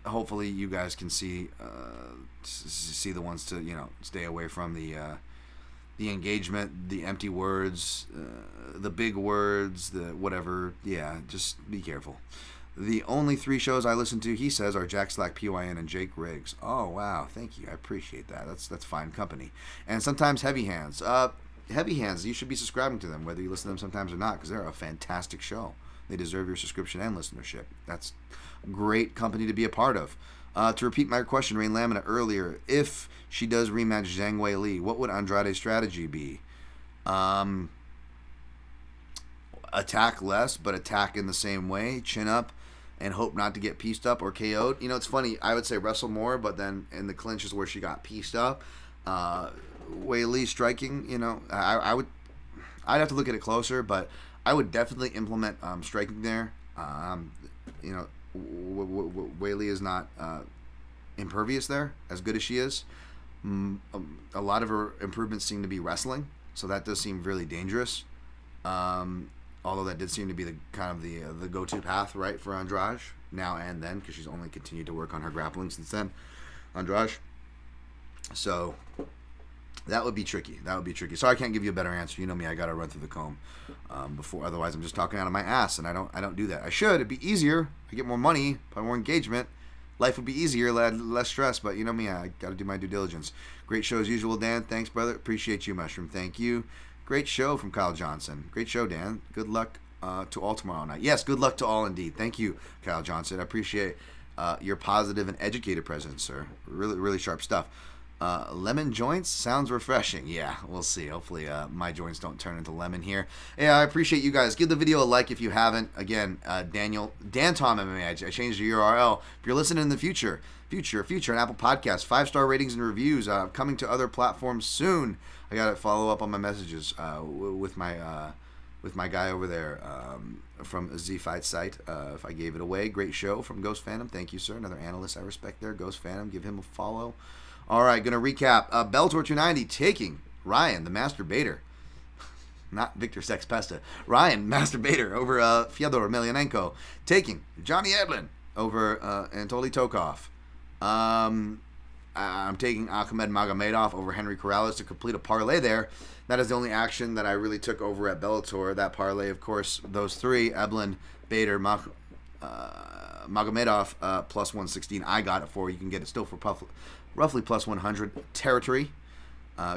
Hopefully you guys can see the ones to stay away from, the engagement, the empty words, the big words, the whatever. Yeah, just be careful. The only 3 shows I listen to, he says, are Jack Slack, PYN, and Jake Riggs. Oh, wow. Thank you. I appreciate that. That's fine company. And sometimes Heavy Hands. Heavy Hands, you should be subscribing to them, whether you listen to them sometimes or not, because they're a fantastic show. They deserve your subscription and listenership. That's great company to be a part of. To repeat my question, Rain Lamina, earlier, if she does rematch Zhang Wei Li, what would Andrade's strategy be? Attack less, but attack in the same way. Chin up and hope not to get pieced up or KO'd. It's funny. I would say wrestle more, but then in the clinch is where she got pieced up. Wei Li striking, I'd have to look at it closer, but I would definitely implement striking there. Wei Li is not impervious there, as good as she is. A lot of her improvements seem to be wrestling, so that does seem really dangerous. Although that did seem to be the go-to path, right, for Andrade now and then, because she's only continued to work on her grappling since then, Andrade. So that would be tricky. Sorry, I can't give you a better answer. You know me, I got to run through the comb before. Otherwise, I'm just talking out of my ass, and I don't do that. I should. It'd be easier. I get more money, more engagement. Life would be easier, less stress. But you know me, I got to do my due diligence. Great show as usual, Dan. Thanks, brother. Appreciate you, Mushroom. Thank you. Great show from Kyle Johnson. Great show, Dan. Good luck to all tomorrow night. Yes, good luck to all indeed. Thank you, Kyle Johnson. I appreciate your positive and educated presence, sir. Really, really sharp stuff. Lemon joints sounds refreshing. Yeah, we'll see. Hopefully my joints don't turn into lemon here. Yeah, I appreciate you guys. Give the video a like if you haven't. Again, Dan Tom MMA. I changed the URL. If you're listening in the future, on Apple Podcasts, 5-star ratings and reviews. Coming to other platforms soon. I got to follow up on my messages with my guy over there from Z Fight site. If I gave it away, great show from Ghost Phantom. Thank you, sir. Another analyst I respect there, Ghost Phantom. Give him a follow. All right, going to recap. Bellator 290 taking Ryan, the Masturbator. Not Victor Sexpesta. Ryan, Masturbator, over Fyodor Emelianenko. Taking Johnny Edlin over Anatoly Tokov. I'm taking Ahmed Magomedov over Henry Corrales to complete a parlay there. That is the only action that I really took over at Bellator. That parlay, of course, those 3, Edlin, Bader, Magomedov, plus 116. I got it for. You can get it still for roughly plus 100 territory.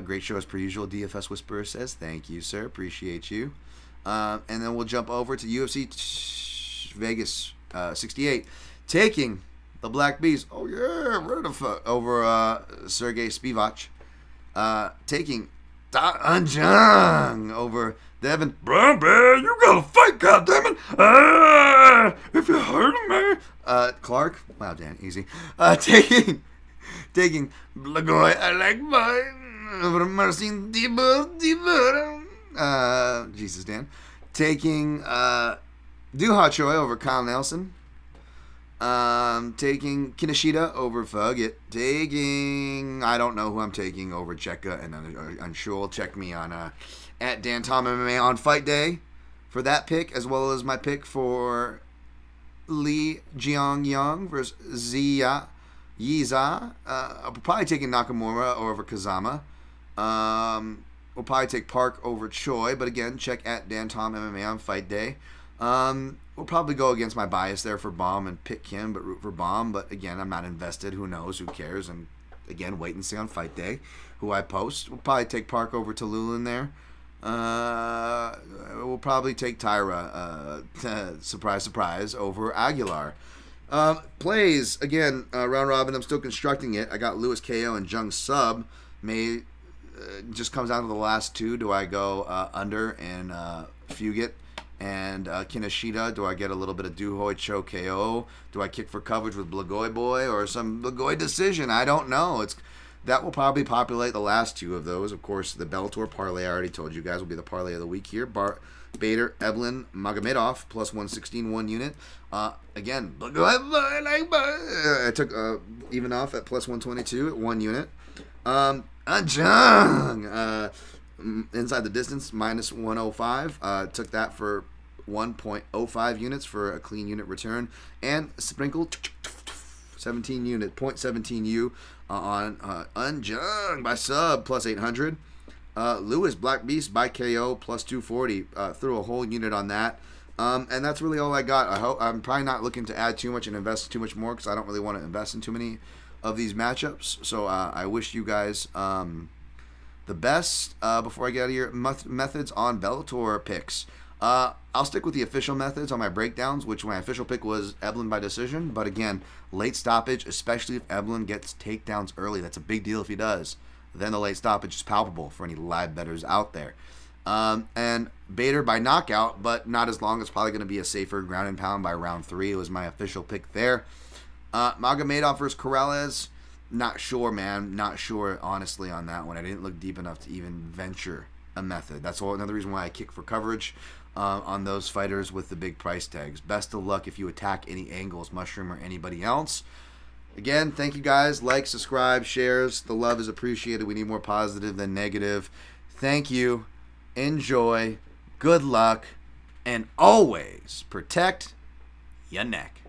Great show as per usual. DFS Whisperer says, thank you, sir. Appreciate you. And then we'll jump over to UFC Vegas 68. Taking the Black Beast. Oh, yeah. Where the fuck? Over Sergey Spivak. Taking Da Jung over Devin. Bro, man, you gotta fight, goddammit. If you heard me. Clark. Wow, Dan, easy. Taking Blagoy, I like mine. Over Marcin Dibur. Jesus, Dan. Taking Duha Choi over Kyle Nelson. Taking Kinoshita over Fugit. Taking, I don't know who I'm taking, over Cheka and Unsure. Check me on at Dan Tom MMA on Fight Day for that pick, as well as my pick for Lee Jiang Yang versus Yiza. I'll probably taking Nakamura over Kazama. We'll probably take Park over Choi, but again, check at Dan Tom MMA on Fight Day. We'll probably go against my bias there for Baum and pick him, but root for Baum. But again, I'm not invested. Who knows? Who cares? And again, wait and see on Fight Day who I post. We'll probably take Park over Tallulah there. We'll probably take Tyra, surprise, surprise, over Aguilar. Plays, again, round robin, I'm still constructing it. I got Lewis KO and Jung Sub. Just comes down to the last 2. Do I go under and Fugit and Kinoshita? Do I get a little bit of Duhoi Cho KO? Do I kick for coverage with Blagoy Boy or some Blagoy decision? I don't know. That will probably populate the last 2 of those. Of course, the Bellator parlay, I already told you guys, will be the parlay of the week here. Bader, Evelyn, Magomedov, plus 116, 1 unit. Again, I took Ivanov at plus 122 at 1 unit. Ajang, inside the distance, minus 105. Took that for 1.05 units for a clean unit return. And Sprinkle, 17 unit, 0.17 U on Unjung by sub, plus 800. Lewis, Black Beast by KO, plus 240. Threw a whole unit on that. And that's really all I got. I'm probably not looking to add too much and invest too much more because I don't really want to invest in too many of these matchups. So I wish you guys the best. Before I get out of here, methods on Bellator picks. I'll stick with the official methods on my breakdowns, which my official pick was Evelyn by decision. But again, late stoppage, especially if Evelyn gets takedowns early. That's a big deal if he does. Then the late stoppage is palpable for any live bettors out there. And Bader by knockout, but not as long. It's probably going to be a safer ground and pound by round 3. It was my official pick there. Magomedov versus Corrales. Not sure, man. Not sure, honestly, on that one. I didn't look deep enough to even venture a method. That's another reason why I kick for coverage on those fighters with the big price tags. Best of luck if you attack any angles, Mushroom or anybody else. Again, thank you guys. Like, subscribe, shares. The love is appreciated. We need more positive than negative. Thank you. Enjoy. Good luck. And always protect your neck.